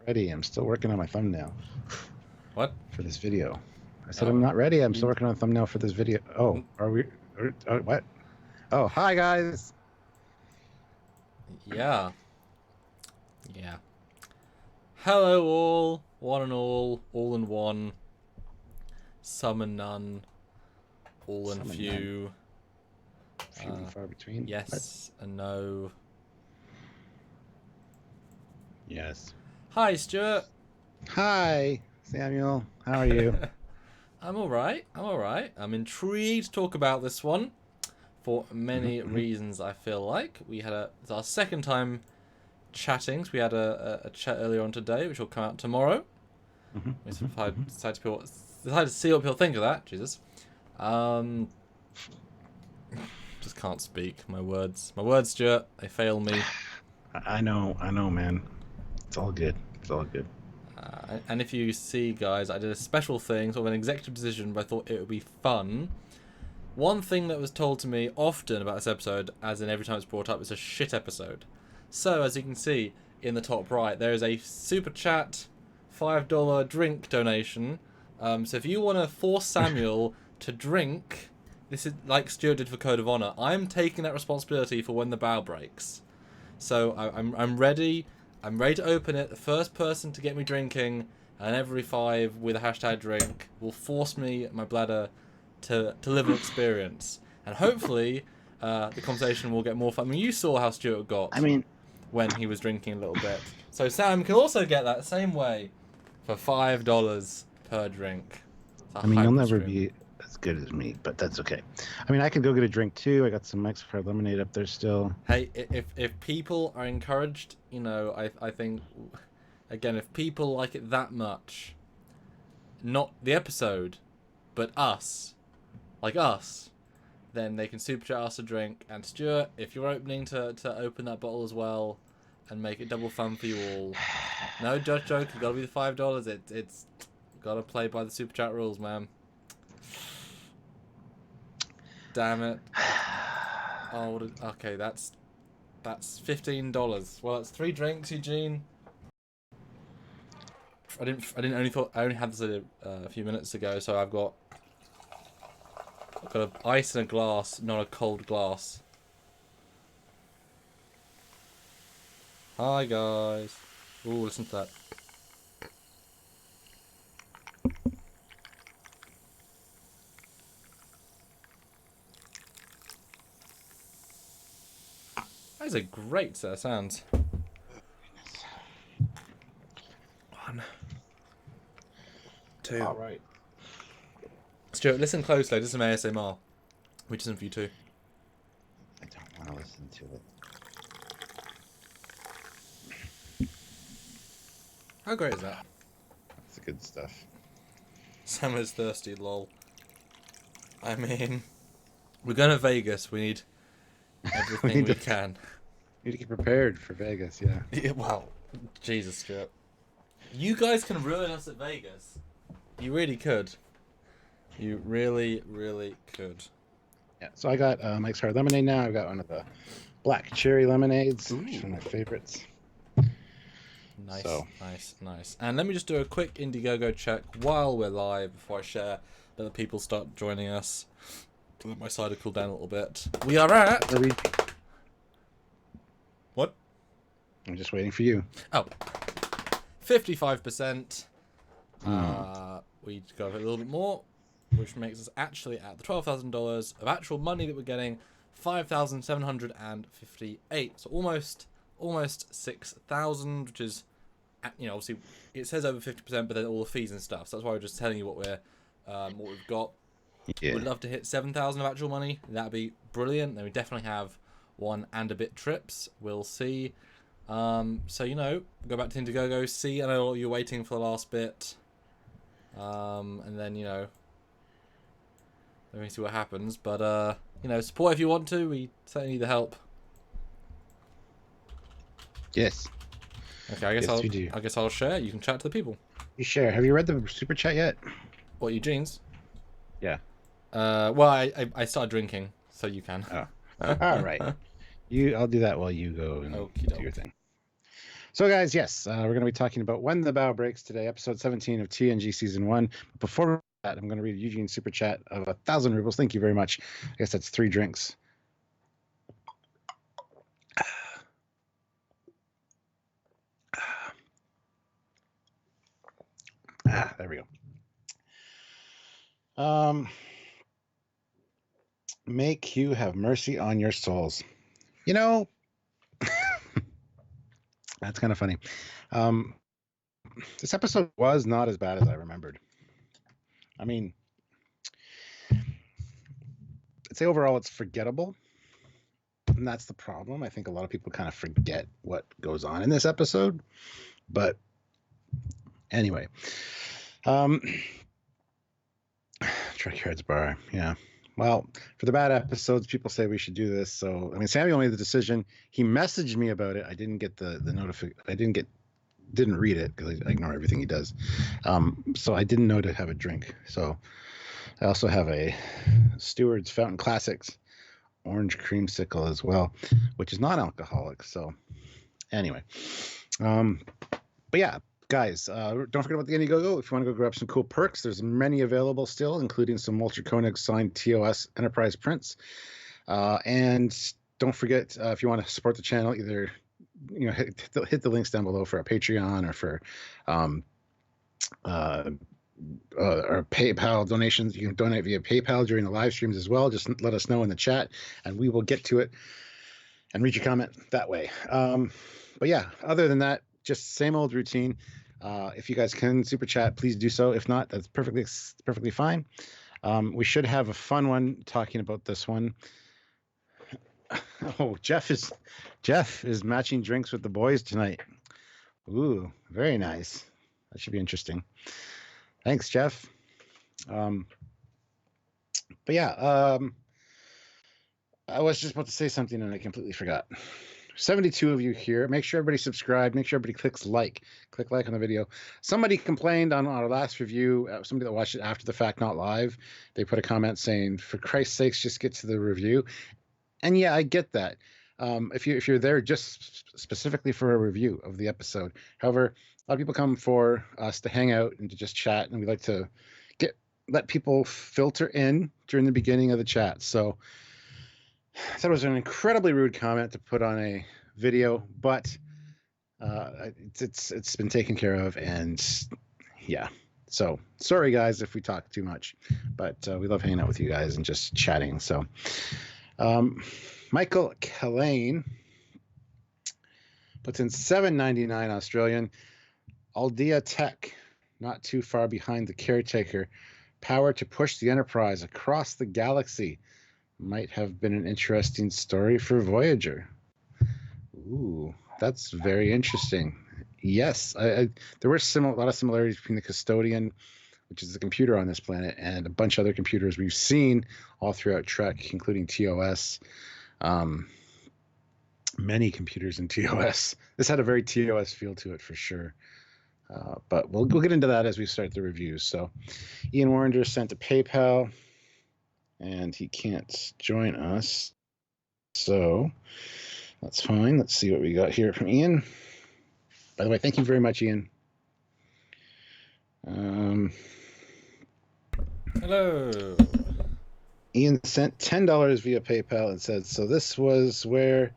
ready. I'm still working on my thumbnail What? for this video. I said Oh. I'm not ready. I'm still working on a thumbnail for this video. Oh, are we? What? Oh, hi guys. Yeah. Yeah. Hello all, one and all in one, some and none, all and Some and few. Few and far between. Yes and no. Yes. Hi, Stuart. Hi, Samuel. How are you? I'm alright. I'm intrigued to talk about this one for many reasons, I feel like. It's our second time chatting. So we had a chat earlier on today, which will come out tomorrow. We decided to see what people think of that. Jesus. Just can't speak. My words, Stuart, they fail me. I know, man. It's all good. And if you see, guys, I did a special thing, sort of an executive decision, but I thought it would be fun. One thing that was told to me often about this episode, as in every time it's brought up, it's a shit episode. So, as you can see in the top right, there is a super chat $5 drink donation. So if you want to force Samuel to drink, this is like Stuart did for Code of Honor. I'm taking that responsibility for when the bow breaks. So I'm ready. I'm ready to open it. The first person to get me drinking, and every 5 with a hashtag drink, will force me, my bladder, to live an experience. And hopefully, the conversation will get more fun. I mean, you saw how Stuart got when he was drinking a little bit. So Sam can also get that same way for $5 per drink. You'll never be as good as me, but that's okay. I mean, I can go get a drink too. I got some extra lemonade up there still. Hey, if people are encouraged, I think, again, if people like it that much, not the episode, but us, then they can super chat us a drink. And Stuart, if you're opening to open that bottle as well and make it double fun for you all, no judge joke, you gotta be the $5. It's gotta play by the super chat rules, man. Damn it. Oh, okay, that's $15. Well, that's 3 drinks, Eugene. I only had this a few minutes ago, so I've got ice in a glass, not a cold glass. Hi guys. Ooh, listen to that. That is a great set of sounds. 1, 2. All right. Stuart, listen closely. This is some ASMR, which isn't for you too. I don't want to listen to it. How great is that? That's good stuff. Sam is thirsty, lol. I mean, we're going to Vegas. We need everything we can. We need to get prepared for Vegas, yeah. Well, Jesus, Stuart. You guys can ruin us at Vegas. You really could. You really, really could. Yeah, so I got Mike's Hard Lemonade now. I've got one of the black cherry lemonades, which is one of my favorites. Nice. And let me just do a quick Indiegogo check while we're live before I share. Let the people start joining us. To let my cider cool down a little bit. We are at... What? I'm just waiting for you. Oh. 55%. We got a little bit more, which makes us actually at the $12,000 of actual money that we're getting, $5,758. So almost 6,000, which is, obviously it says over 50%, but then all the fees and stuff. So that's why we're just telling you what we've got. Yeah. We'd love to hit 7,000 of actual money. That'd be brilliant. Then we definitely have 1 and a bit trips. We'll see. So go back to Indiegogo. See, I know you're waiting for the last bit. And then let me see what happens. But support if you want to. We certainly need the help. Yes. Okay, I guess I'll share. You can chat to the people. You share. Have you read the super chat yet? What, Eugene's? Yeah. Well, I started drinking, so you can. Oh. All right. I'll do that while you go and do your thing. So, guys, yes, we're going to be talking about When the Bough Breaks today, episode 17 of TNG Season 1. Before that, I'm going to read Eugene's super chat of 1,000 rubles. Thank you very much. I guess that's 3 drinks. There we go. May Q have mercy on your souls. You know, that's kind of funny. This episode was not as bad as I remembered. I mean, I'd say overall it's forgettable. And that's the problem. I think a lot of people kind of forget what goes on in this episode. But anyway, Trekyards bar, yeah. Well, for the bad episodes, people say we should do this. So, I mean, Samuel made the decision. He messaged me about it. I didn't get the notification. Didn't read it because I ignore everything he does. So I didn't know to have a drink. So I also have a Stewart's Fountain Classics orange creamsicle as well, which is non-alcoholic. So anyway, but yeah, guys, don't forget about the Indiegogo. If you want to go grab some cool perks, there's many available still, including some Walter Koenig signed TOS Enterprise prints. And don't forget, if you want to support the channel, either hit the links down below for our Patreon or for or PayPal donations. You can donate via PayPal during the live streams as well. Just let us know in the chat, and we will get to it and read your comment that way. But yeah, other than that, just same old routine. If you guys can super chat, please do so. If not, that's perfectly fine. We should have a fun one talking about this one. Oh, Jeff is matching drinks with the boys tonight. Ooh, very nice. That should be interesting. Thanks, Jeff. But yeah, I was just about to say something and I completely forgot. 72 of you here. Make sure everybody subscribe. Make sure everybody clicks like. Click like on the video. Somebody complained on our last review. Somebody that watched it after the fact, not live. They put a comment saying, "For Christ's sakes, just get to the review." And yeah, I get that. If you're there just specifically for a review of the episode. However, a lot of people come for us to hang out and to just chat, and we like to let people filter in during the beginning of the chat. So I thought it was an incredibly rude comment to put on a video, but it's been taken care of, and yeah. So sorry guys if we talk too much, but we love hanging out with you guys and just chatting. So Michael Kellane puts in $7.99 Australian. Aldea Tech, not too far behind the Caretaker. Power to push the Enterprise across the galaxy. Might have been an interesting story for Voyager. Ooh, that's very interesting. Yes, there were a lot of similarities between the Custodian, which is the computer on this planet, and a bunch of other computers we've seen all throughout Trek, including TOS. Many computers in TOS. This had a very TOS feel to it for sure. But we'll get into that as we start the reviews. So Ian Warrender sent a PayPal, and he can't join us. So that's fine. Let's see what we got here from Ian. By the way, thank you very much, Ian. Hello. Ian sent $10 via PayPal and said, "So this was where,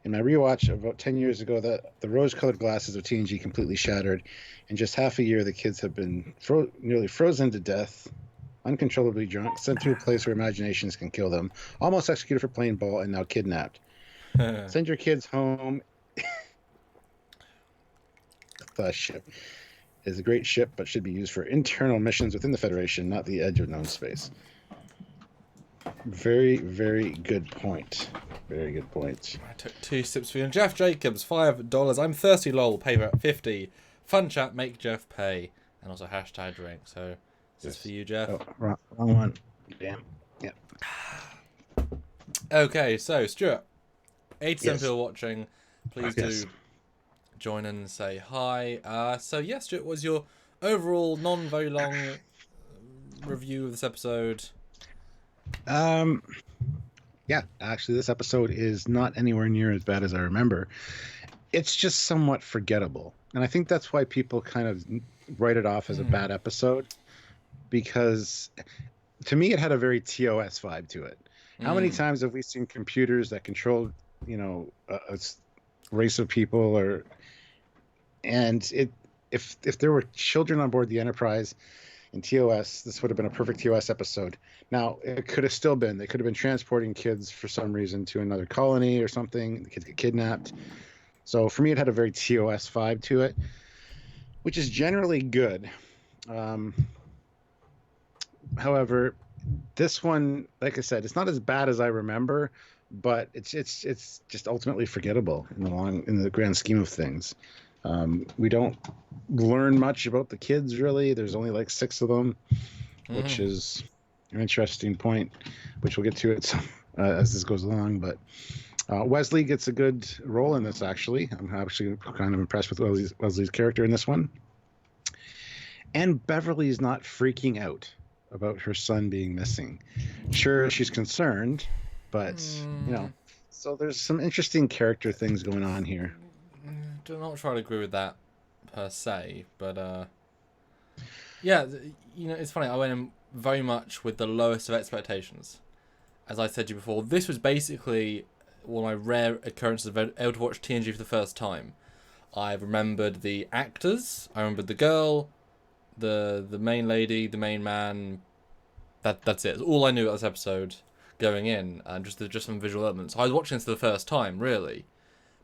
in my rewatch about 10 years ago, that the rose-colored glasses of TNG completely shattered. In just half a year, the kids have been nearly frozen to death, uncontrollably drunk, sent to a place where imaginations can kill them, almost executed for playing ball, and now kidnapped. Send your kids home." The ship is a great ship, but should be used for internal missions within the Federation, not the edge of known space. Very, very good point. Very good point. I took 2 sips for you. And Jeff Jacobs, $5. I'm thirsty, lol. Pay for 50. Fun chat, make Jeff pay. And also hashtag drink. So this is for you, Jeff. Oh, wrong one. Damn. Yep. Okay, so Stuart, 87 Yes. people watching. Please do join in and say hi. So yes, Stuart, what was your overall non-very long review of this episode? Yeah, actually, this episode is not anywhere near as bad as I remember. it's just somewhat forgettable. And I think that's why people kind of write it off as a bad episode, because to me it had a very TOS vibe to it. How many times have we seen computers that control, a race of people, and if there were children on board the Enterprise in TOS, this would have been a perfect TOS episode. Now, it could have still been. They could have been transporting kids for some reason to another colony or something. The kids get kidnapped. So for me, it had a very TOS vibe to it, which is generally good. However, this one, like I said, it's not as bad as I remember, but it's just ultimately forgettable in the grand scheme of things. We don't learn much about the kids, really. There's only like 6 of them, which is an interesting point, which we'll get to it as this goes along. But Wesley gets a good role in this, actually. I'm actually kind of impressed with Wesley's character in this one. And Beverly's not freaking out about her son being missing. Sure, she's concerned, but, so there's some interesting character things going on here. I'm not sure I'd agree with that per se, but yeah, it's funny. I went in very much with the lowest of expectations. As I said to you before, this was basically one of my rare occurrences of able to watch TNG for the first time. I remembered the actors, I remembered the girl, the main lady, the main man. That's it. That's all I knew about this episode going in, and just some visual elements. I was watching this for the first time, really,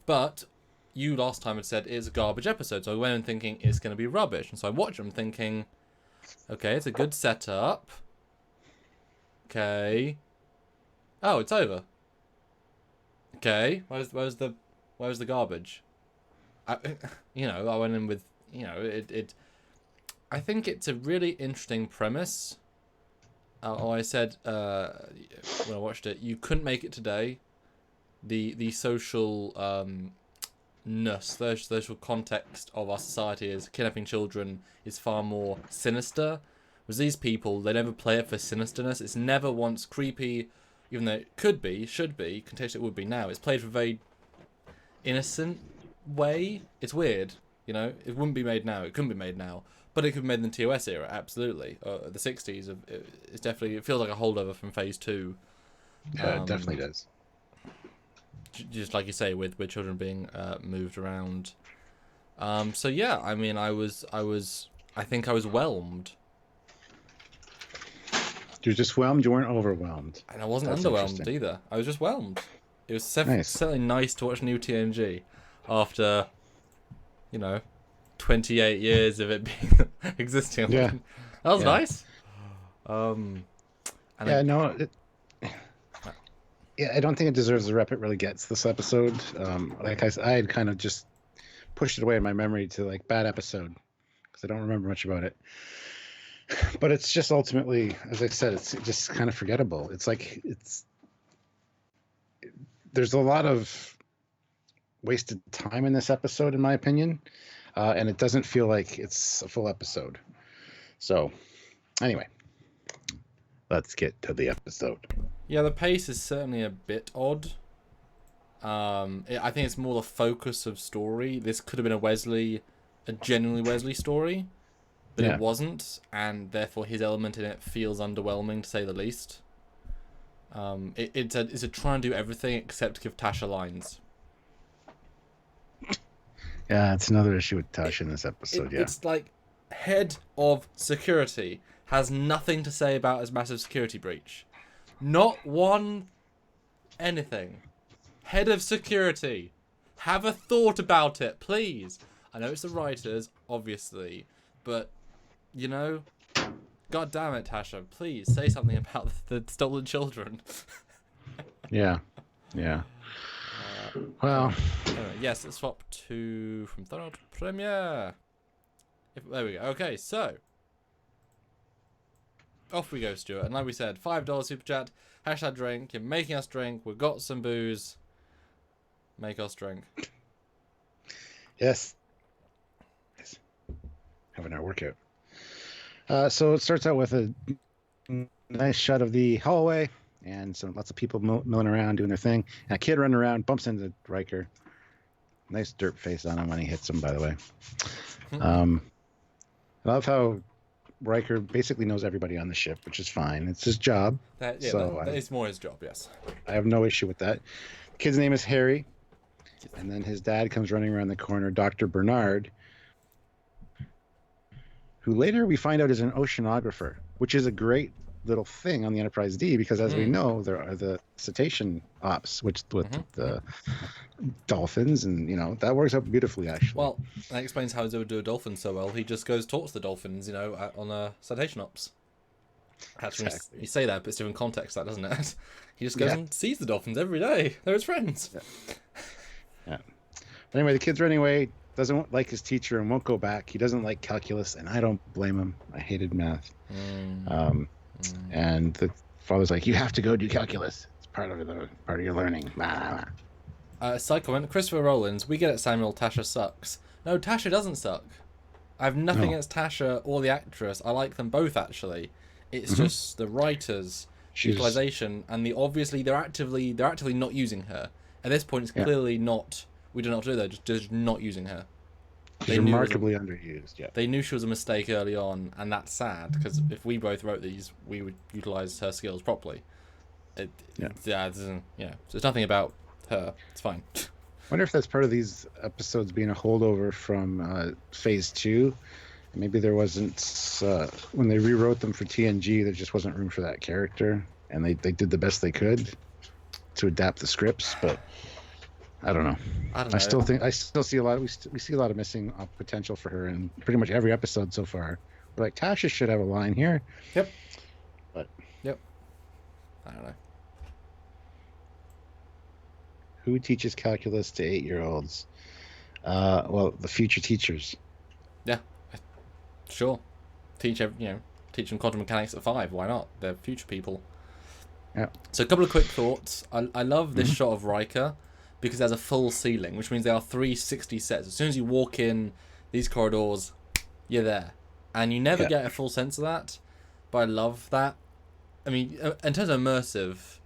but you last time had said it's a garbage episode, so I went in thinking it's going to be rubbish, and so I watched them thinking, okay, it's a good setup. Okay. Oh, it's over. Okay, where's the garbage? I went in with, I think it's a really interesting premise. I said when I watched it, you couldn't make it today. The social social context of our society as kidnapping children is far more sinister. Whereas these people, they never play it for sinisterness. It's never once creepy, even though it could be, should be, contextually it would be now. It's played for a very innocent way. It's weird, it wouldn't be made now. It couldn't be made now. But it could be made in the TOS era, absolutely. The 60s, it feels like a holdover from Phase 2. Yeah, it definitely does. Just like you say, with children being moved around. So yeah, I mean, I think I was whelmed. You're just whelmed. You weren't overwhelmed. And I wasn't underwhelmed either. I was just whelmed. It was certainly nice to watch new TNG after, 28 years of it being existing. Yeah, that was nice. I don't think it deserves the rep it really gets this episode. Like I had kind of just pushed it away in my memory to like bad episode because I don't remember much about it. But it's just ultimately, as I said, it's just kind of forgettable. It's like there's a lot of wasted time in this episode, in my opinion, and it doesn't feel like it's a full episode. So, anyway, let's get to the episode. Yeah, the pace is certainly a bit odd. I think it's more the focus of story. This could have been a genuinely Wesley story, but it wasn't, and therefore his element in it feels underwhelming, to say the least. It's a trying to do everything except give Tasha lines. Yeah, it's another issue with Tasha in this episode. It's like head of security has nothing to say about his massive security breach. Not one anything. Head of security. Have a thought about it, please. I know it's the writers, obviously, but, God damn it, Tasha, please say something about the stolen children. Yeah. Well. Anyway, yes, let's swap from Thunder to Premiere. There we go. Okay, so. Off we go, Stuart. And like we said, $5 super chat. # drink. You're making us drink. We've got some booze. Make us drink. Yes. Having our workout. So it starts out with a nice shot of the hallway and lots of people milling around doing their thing. And a kid running around bumps into Riker. Nice derp face on him when he hits him, by the way. I love how Riker basically knows everybody on the ship, which is fine. It's his job. That is more his job, yes. I have no issue with that. The kid's name is Harry. And then his dad comes running around the corner, Dr. Bernard, who later we find out is an oceanographer, which is a great little thing on the Enterprise D, because as we know, there are the cetacean ops, which with the dolphins, and that works out beautifully, actually. Well, that explains how he would do a dolphin so well. He just goes talks to the dolphins, on a cetacean ops. Actually, exactly. You say that, but it's different context, that doesn't it? He just goes and sees the dolphins every day. They're his friends. Yeah. But anyway, the kid's running away, doesn't like his teacher, and won't go back. He doesn't like calculus, and I don't blame him. I hated math. And the father's like, "You have to go do calculus. It's part of your learning." Side comment: Christopher Rowlands. We get it, Samuel. Tasha sucks. No, Tasha doesn't suck. I have nothing against Tasha or the actress. I like them both, actually. It's just the writers' utilization, and they're actively not using her. At this point, it's clearly not. We don't know what to do. They're just not using her. She's remarkably underused. Yeah. They knew she was a mistake early on, and that's sad, because if we both wrote these, we would utilize her skills properly. So there's nothing about her. It's fine. I wonder if that's part of these episodes being a holdover from Phase 2. Maybe there wasn't, when they rewrote them for TNG, there just wasn't room for that character, and they did the best they could to adapt the scripts, but I don't know. I still see a lot. We see a lot of missing potential for her in pretty much every episode so far. We're like, Tasha should have a line here. Yep. But I don't know. Who teaches calculus to 8-year-olds? Well, the future teachers. Yeah, sure. Teach them quantum mechanics at 5. Why not? They're future people. Yeah. So a couple of quick thoughts. I love this shot of Riker, because there's a full ceiling, which means there are 360 sets. As soon as you walk in these corridors, you're there. And you never get a full sense of that, but I love that. I mean, in terms of immersive,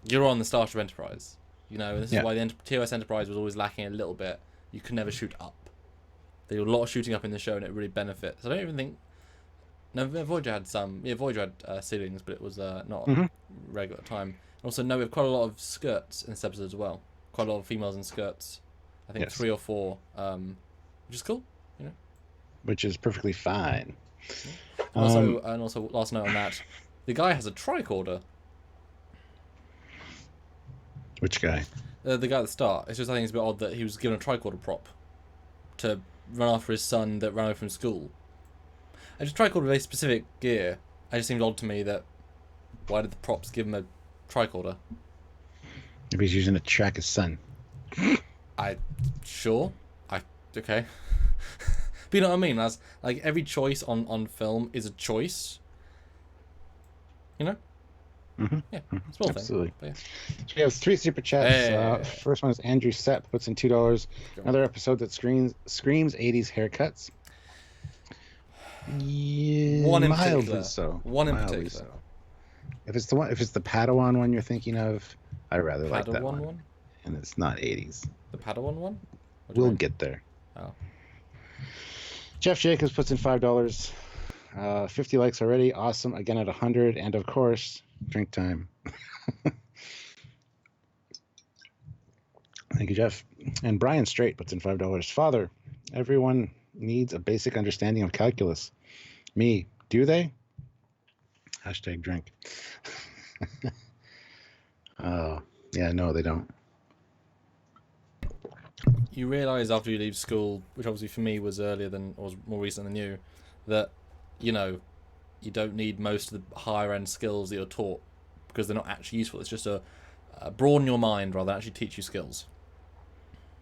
you're on the Starship Enterprise. This is why the TOS Enterprise was always lacking a little bit. You could never shoot up. They do a lot of shooting up in the show, and it really benefits. I don't even think... No, Voyager had some... Yeah, Voyager had ceilings, but it was not regular time. Also, we have quite a lot of skirts in this episode as well. Quite a lot of females in skirts. I think 3 or 4, which is cool. Which is perfectly fine. Also, last note on that, the guy has a tricorder. Which guy? The guy at the start. It's just, I think it's a bit odd that he was given a tricorder prop to run after his son that ran away from school. And just tricorder with a specific gear. It just seemed odd to me that why did the props give him a tricorder? Maybe he's using it to track his son. Okay. But you know what I mean? As like every choice on film is a choice. Yeah, small absolutely. Thing. So we have 3 super chats. First one is Andrew Sepp, puts in $2. Another episode that screams 80s haircuts. Yeah, one in mildly particular. so. One in mildly particular. So. If it's the Padawan one you're thinking of, I rather like that one. one. And it's not 80s. The Padawan one? We'll get there. Oh. Jeff Jacobs puts in $5. 50 likes already. Awesome. Again at 100. And of course, drink time. Thank you, Jeff. And Brian Straight puts in $5. Father, everyone needs a basic understanding of calculus. Me, do they? Hashtag drink. Yeah, no, they don't. You realise after you leave school, which obviously for me was earlier than, or was more recent than you, that, you don't need most of the higher end skills that you're taught because they're not actually useful. It's just a broaden your mind rather than actually teach you skills.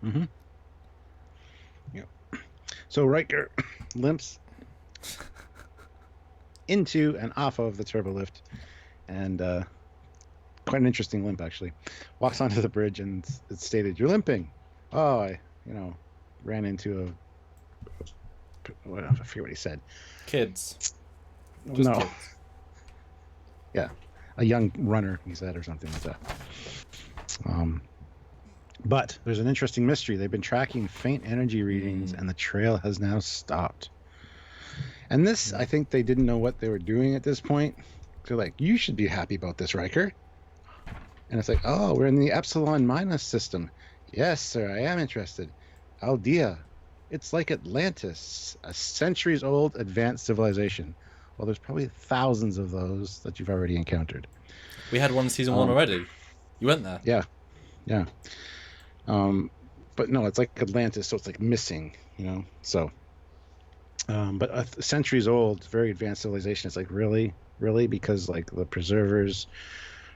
Yep. So Riker limps into and off of the turbo lift, and quite an interesting limp actually. Walks onto the bridge and it's stated, "You're limping." Oh, I ran into I forget what he said. Kids. Just no. Kids. Yeah, a young runner, he said, or something like that. But there's an interesting mystery. They've been tracking faint energy readings, and the trail has now stopped. And this, I think they didn't know what they were doing at this point. They're like, you should be happy about this, Riker. And it's like, oh, we're in the Epsilon minus system. Yes, sir, I am interested. Aldea. It's like Atlantis, a centuries-old advanced civilization. Well, there's probably thousands of those that you've already encountered. We had one in season 1 already. You went there. Yeah, yeah. But no, it's like Atlantis, so it's like missing, you know. So, but a centuries old, very advanced civilization. It's like really, because like the preservers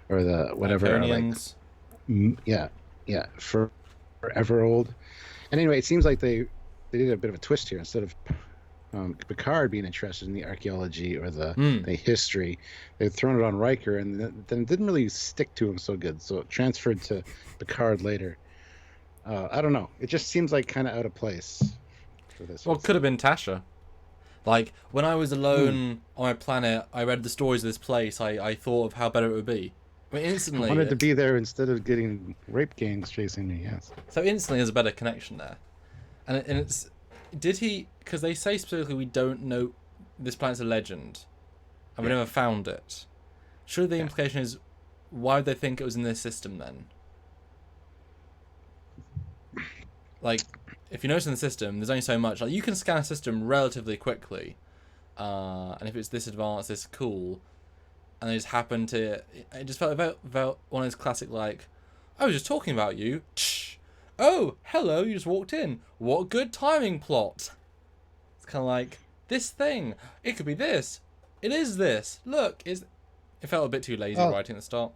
or the whatever are like, yeah, forever old. And anyway, it seems like they did a bit of a twist here. Instead of Picard being interested in the archaeology or the history, they've thrown it on Riker, and then it didn't really stick to him so good. So it transferred to Picard later. I don't know. It just seems like kind of out of place for this. Well, it could have been Tasha. Like, when I was alone on my planet, I read the stories of this place, I thought of how better it would be. I mean, instantly... I wanted to be there instead of getting rape gangs chasing me, yes. So instantly there's a better connection there. And it's... Did he... Because they say specifically we don't know this planet's a legend. And we never found it. Surely the implication is, why would they think it was in this system then? Like, if you notice in the system, there's only so much. Like, you can scan a system relatively quickly. And if it's this advanced, this cool... And they just happened to... It just felt about one of those classic, like... I was just talking about you. Oh, hello, you just walked in. What good timing plot. It's kind of like, this thing. It could be this. It is this. Look, it felt a bit too lazy writing at the start.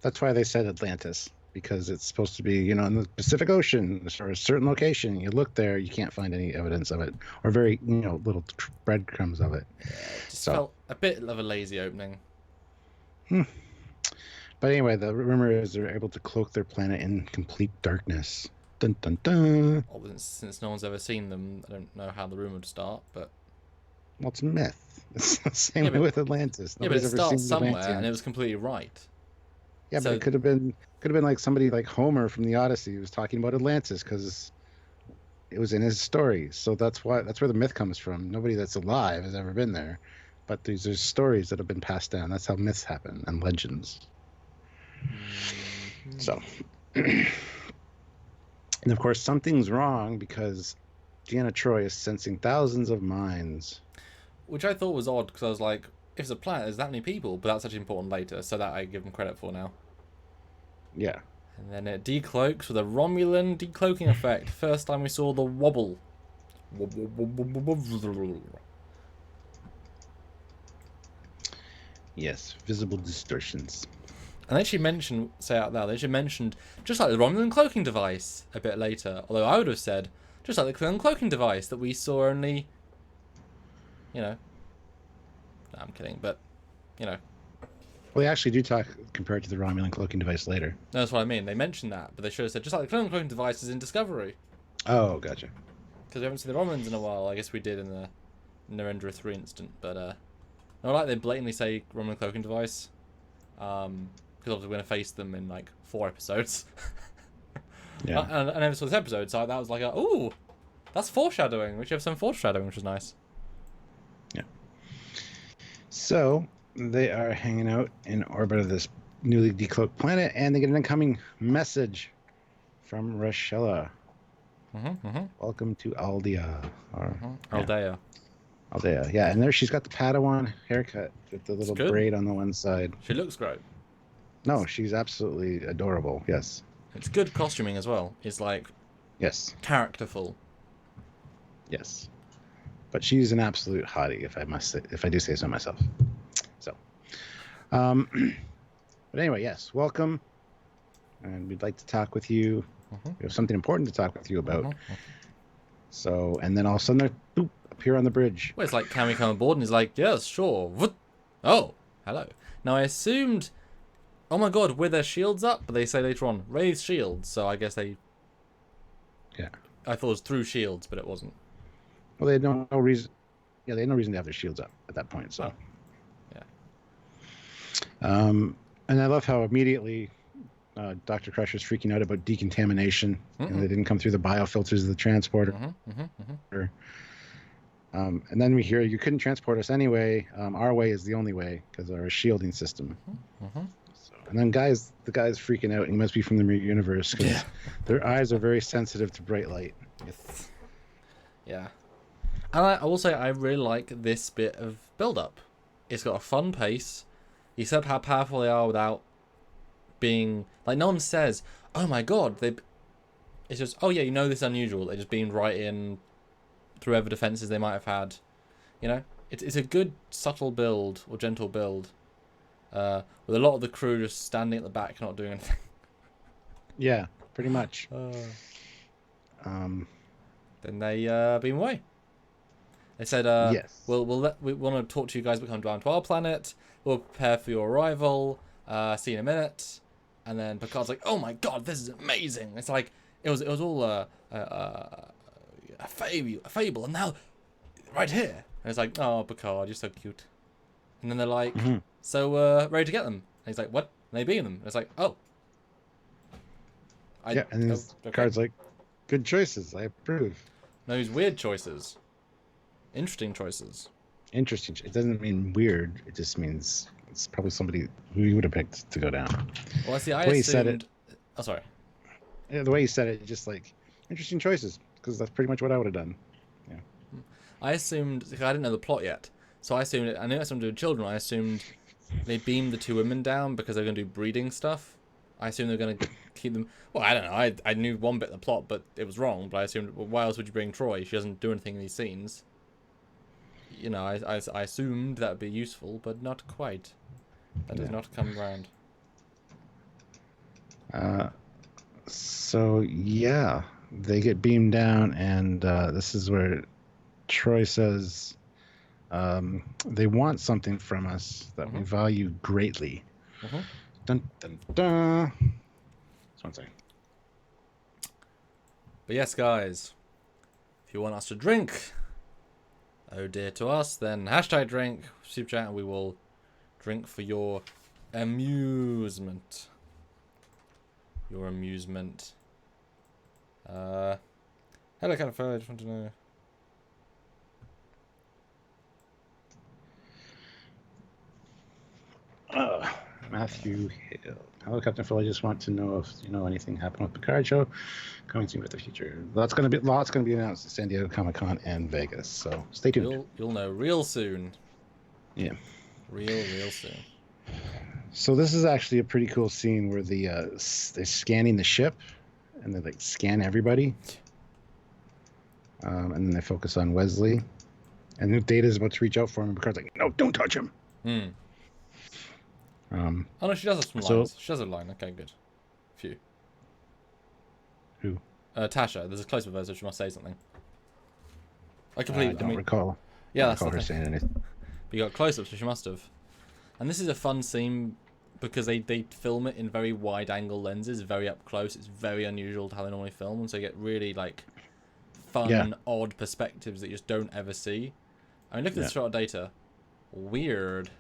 That's why they said Atlantis. Because it's supposed to be, you know, in the Pacific Ocean or a certain location. You look there, you can't find any evidence of it. Or very, you know, little breadcrumbs of it. Yeah, it just felt a bit of a lazy opening. But anyway, the rumor is they're able to cloak their planet in complete darkness. Dun dun dun. Well, since no one's ever seen them, I don't know how the rumor would start, but... Well, it's a myth. It's the same way with Atlantis. Nobody's but it ever starts seen somewhere, Atlanteans. and it was completely right. Yeah, so, but it could have been like somebody like Homer from the Odyssey who was talking about Atlantis because it was in his story. So that's where the myth comes from. Nobody that's alive has ever been there. But there's stories that have been passed down. That's how myths happen and legends. So, and of course, something's wrong because Deanna Troi is sensing thousands of minds. Which I thought was odd because I was like, if it's a planet, there's that many people, but that's actually important later, so that I give them credit for now. Yeah. And then it decloaks with a Romulan decloaking effect. First time we saw the wobble. Yes, visible distortions. And they actually mentioned, say out loud, they actually mentioned, just like the Romulan cloaking device a bit later. Although I would have said, just like the Klingon cloaking device that we saw only, you know. No, I'm kidding, but, you know. Well, they actually do talk compared to the Romulan cloaking device later. No, that's what I mean. They mentioned that, but they should have said, just like the Klingon cloaking device is in Discovery. Oh, gotcha. Because we haven't seen the Romulans in a while. I guess we did in the Narendra 3 instant, but, no, I like they blatantly say Romulan cloaking device. Because obviously we're going to face them in, like, 4 episodes. Yeah. I never saw this episode, so that was like, ooh, that's foreshadowing. We should have some foreshadowing, which is nice. Yeah. So, they are hanging out in orbit of this newly decloaked planet, and they get an incoming message from Rochella. Welcome to Aldea. Aldea. Aldea, yeah. And there she's got the Padawan haircut with the little braid on the one side. She looks great. No, she's absolutely adorable, yes. It's good costuming as well. It's like... Yes. Characterful. Yes. But she's an absolute hottie, if I do say so myself. So. But anyway, yes. Welcome. And we'd like to talk with you. We have something important to talk with you about. So, and then all of a sudden they appear on the bridge. Well, it's like, can we come aboard? And he's like, yes, sure. Oh, hello. Now I assumed, oh my god, with their shields up, but they say later on, raise shields. So I guess they... Yeah. I thought it was through shields, but it wasn't. Well, they had no reason. Yeah, they had no reason to have their shields up at that point. So. Oh. Yeah. And I love how immediately Dr. Crusher's freaking out about decontamination, and they didn't come through the biofilters of the transporter. And then we hear, you couldn't transport us anyway. Our way is the only way because of our shielding system. So, and then the guy's freaking out. And he must be from the universe because their eyes are very sensitive to bright light. Yes. Yeah. And I will say I really like this bit of build-up. It's got a fun pace. You said how powerful they are without being... Like, no one says, oh my god, it's just, oh yeah, you know this is unusual. They're just being right in through whatever defenses they might have had. You know? It's a good, subtle build, or gentle build. With a lot of the crew just standing at the back, not doing anything. Yeah, pretty much. Then they beam away. They said, yes. we want to talk to you guys, but come down to our planet. We'll prepare for your arrival. See you in a minute. And then Picard's like, oh my god, this is amazing. It's like, it was all a fable, and now, right here. And it's like, oh, Picard, you're so cute. And then they're like, so, ready to get them. And he's like, what? And they beam them. And it's like, oh. And then Picard's like, good choices, I approve. No, these weird choices. Interesting choices. Interesting. It doesn't mean weird. It just means it's probably somebody who you would have picked to go down. Well, see, I the way assumed... he said it, oh, sorry. Yeah, the way he said it, just like, interesting choices, because that's pretty much what I would have done. Yeah. I assumed... I didn't know the plot yet. So I assumed... I knew it had something to do with children. I assumed they beamed the two women down because they're going to do breeding stuff. I assumed they're going to keep them... Well, I don't know. I knew one bit of the plot, but it was wrong. But I assumed, well, why else would you bring Troy? She doesn't do anything in these scenes. You know, I assumed that would be useful, but not quite. That does not come around. So, yeah. They get beamed down, and this is where Troy says they want something from us that we value greatly. Dun, dun, dun. Just one second. But yes, guys, if you want us to drink, oh dear to us, then hashtag drink, super chat, and we will drink for your amusement. Your amusement. Hello, kind of I just want to know. Matthew Hill. Hello, Captain Phil. I just want to know if you know anything happened with the Picard show. Coming soon with the future. Lots going to be announced at San Diego Comic-Con and Vegas. So stay tuned. You'll know real soon. Yeah. Real soon. So this is actually a pretty cool scene where they're scanning the ship, and they like scan everybody, and then they focus on Wesley, and Data's about to reach out for him, and Picard's like, "No, don't touch him." Oh no, she does have some lines. She does have a line. Okay, good. Few. Who? Tasha. There's a close-up of her, so she must say something. I completely don't recall. Yeah, that's her saying anything. But you got close-up, so she must have. And this is a fun scene because they film it in very wide-angle lenses, very up close. It's very unusual to how they normally film, and so you get really like fun, odd perspectives that you just don't ever see. I mean, look at this shot of Data. Weird.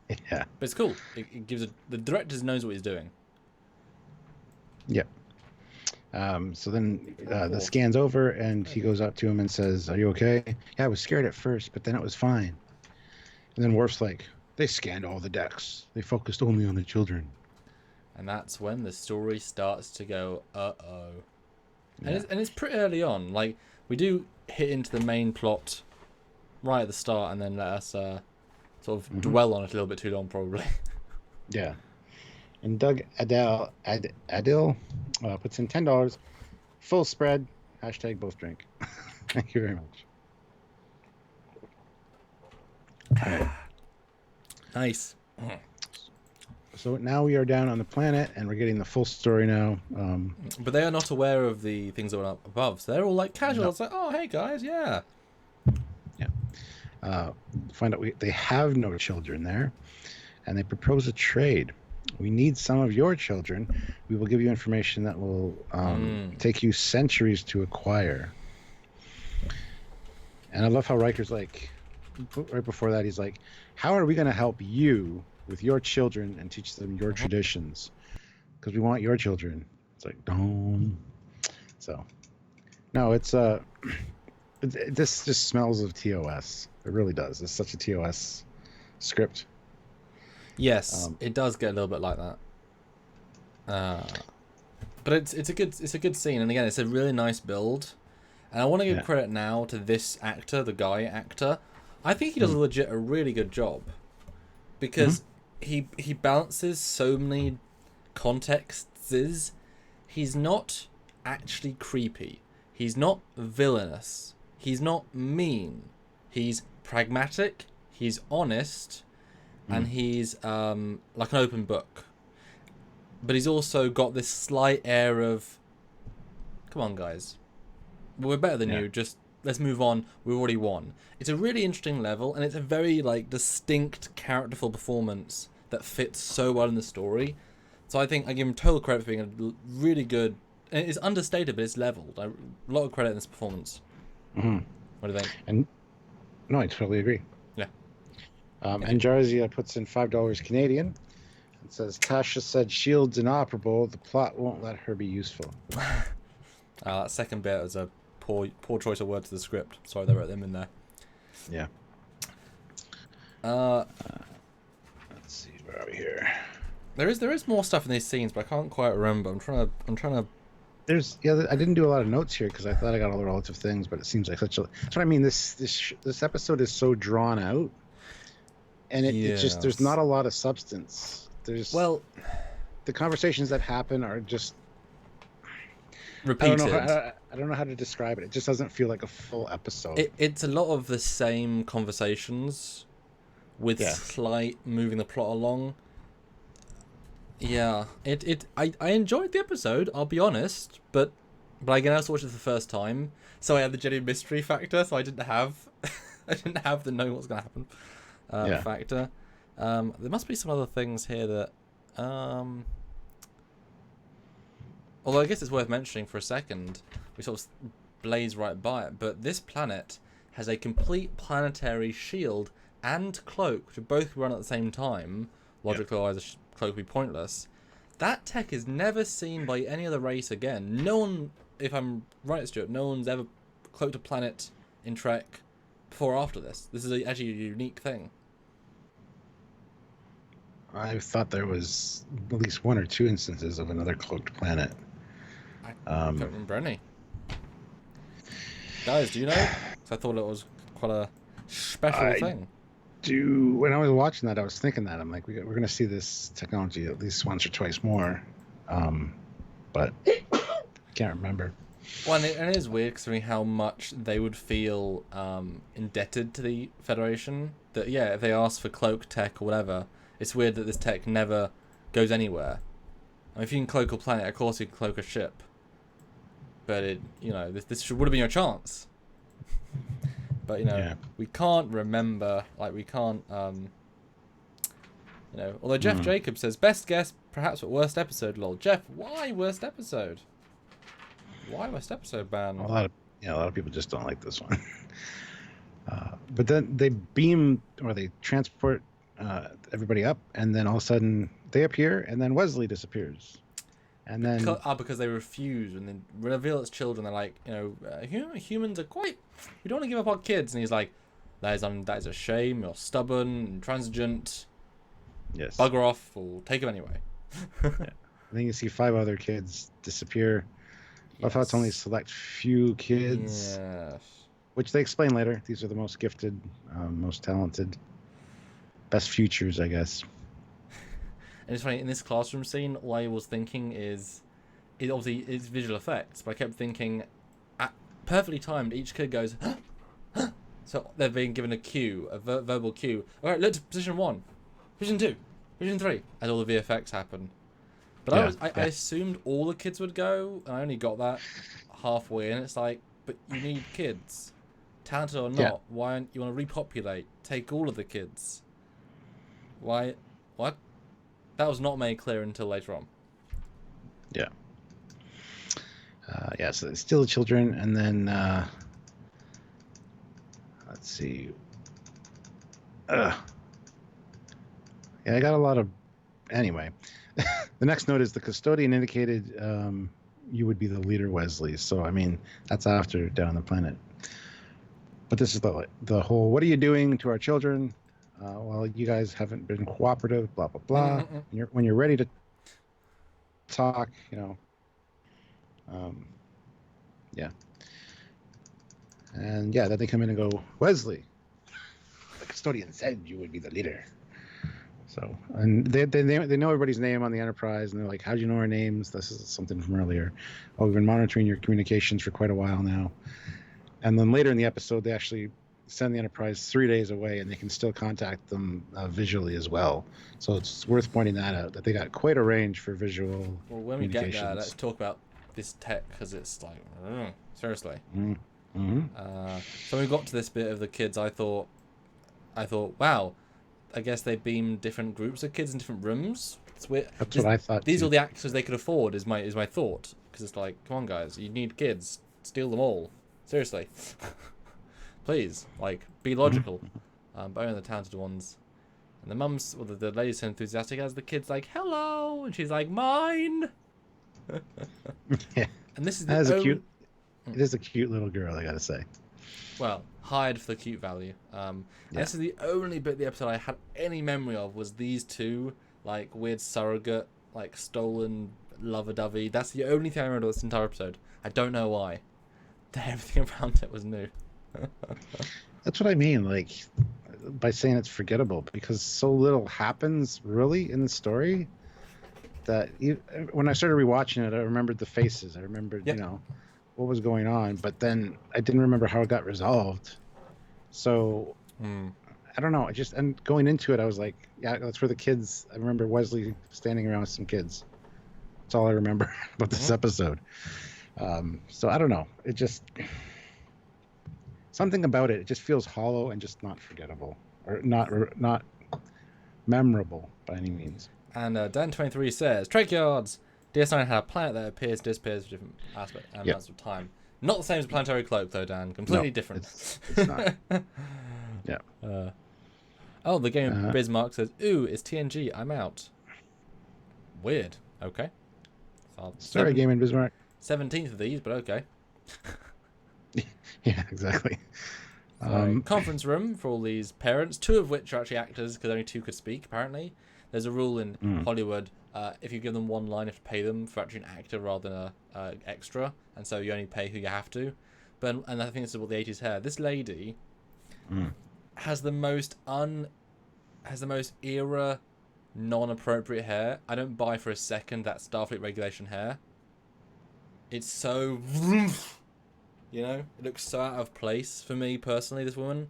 Yeah. But it's cool. It gives the director knows what he's doing. Yeah. So then the scan's over, and he goes up to him and says, "Are you okay?" "Yeah, I was scared at first, but then it was fine." And then Worf's like, "They scanned all the decks. They focused only on the children." And that's when the story starts to go, uh-oh. And it's pretty early on. Like, we do hit into the main plot right at the start, and then let us sort of dwell on it a little bit too long, probably. Yeah. And Doug Adil puts in $10. Full spread. Hashtag both drink. Thank you very much. All right. Nice. So now we are down on the planet, and we're getting the full story now. But they are not aware of the things that went up above, so they're all like casual. No. It's like, oh, hey guys, yeah. Find out they have no children there, and they propose a trade. We need some of your children. We will give you information that will take you centuries to acquire. And I love how Riker's like, right before that, he's like, how are we going to help you with your children and teach them your traditions? because we want your children. It's like, don't. So, no, this just smells of TOS. It really does. It's such a TOS script. Yes, it does get a little bit like that. But it's a good scene, and again, it's a really nice build. And I want to give credit now to this actor, the guy actor. I think he does a really good job, because he balances so many contexts. He's not actually creepy. He's not villainous. He's not mean. He's pragmatic. He's honest, and he's like an open book. But he's also got this slight air of, come on, guys, we're better than you. Just let's move on. We've already won. It's a really interesting level, and it's a very like distinct, characterful performance that fits so well in the story. So I think I give him total credit for being a really good. And it's understated, but it's leveled. A lot of credit in this performance. What do you think? And no, I totally agree. Yeah. And Jarzia puts in $5 Canadian. It says Tasha said Shield's inoperable. The plot won't let her be useful. That second bit was a poor choice of words to the script. Sorry, they wrote them in there. Yeah. Let's see, where are we here? There is more stuff in these scenes, but I can't quite remember. I'm trying to. I didn't do a lot of notes here because I thought I got all the relative things, but it seems like that's what I mean. This episode is so drawn out, and it just there's not a lot of substance. The conversations that happen are just repeated. I don't know how to describe it. It just doesn't feel like a full episode. It's a lot of the same conversations with slight moving the plot along. Yeah, I enjoyed the episode, I'll be honest, but again, I also watched it for the first time, so I had the genuine mystery factor, so I didn't have the knowing what's going to happen factor. There must be some other things here that, although I guess it's worth mentioning for a second, we sort of blaze right by it, but this planet has a complete planetary shield and cloak, which both run at the same time. Logically, otherwise the cloak would be pointless. That tech is never seen by any other race again. No one, if I'm right, Stuart, no one's ever cloaked a planet in Trek before or after this. This is actually a unique thing. I thought there was at least one or two instances of another cloaked planet. I don't remember any. Guys, do you know? 'Cause I thought it was quite a special thing. When I was watching that, I was thinking that I'm like, we're going to see this technology at least once or twice more, but I can't remember. Well, and it is weird considering how much they would feel indebted to the Federation. That if they ask for cloak tech or whatever, it's weird that this tech never goes anywhere. I mean, if you can cloak a planet, of course you can cloak a ship. But this would have been your chance. But we can't remember. Like we can't. Although Jeff Jacobs says best guess, perhaps but worst episode. Lol. Jeff, why worst episode? Why worst episode ban? A lot of people just don't like this one. But then they beam or they transport everybody up, and then all of a sudden they appear, and then Wesley disappears, and then because they refuse and then reveal it's children. They're like, humans are quite. We don't want to give up our kids, and he's like, that is a shame. You're stubborn, intransigent. Yes. Bugger off, or take them anyway. And then you see 5 other kids disappear. Love how it's only a select few kids. Yes. Which they explain later. These are the most gifted, most talented, best futures, I guess. And it's funny, in this classroom scene, all I was thinking is, it obviously is visual effects, but I kept thinking, perfectly timed, each kid goes, so they're being given a cue, a verbal cue. All right, look to position 1, position 2, position 3, as all the VFX happen. But I assumed all the kids would go, and I only got that halfway, and it's like, but you need kids. Talented or not, why don't you want to repopulate? Take all of the kids. Why? What? That was not made clear until later on. Yeah. So it's still children, and then let's see. I got a lot of Anyway, the next note is the custodian indicated you would be the leader, Wesley. So, I mean, that's after down on the planet. But this is the whole, what are you doing to our children? Well, you guys haven't been cooperative, blah, blah, blah. When you're ready to talk, yeah. And yeah, then they come in and go, Wesley, the custodian said you would be the leader. So, and they know everybody's name on the Enterprise, and they're like, how do you know our names? This is something from earlier. Oh, we've been monitoring your communications for quite a while now. And then later in the episode, they actually send the Enterprise 3 days away, and they can still contact them visually as well. So it's worth pointing that out, that they got quite a range for visual Well, when we get there, let's talk about this tech, because it's like, seriously. Mm-hmm. So when we got to this bit of the kids, I thought, wow, I guess they beamed different groups of kids in different rooms. It's weird. That's what I thought. These are the actors they could afford, is my thought. Because it's like, come on, guys, you need kids, steal them all. Seriously. Please, like, be logical. But only the talented ones. And the mums, well, the lady's so enthusiastic as the kid's like, hello, and she's like, mine. Yeah. And this is cute. It is a cute little girl, I gotta say. Well, hired for the cute value. This is the only bit of the episode I had any memory of, was these two, like, weird surrogate, like, stolen lover-dovey. That's the only thing I remember of this entire episode. I don't know why. Everything around it was new. That's what I mean, like, by saying it's forgettable, because so little happens, really, in the story, that when I started rewatching it, I remembered the faces. I remembered, what was going on, but then I didn't remember how it got resolved. So I don't know. And going into it, I was like, yeah, that's where the kids. I remember Wesley standing around with some kids. That's all I remember about this episode. So I don't know. It just something about it. It just feels hollow and just not forgettable, or not memorable by any means. And Dan23 says, Trekyards. DS9 had a planet that appears and disappears for different amounts of time. Not the same as Planetary Cloak, though, Dan. Completely different. It's not. Yeah. The game Bismarck says, ooh, it's TNG. I'm out. Weird. Okay. Sorry, Game in Bismarck. 17th of these, but okay. Yeah, exactly. Conference room for all these parents, 2 of which are actually actors, because only 2 could speak, apparently. There's a rule in Hollywood, if you give them one line, you have to pay them for actually an actor rather than a extra, and so you only pay who you have to. And I think this is what the 80s hair. This lady has the most era non-appropriate hair. I don't buy for a second that Starfleet regulation hair. It's so, it looks so out of place for me personally. This woman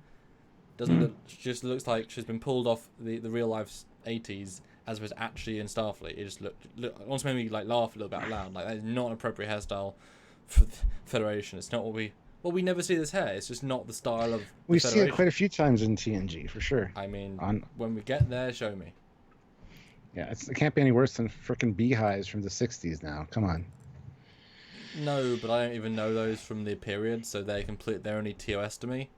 just looks like she's been pulled off the real life 80s as was actually in Starfleet. It just almost made me like laugh a little bit out loud. Like, that is not an appropriate hairstyle for the Federation. It's not what we never see this hair. It's just not the style of we see it quite a few times in TNG for sure. I mean, when we get there, show me. Yeah, it can't be any worse than frickin' beehives from the 60s now. Come on. No, but I don't even know those from the period, so they're only TOS to me.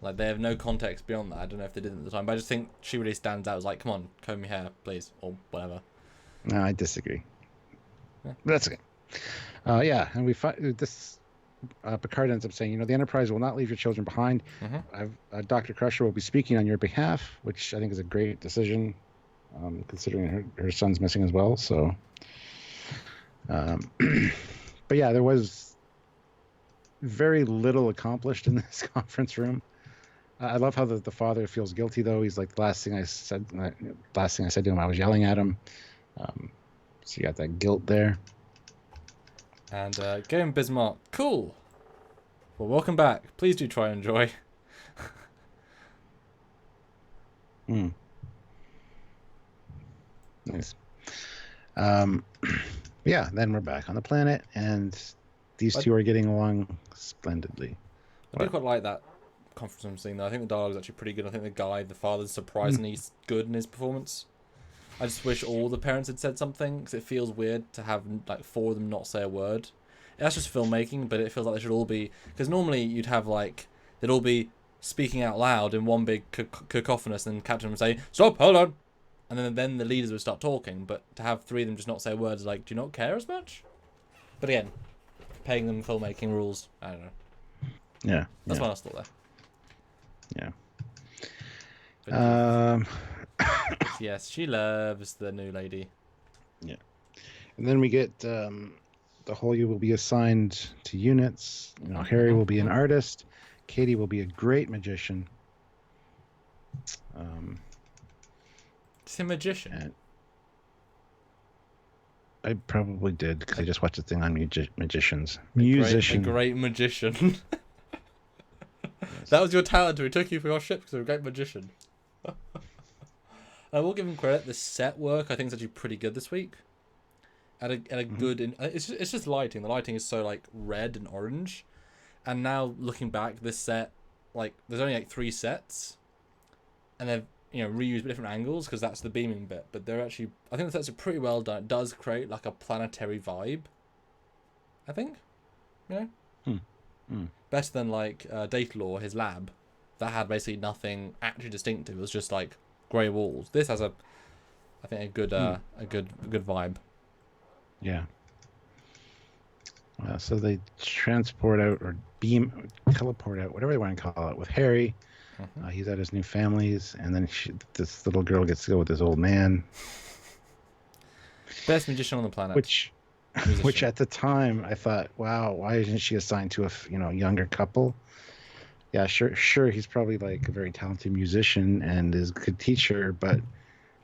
Like, they have no context beyond that. I don't know if they did at the time, but I just think she really stands out as like, come on, comb your hair, please, or whatever. No, I disagree. Yeah. But that's okay. Yeah, and we find this. Picard ends up saying, the Enterprise will not leave your children behind. Dr. Crusher will be speaking on your behalf, which I think is a great decision, considering her son's missing as well. So, but yeah, there was very little accomplished in this conference room. I love how the father feels guilty, though. He's like, the last thing I said to him, I was yelling at him. So you got that guilt there. And Game Bismarck, cool. Well, welcome back. Please do try and enjoy. Nice. Yeah, then we're back on the planet, and these two are getting along splendidly. I do quite like that conference room scene, though. I think the dialogue is actually pretty good. I think the father's surprisingly good in his performance. I just wish all the parents had said something, because it feels weird to have like 4 of them not say a word. That's just filmmaking, but it feels like they should all be, because normally you'd have like, they'd all be speaking out loud in one big cacophonous, and Captain would say, stop, hold on, and then the leaders would start talking. But to have three of them just not say words, like, do you not care as much? But again, paying them filmmaking rules. I don't know. Yeah. That's my last thought Yeah. there. Yes, she loves the new lady. Yeah. And then we get the whole you will be assigned to units. You know, Harry will be an artist. Katie will be a great magician. She's a magician. And I probably did because I just watched a thing on magicians. Musician. A great magician. That was your talent. We took you for your ship because you're a great magician. I will give him credit. The set work I think is actually pretty good this week. At a good. It's just lighting. The lighting is so like red and orange, and now looking back, this set, like, there's only like 3 sets, and they've reused different angles because that's the beaming bit. But they're actually, I think the sets are pretty well done. It does create like a planetary vibe. I think, better than like Datalore, his lab, that had basically nothing actually distinctive. It was just like grey walls. This has I think a good vibe. Yeah. So they transport out or teleport out, whatever they want to call it, with Harry. He's at his new family's, and then this little girl gets to go with this old man. Best magician on the planet. Which at the time I thought, wow, why isn't she assigned to a younger couple? Yeah, sure, he's probably like a very talented musician and is a good teacher, but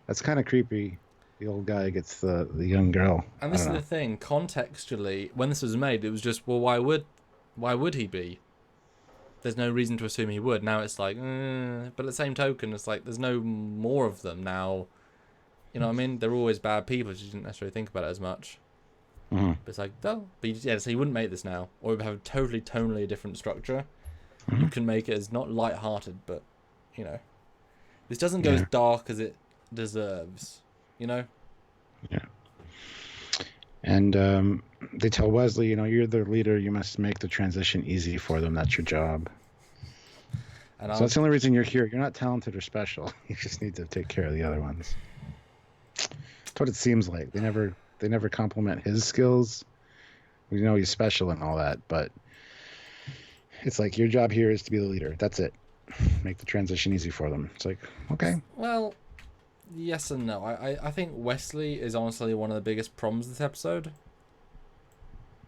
that's kind of creepy. The old guy gets the young girl. And this is the thing, contextually, when this was made, it was just, well, why would he be? There's no reason to assume he would. Now it's like, but at the same token, it's like there's no more of them now. You know what I mean? They're always bad people. You didn't necessarily think about it as much. But it's like, no. But yeah, so you wouldn't make this now, or it would have a totally tonally different structure. You can make it as not light-hearted, but this doesn't go as dark as it deserves. Yeah. And they tell Wesley, you're the leader. You must make the transition easy for them. That's your job. So that's the only reason you're here. You're not talented or special. You just need to take care of the other ones. That's what it seems like. They never compliment his skills. We know he's special and all that, but it's like your job here is to be the leader. That's it. Make the transition easy for them. It's like, okay. Well, yes and no. I think Wesley is honestly one of the biggest problems this episode.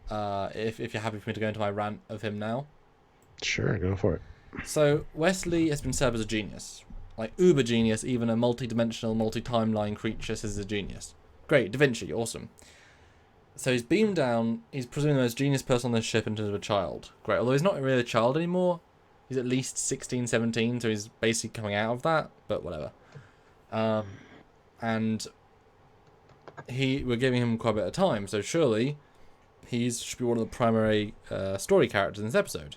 If you're happy for me to go into my rant of him now. Sure, go for it. So Wesley has been set up as a genius. Like uber genius, even a multi-dimensional, multi-timeline creature says a genius. Great, Da Vinci, awesome. So he's beamed down, he's presumably the most genius person on this ship in terms of a child. Great, although he's not really a child anymore. He's at least 16, 17, so he's basically coming out of that, but whatever. And we're giving him quite a bit of time, so surely he should be one of the primary story characters in this episode.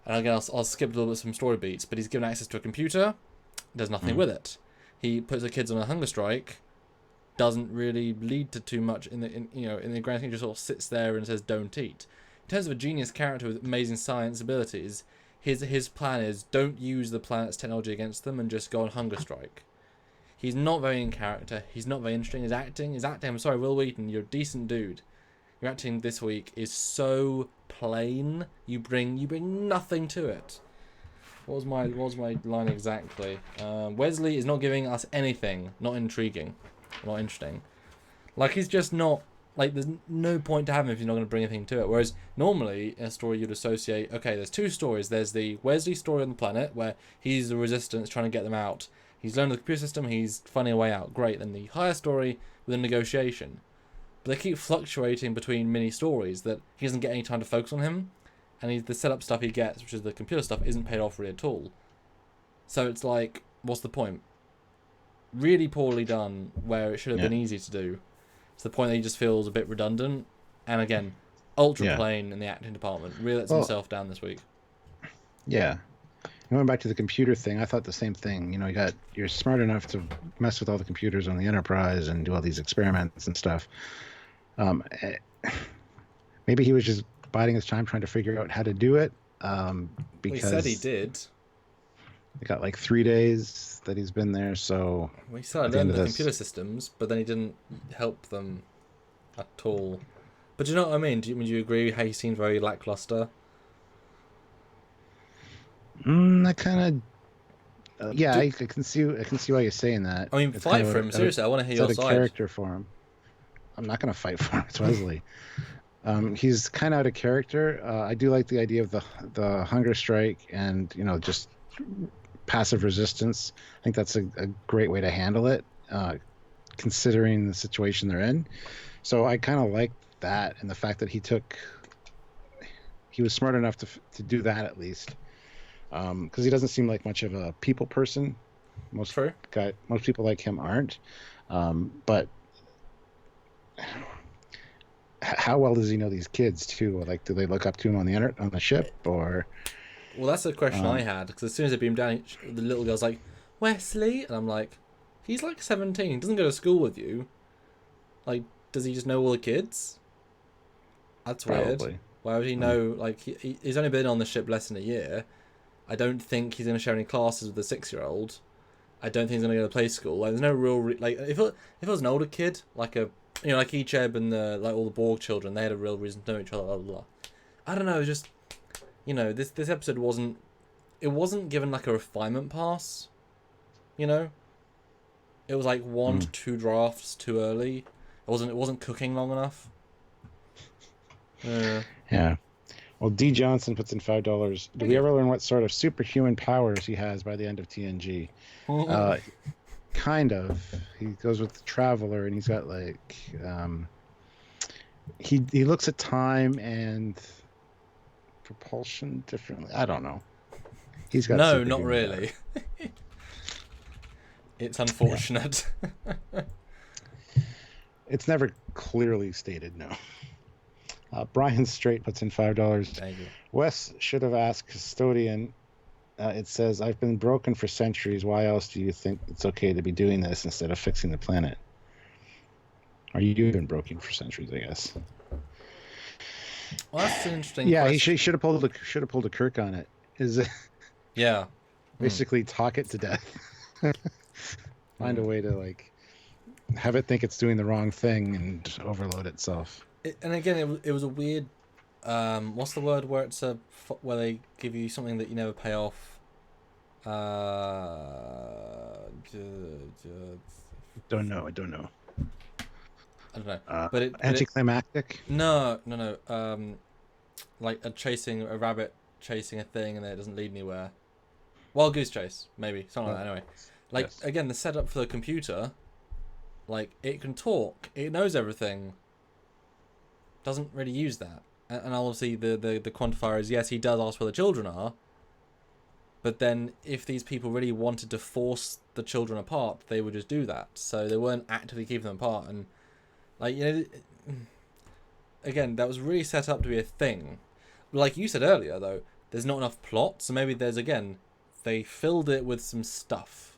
And again, I'll skip a little bit some story beats, but he's given access to a computer, does nothing with it. He puts the kids on a hunger strike, doesn't really lead to too much in the grand scheme. Just sort of sits there and says don't eat. In terms of a genius character with amazing science abilities, his plan is don't use the planet's technology against them and just go on hunger strike. He's not very in character. He's not very interesting. His acting. I'm sorry, Will Wheaton, you're a decent dude. Your acting this week is so plain. You bring nothing to it. What was my line exactly? Wesley is not giving us anything. Not intriguing. Not interesting. Like, he's just not. Like, there's no point to have him if you're not going to bring anything to it. Whereas normally in a story you'd associate. Okay, there's 2 stories. There's the Wesley story on the planet where he's the resistance trying to get them out. He's learned the computer system. He's finding a way out. Great. Then the higher story with a negotiation. But they keep fluctuating between mini stories that he doesn't get any time to focus on him, and the setup stuff he gets, which is the computer stuff, isn't paid off really at all. So it's like, what's the point? Really poorly done, where it should have been easy to do. To the point that he just feels a bit redundant, and again, ultra plain in the acting department. Really lets himself down this week. Yeah. Going back to the computer thing, I thought the same thing. You're smart enough to mess with all the computers on the Enterprise and do all these experiments and stuff. Maybe he was just biding his time trying to figure out how to do it. Because he said he did. They got like 3 days that he's been there, so Well, he started at the end learning of the this, computer systems, but then he didn't help them at all. But do you know what I mean? Would you agree how he seemed very lackluster? I kind of, yeah, Do, I can see why you're saying that. I mean, It's kind fight of for him. Seriously, I want to hear it's your out of side. character for him. I'm not gonna fight for him. It's Wesley. He's kind of out of character. I do like the idea of the hunger strike and just passive resistance. I think that's a great way to handle it, considering the situation they're in. So I kind of like that, and the fact that he was smart enough to do that at least, because he doesn't seem like much of a people person. True. Most people like him aren't. But how well does he know these kids too? Like, do they look up to him on the ship, or? Well, that's the question I Um, had, because as soon as they beam down, the little girl's like, Wesley? And I'm like, he's like 17. He doesn't go to school with you. Like, does he just know all the kids? That's weird. Probably. Why would he know? Like, he's only been on the ship less than a year. I don't think he's going to share any classes with the 6-year-old. I don't think he's going to go to play school. Like, there's no real like if it was an older kid, like like Icheb and all the Borg children, they had a real reason to know each other. Blah, blah, blah. I don't know. Just this episode wasn't given like a refinement pass. It was like 1 to 2 drafts too early. It wasn't cooking long enough. Yeah. Well, D. Johnson puts in $5. Do we ever learn what sort of superhuman powers he has by the end of TNG? Kind of. He goes with the Traveler, and he's got like he looks at time and propulsion differently. I don't know. He's got No, not superhuman really. It's unfortunate. powers. It's never clearly stated. No. Brian Straight puts in $5. Thank you. Wes should have asked Custodian. It says, I've been broken for centuries. Why else do you think it's okay to be doing this instead of fixing the planet? Or you've been broken for centuries, I guess. Well, that's an interesting. Yeah, question. he should have pulled a Kirk on it. Is it Yeah. basically talk it to death? Find a way to like have it think it's doing the wrong thing and overload itself. And again, it was a weird. What's the word where it's where they give you something that you never pay off? Don't know. I don't know. But Anticlimactic. No. Like a rabbit chasing a thing and then it doesn't lead anywhere. Wild goose chase, maybe something like that. Anyway, like Yes. again, the setup for the computer, like it can talk, it knows everything. Doesn't really use that, and obviously the quantifier is yes, he does ask where the children are. But then, if these people really wanted to force the children apart, they would just do that. So they weren't actively keeping them apart, and again, that was really set up to be a thing. Like you said earlier, though, there's not enough plot, so maybe they filled it with some stuff.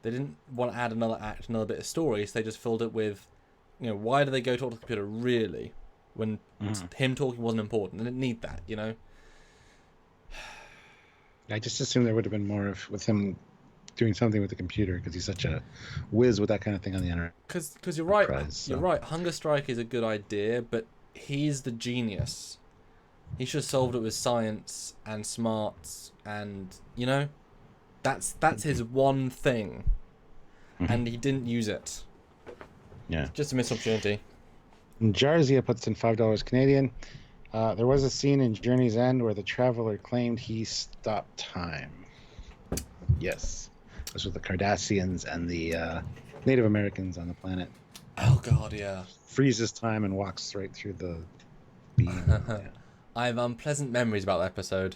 They didn't want to add another act, another bit of story, so they just filled it with, why do they go talk to the computer really, when him talking wasn't important? They didn't need that, I just assumed there would have been more with him doing something with the computer because he's such a whiz with that kind of thing on the internet. Because you're right, so. you're right. Hunger Strike is a good idea, but he's the genius. He should have solved it with science and smarts, and that's his one thing, and he didn't use it. Yeah, Just a missed opportunity. And Jarzia puts in $5 Canadian. There was a scene in Journey's End where the Traveler claimed he stopped time. Yes, this was the Cardassians and the Native Americans on the planet. Oh God, yeah. Freezes time and walks right through the beam. Yeah. I have unpleasant memories about that episode.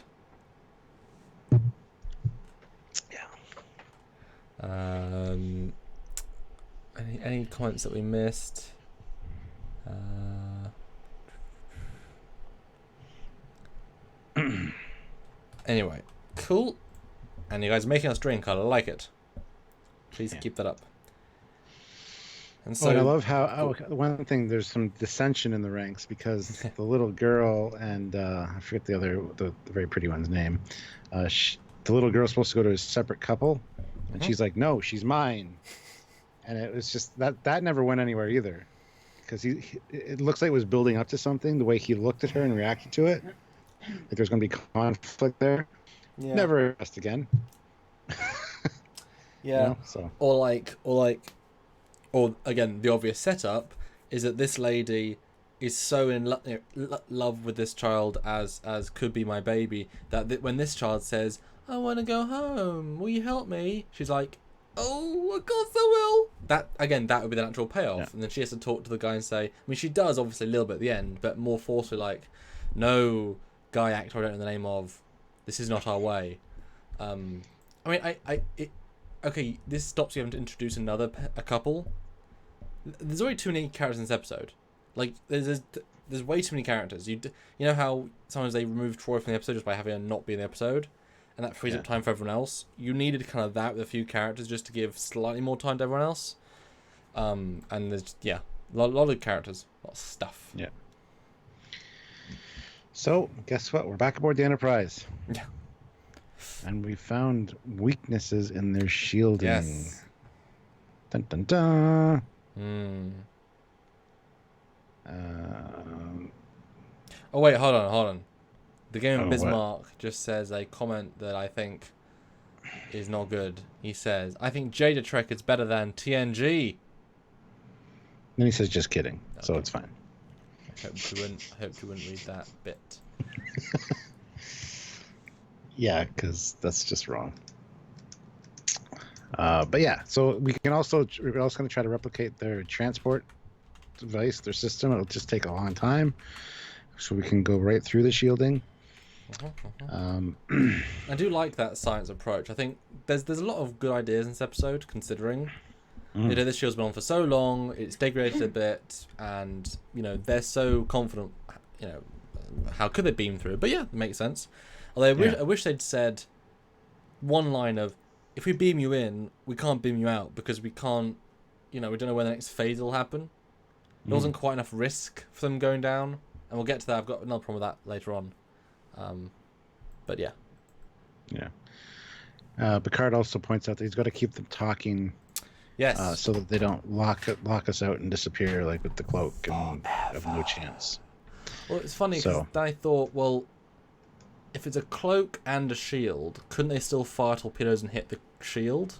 Yeah. Any comments that we missed? Anyway, cool. And you guys are making us drink. I like it. Please keep that up. And so And I love how one thing, there's some dissension in the ranks because the little girl and I forget the very pretty one's name. the little girl's supposed to go to a separate couple, and she's like, no, she's mine. And it was just that never went anywhere either, because it looks like it was building up to something, the way he looked at her and reacted to it, like there's going to be conflict there. Yeah. Never addressed again. Yeah. You know, so. Or again, the obvious setup is that this lady is so in love with this child as could be my baby, that when this child says, I want to go home, will you help me? She's like, oh, of course I will. That would be the natural payoff. Yeah. And then she has to talk to the guy and say, I mean, she does obviously a little bit at the end, but more forcefully, like, no, guy actor, I don't know the name of, this is not our way. Okay, this stops you having to introduce a couple. There's already too many characters in this episode. Like, there's way too many characters. You know how sometimes they remove Troy from the episode just by having her not be in the episode, and that frees up time for everyone else. You needed kind of that with a few characters just to give slightly more time to everyone else. And there's a lot of characters, a lot of stuff. Yeah. So guess what? We're back aboard the Enterprise. Yeah. And we found weaknesses in their shielding. Yes. Dun dun dun. Oh wait, hold on. The Game of Bismarck just says a comment that I think is not good. He says, I think Jada Trek is better than TNG. Then he says, just kidding. Okay. So it's fine. I hope you wouldn't read that bit. Yeah, because that's just wrong. But yeah, so we're also going to try to replicate their transport device, their system. It'll just take a long time, so we can go right through the shielding. I do like that science approach. I think there's a lot of good ideas in this episode, considering this shield's been on for so long, it's degraded a bit, and they're so confident. How could they beam through? But yeah, it makes sense. Although I wish they'd said one line of, if we beam you in, we can't beam you out because we can't, we don't know when the next phase will happen. There wasn't quite enough risk for them going down, and we'll get to that. I've got another problem with that later on. But yeah. Yeah. Picard also points out that he's got to keep them talking. Yes. So that they don't lock us out and disappear like with the cloak and have no chance. Well, it's funny because I thought, well, if it's a cloak and a shield, couldn't they still fire torpedoes and hit the shield?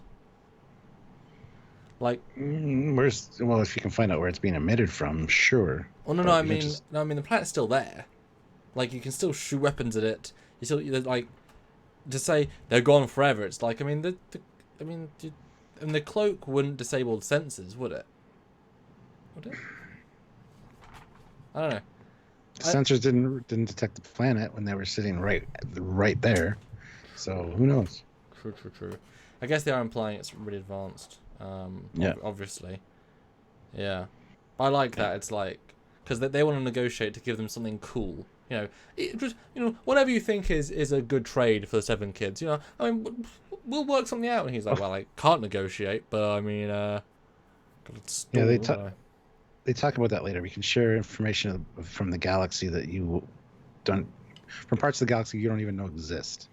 Like, if you can find out where it's being emitted from, sure. Well, no. I mean, the planet's still there. Like, you can still shoot weapons at it. You still like to say they're gone forever. It's like, the cloak wouldn't disable the sensors, would it? Would it? I don't know. The sensors didn't detect the planet when they were sitting right there. So who knows? True. I guess they are implying it's really advanced. Obviously. Yeah. I like that. It's like, because they want to negotiate to give them something cool. Whatever you think is a good trade for the 7 kids. We'll work something out. And he's like, well, I can't negotiate, but they talk about that later. We can share information from the galaxy that you don't, from parts of the galaxy you don't even know exist.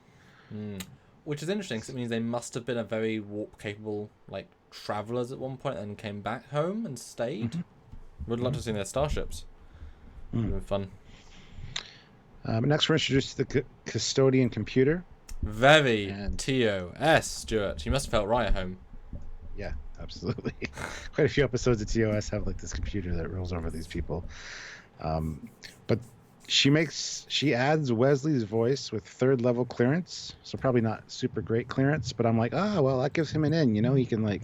Which is interesting, because it means they must have been a very warp-capable, travelers at one point and came back home and stayed. Would love to see their starships. Would have been fun. Next, we're introduced to the custodian computer. Very TOS, Stuart. You must have felt right at home. Yeah, absolutely. Quite a few episodes of TOS have this computer that rolls over these people. But she adds Wesley's voice with 3rd level clearance, so probably not super great clearance. But I'm like, that gives him an in. He can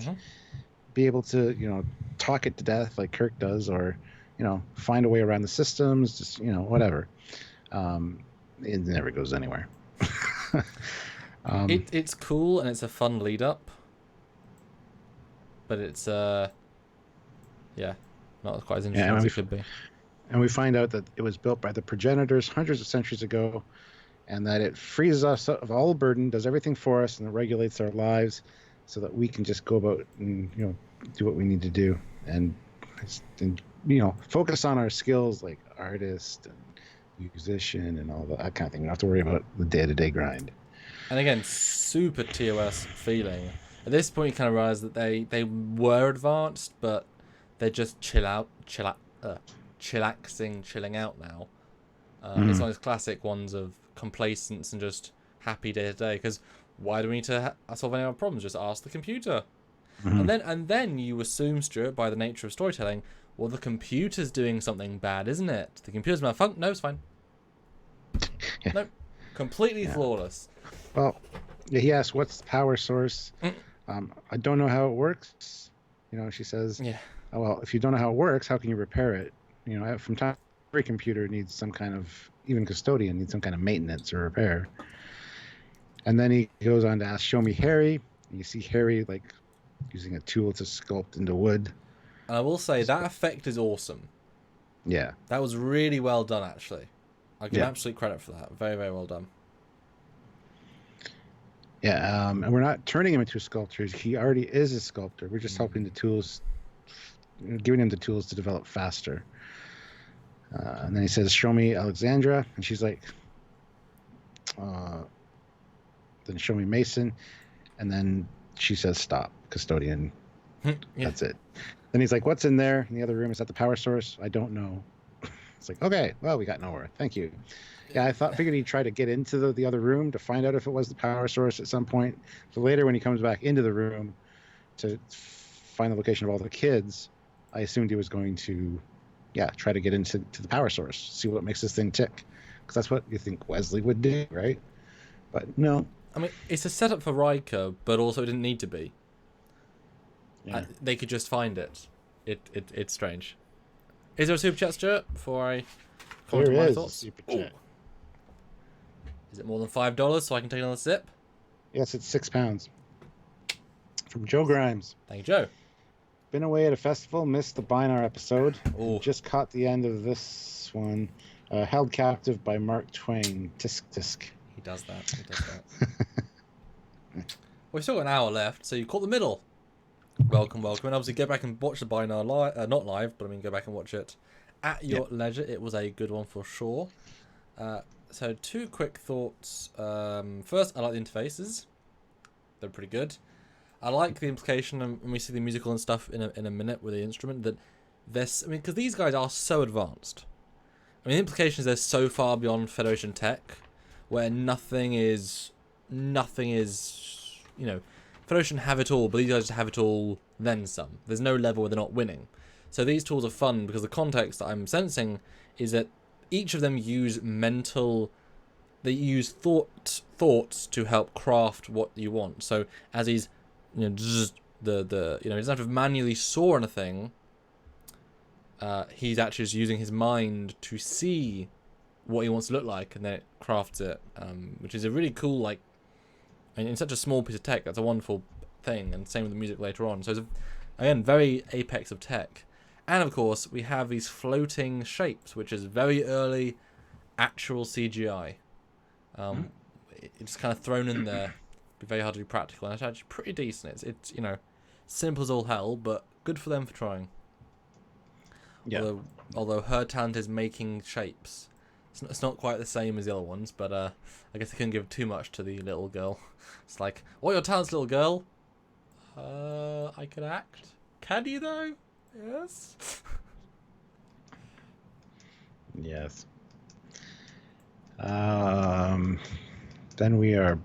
be able to talk it to death like Kirk does, or find a way around the systems, just whatever. It never goes anywhere. It's cool and it's a fun lead up, but it's not quite as interesting as it could be. And we find out that it was built by the progenitors hundreds of centuries ago, and that it frees us of all burden, does everything for us, and it regulates our lives so that we can just go about and do what we need to do, and focus on our skills like artist and musician and all that kind of thing. We don't have to worry about the day-to-day grind. And again, super TOS feeling. At this point, you kind of realize that they were advanced, but they're just chillaxing, chilling out now. It's one of those classic ones of complacence and just happy day to day. Because why do we need to solve any of our problems? Just ask the computer. And then you assume, Stuart, by the nature of storytelling, well, the computer's doing something bad, isn't it? The computer's malfunction. No, it's fine. Yeah. Nope. Completely flawless. Well, he asks, "What's the power source?" I don't know how it works. She says, Yeah. "Oh, well, if you don't know how it works, how can you repair it?" From time, every computer needs some kind of, even custodian needs some kind of maintenance or repair. And then he goes on to ask, "Show me Harry." And you see Harry like using a tool to sculpt into wood. And I will say that effect is awesome. Yeah. That was really well done, actually. I give absolute credit for that. Very, very well done. Yeah, and we're not turning him into a sculptor. He already is a sculptor. We're just helping the tools, giving him the tools to develop faster. And then he says, "Show me Alexandra." And she's like, then show me Mason. And then she says, "Stop, custodian." That's it. Then he's like, "What's in there in the other room? Is that the power source?" "I don't know." It's like, okay, well, we got nowhere. Thank you. Yeah, I figured he'd try to get into the other room to find out if it was the power source at some point. So later, when he comes back into the room to find the location of all the kids, I assumed he was going to, try to get into the power source, see what makes this thing tick, because that's what you think Wesley would do, right? But no. I mean, it's a setup for Riker, but also it didn't need to be. Yeah. They could just find it. It's strange. Is there a super chat, Stuart? Before I comment on my thoughts? Super chat. Is it more than $5 so I can take another sip? Yes, it's £6. From Joe Grimes. Thank you, Joe. Been away at a festival, missed the Binar episode. Ooh. Just caught the end of this one. Held captive by Mark Twain. Tisk tisk. He does that. We've still got an hour left, so you caught the middle. Welcome. And obviously go back and watch the Binar live. Not live, but I mean go back and watch it at your leisure. It was a good one for sure. So two quick thoughts. First, I like the interfaces. They're pretty good. I like the implication, and we see the musical and stuff in a minute with the instrument, that this, I mean, because these guys are so advanced. I mean, the implication is they're so far beyond Federation tech, where nothing is, Federation have it all, but these guys have it all, then some. There's no level where they're not winning. So these tools are fun because the context that I'm sensing is that each of them use thoughts to help craft what you want. So as he's, he doesn't have to manually saw anything. He's actually just using his mind to see what he wants to look like, and then it crafts it, which is a really cool, in such a small piece of tech, that's a wonderful thing, and same with the music later on. So it's, again, very apex of tech. And of course, we have these floating shapes, which is very early actual CGI. It's kind of thrown in there. Be very hard to do practical, and it's actually pretty decent. It's simple as all hell, but good for them for trying. Yeah. Although her talent is making shapes. It's not quite the same as the other ones, but I guess they couldn't give too much to the little girl. It's like, what are your talents, little girl? I can act. Can you though? Yes. Yes. Then we are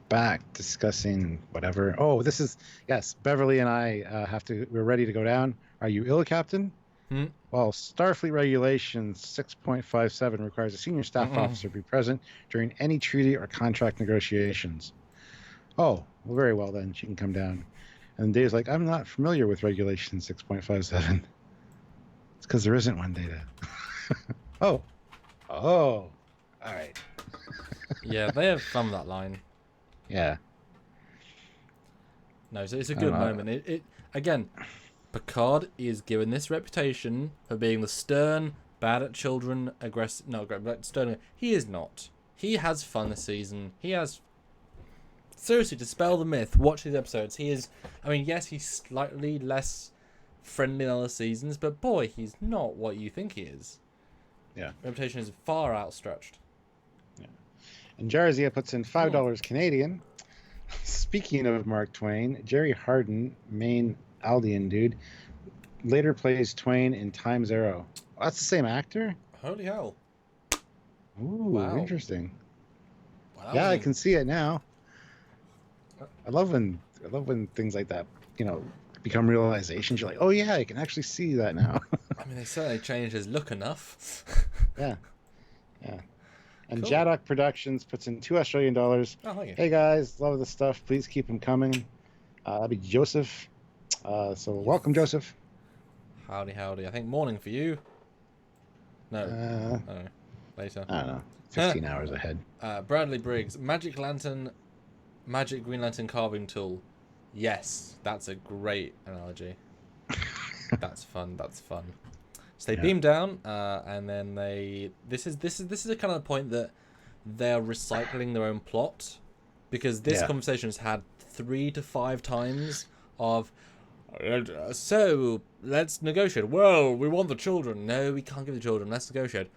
back discussing whatever. Oh, this is, yes, Beverly and I we're ready to go down. Are you ill, Captain? Well, Starfleet Regulations 6.57 requires a senior staff officer be present during any treaty or contract negotiations. Oh, well, very well then. She can come down. And Dave's like, I'm not familiar with Regulation 6.57. It's because there isn't one, Data. Oh, all right. Yeah, they have fun with that line. Yeah. No, so it's a good moment. It again, Picard is given this reputation for being the stern, bad at children, aggressive. No, stern. He is not. He has fun this season. He has. Seriously, dispel the myth. Watch these episodes. He is. I mean, yes, he's slightly less friendly than other seasons, but boy, he's not what you think he is. Yeah. Reputation is far outstretched. Yeah. And Jarzia puts in $5 Hmm. Canadian. Speaking of Mark Twain, Jerry Harden, main Aldean dude, later plays Twain in Time's Arrow. Oh, that's the same actor? Holy hell! Ooh, Wow. interesting. Wow, that Yeah, I wasn't. can see it now. I love when things like that, become realizations. You're like, oh yeah, I can actually see that now. I mean, they certainly changed his look enough. Yeah, yeah. And Cool. Jaddock Productions puts in $2 Australian. Oh, thank you. Hey guys, love the stuff. Please keep them coming. That'll be Joseph. So welcome, Joseph. Howdy, howdy. I think morning for you. No. Uh, Oh, later. I don't know, 16 hours ahead. Bradley Briggs, Magic Green Lantern carving tool. Yes, that's a great analogy. That's fun. That's fun. So they beam down, and then This is the kind of point that they're recycling their own plot, because this conversation has had 3 to 5 times of. So let's negotiate. Well, we want the children. No, we can't give the children. Let's negotiate.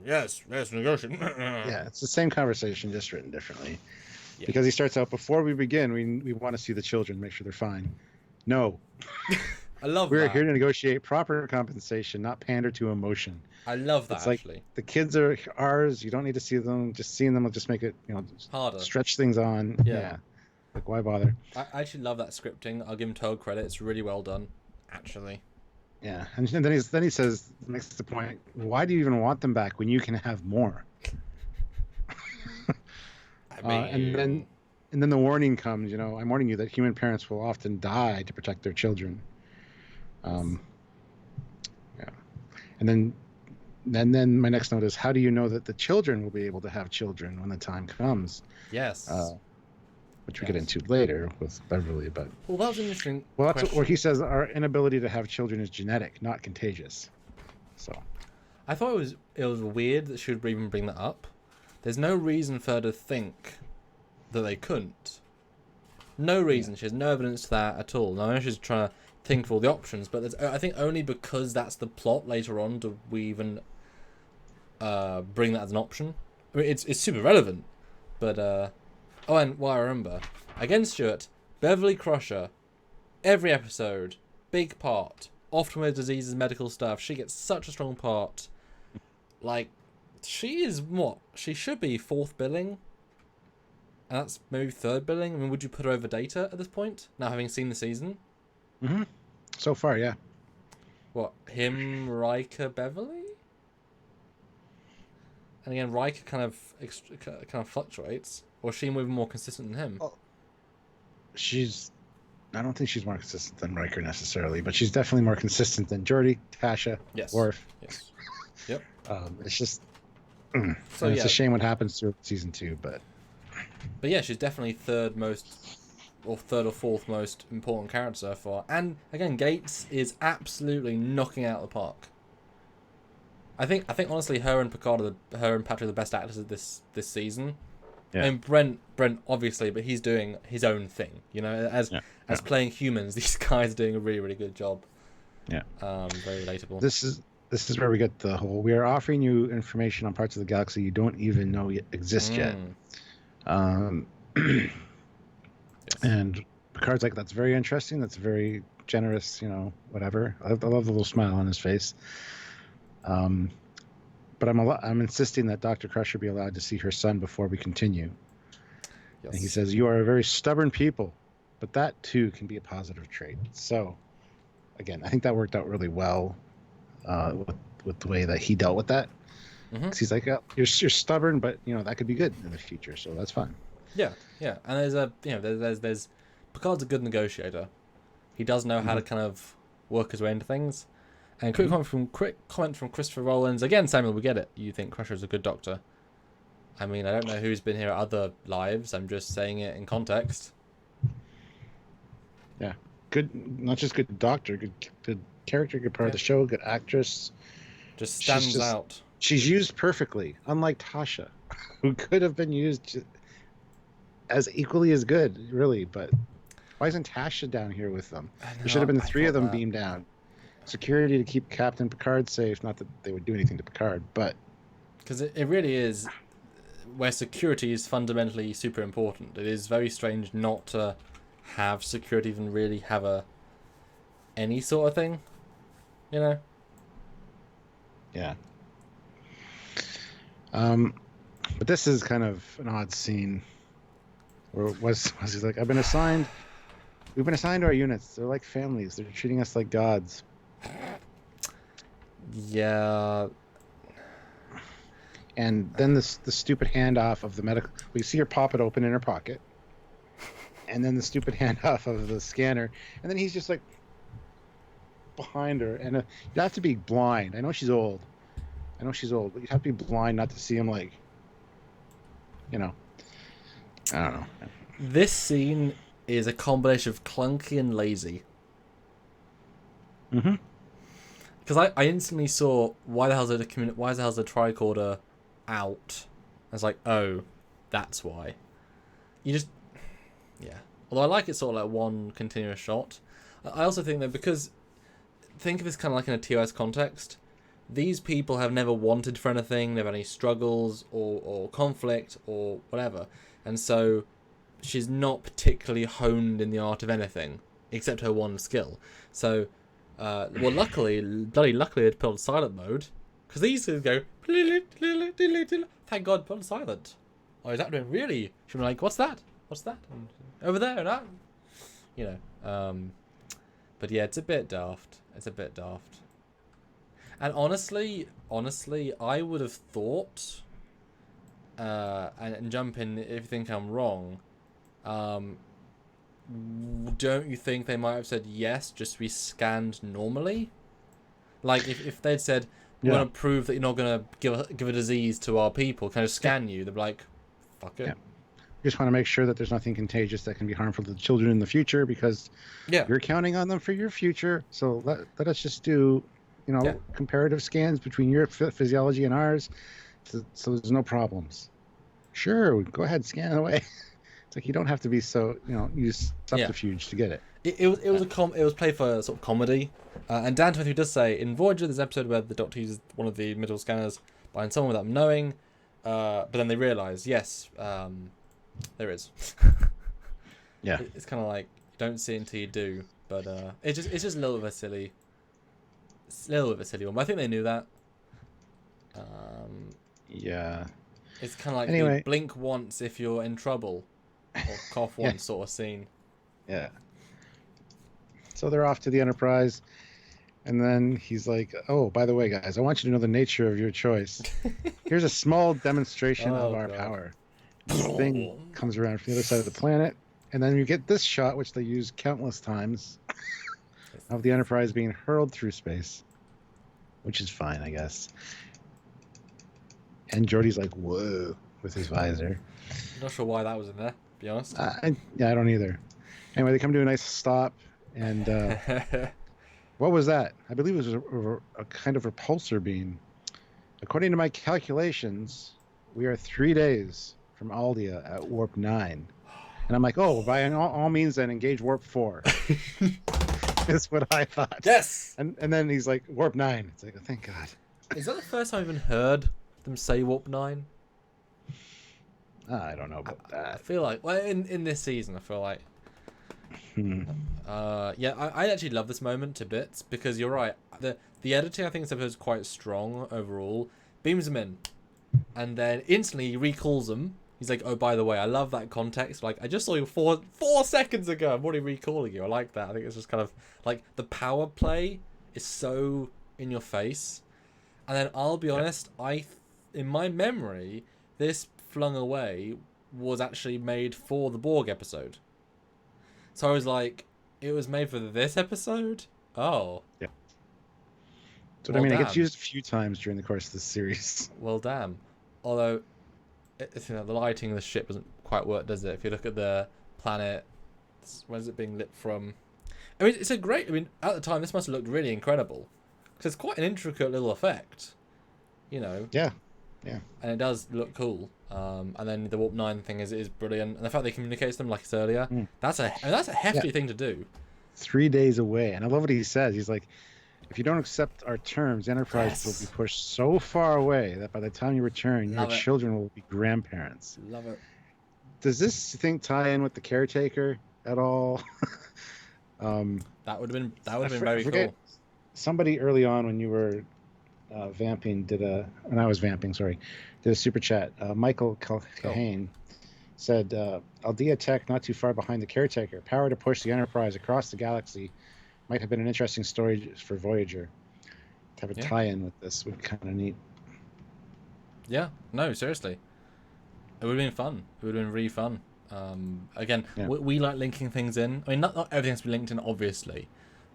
Yes, let's negotiate. Yeah, it's the same conversation, just written differently. Yeah. Because he starts out, before we begin, we want to see the children, make sure they're fine. No. I love We're that. here to negotiate proper compensation, not pander to emotion. I love that, It's like, actually. the kids are ours. You don't need to see them. Just seeing them will just make it, Harder. stretch things on. Yeah. Like, why bother? I actually love that scripting. I'll give him total credit. It's really well done, actually. Yeah. And then he says, makes the point, why do you even want them back when you can have more? I mean, and then the warning comes, I'm warning you that human parents will often die to protect their children. Yeah. And then my next note is, how do you know that the children will be able to have children when the time comes? yes. Which we get into later with Beverly, but Well, that was an interesting that's question. where he says our inability to have children is genetic, not contagious. So I thought it was weird that she would even bring that up. There's no reason for her to think that they couldn't. No reason. She has no evidence to that at all. Now, I know she's trying to think of all the options, but I think only because that's the plot later on do we even bring that as an option. I mean, it's super relevant, but oh, and I remember again, Stuart, Beverly Crusher, every episode, big part, often with diseases, medical stuff. She gets such a strong part. Like, she is what? She should be 4th billing. And that's maybe 3rd billing. I mean, would you put her over Data at this point? Now having seen the season? Mm-hmm. So far, yeah. What? Him, Riker, Beverly? And again, Riker kind of fluctuates. Or is she even more consistent than him? Oh. I don't think she's more consistent than Riker necessarily, but she's definitely more consistent than Geordi, Tasha, Yes. Worf. Yes. Yep. It's just, So it's yeah, a shame what happens through season 2, but yeah, she's definitely 3rd or 4th most important character so far. And again, Gates is absolutely knocking out the park. I think honestly, her and Patrick are the best actors of this season. Yeah. And Brent obviously, but he's doing his own thing. As playing humans, these guys are doing a really, really good job. Yeah. Very relatable. This is where we get the whole, we are offering you information on parts of the galaxy you don't even know exist yet. Yes. And Picard's like, that's very interesting. That's very generous, whatever. I love the little smile on his face. But I'm insisting that Dr. Crusher be allowed to see her son before we continue. Yes. And he says, you are a very stubborn people, but that too can be a positive trait. So again, I think that worked out really well with the way that he dealt with that. Mm-hmm. 'Cause he's like, oh, you're stubborn, but that could be good in the future. So that's fine. Yeah. And there's Picard's a good negotiator. He does know how to kind of work his way into things. And quick comment from Christopher Rowlands. Again, Samuel, we get it. You think Crusher's a good doctor. I mean, I don't know who's been here at other lives. I'm just saying it in context. Yeah. Good, not just good doctor, good character, good part of the show, good actress. Just stands out. She's used perfectly, unlike Tasha, who could have been used as equally as good, really. But why isn't Tasha down here with them? There should have been 3 of them beamed down. Security to keep Captain Picard safe. Not that they would do anything to Picard, but because it really is. where security is fundamentally super important. It is very strange not to have security even really have any sort of thing, you know? Yeah. But this is kind of an odd scene. Where was he's like, we've been assigned to our units. They're like families. They're treating us like gods. Yeah. And then the stupid handoff of the medical. We see her pop it open in her pocket. And then the stupid handoff of the scanner. And then he's just like behind her. And you have to be blind. I know she's old. But you have to be blind not to see him, like, I don't know. This scene is a combination of clunky and lazy. Mm-hmm. Because I instantly saw, why the hell's the tricorder out? I was like, oh, that's why. Yeah. Although I like it sort of like one continuous shot. I also think that because, think of this kind of like in a TOS context, these people have never wanted for anything, never had any struggles or conflict or whatever. And so she's not particularly honed in the art of anything, except her one skill. So, luckily they'd put on silent mode, because these things go, thank God, put on silent. Oh, is that doing really? She'll be like, what's that? And over there, and that. But yeah, it's a bit daft. And honestly, I would have thought, and jump in if you think I'm wrong, don't you think they might have said yes just to be scanned normally? Like, if they'd said, we want to prove that you're not going to give a disease to our people, kind of scan you, they'd be like, fuck it. Yeah. We just want to make sure that there's nothing contagious that can be harmful to the children in the future, because you're counting on them for your future. So let us just do comparative scans between your physiology and ours, so there's no problems. Sure, go ahead, scan away. It's like, you don't have to be so use subterfuge to get it. It was played for sort of comedy, and Dan Timothy does say in Voyager there's an episode where the Doctor uses one of the middle scanners behind someone without them knowing, but then they realise there is. Yeah, it's kind of like, you don't see it until you do, but it's just a little bit of a silly. One, but I think they knew that. Yeah. It's kind of like anyway. Blink once if you're in trouble, or cough once sort of scene. Yeah. So they're off to the Enterprise, and then he's like, oh, by the way, guys, I want you to know the nature of your choice. Here's a small demonstration of our power. This thing comes around from the other side of the planet, and then you get this shot, which they use countless times, of the Enterprise being hurled through space, which is fine, I guess. And Geordi's like, whoa, with his visor. Not sure why that was in there, to be honest. I don't either. Anyway, they come to a nice stop, and what was that? I believe it was a kind of repulsor beam. According to my calculations, we are 3 days from Aldea at warp 9. And I'm like, oh, by all means, then engage warp 4. Is what I thought. Yes. And then he's like, warp 9. It's like, oh, thank God. Is that the first time I've even heard them say warp 9? I don't know about that. I feel like, well, in this season, I feel like. I actually love this moment to bits, because you're right. The editing, I think, this episode is quite strong overall. Beams them in, and then instantly he recalls them. He's like, oh, by the way, I love that context. Like, I just saw you 4 seconds ago. I'm already recalling you. I like that. I think it's just kind of like the power play is so in your face. And then I'll be honest, in my memory, this Flung Away was actually made for the Borg episode. So I was like, it was made for this episode? Oh. Yeah. So well, I mean, it gets used a few times during the course of the series. Well, damn. Although, the lighting of the ship doesn't quite work, does it? If you look at the planet, where's it being lit from? I mean, it's a great... I mean, at the time, this must have looked really incredible. Because it's quite an intricate little effect. Yeah. Yeah. And it does look cool. And then the warp 9 thing is brilliant. And the fact they communicate to them, like I said earlier, that's a hefty thing to do. 3 days away. And I love what he says. He's like, If you don't accept our terms, the Enterprise will Yes. be pushed so far away that by the time you return, Love your it. children will be grandparents. Love it. Does this thing tie in with the caretaker at all? um, That would have been I very forget. cool. Somebody early on when you were vamping when I was vamping, sorry, did a super chat. Michael Kahane said, Aldea tech not too far behind the caretaker. Power to push the Enterprise across the galaxy might have been an interesting story for Voyager. To have a tie-in with this would be kind of neat. Yeah, no, seriously. It would have been fun. It would have been really fun. Again, we like linking things in. I mean, not everything has to be linked in, obviously.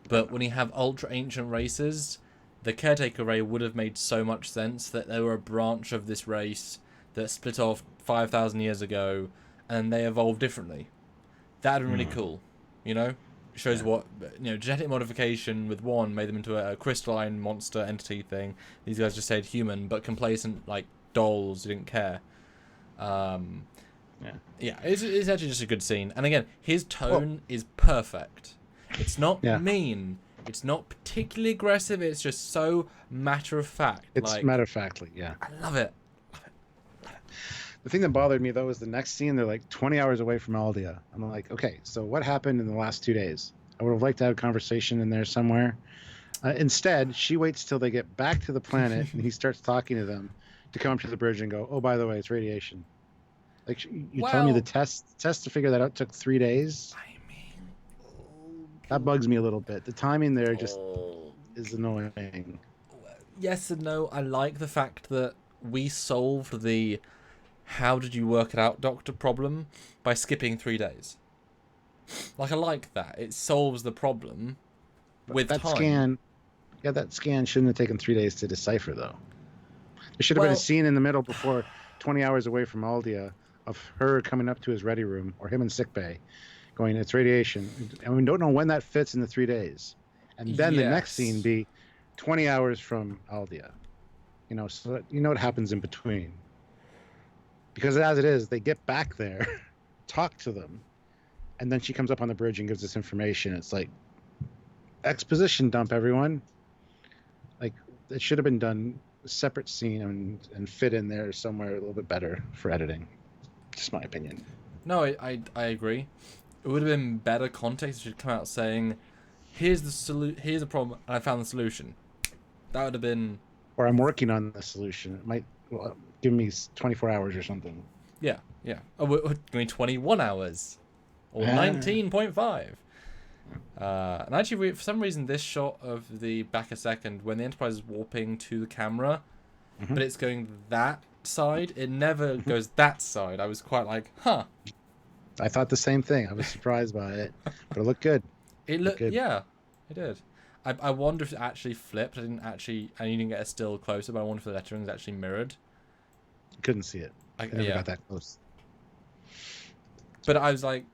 But when you have ultra ancient races, the caretaker ray would have made so much sense that they were a branch of this race that split off 5,000 years ago and they evolved differently. That would have been really cool. You know? It shows what, genetic modification with one made them into a crystalline monster entity thing. These guys just stayed human, but complacent, like dolls who didn't care. It's actually just a good scene. And again, his tone is perfect. It's not mean. It's not particularly aggressive. It's just so matter of fact. It's matter of factly, yeah. I love it. The thing that bothered me though is the next scene. They're like 20 hours away from Aldea. I'm like, okay, so what happened in the last 2 days? I would have liked to have a conversation in there somewhere. Instead, she waits till they get back to the planet and he starts talking to them to come up to the bridge and go, oh, by the way, it's radiation. Like, you telling me the test to figure that out took 3 days? I mean, that bugs me a little bit. The timing there just is annoying. Yes and no. I like the fact that we solved the how did you work it out, Doctor problem by skipping 3 days. Like, I like that. It solves the problem with that time. That scan shouldn't have taken 3 days to decipher, though. There should have been a scene in the middle before 20 hours away from Aldea of her coming up to his ready room or him in sickbay going, it's radiation. And we don't know when that fits in the 3 days. And then the next scene be 20 hours from Aldea. So that, what happens in between. Because as it is, they get back there, talk to them, and then she comes up on the bridge and gives us information. It's like, exposition dump, everyone. Like, it should have been done a separate scene and fit in there somewhere a little bit better for editing. Just my opinion. No, I agree. It would have been better context if she'd come out saying, here's the problem, and I found the solution. That would have been... Or I'm working on the solution. It might give me 24 hours or something. Yeah. Oh, give me 21 hours. Or 19.5. And actually, for some reason, this shot of the back a second, when the Enterprise is warping to the camera, but it's going that side, it never goes that side. I was quite like, huh. I thought the same thing. I was surprised by it, but it looked good. It looked good. Yeah, it did. I wonder if it actually flipped. And you didn't get a still closer, but I wonder if the lettering is actually mirrored. Couldn't see it. I never got that close. But I was like,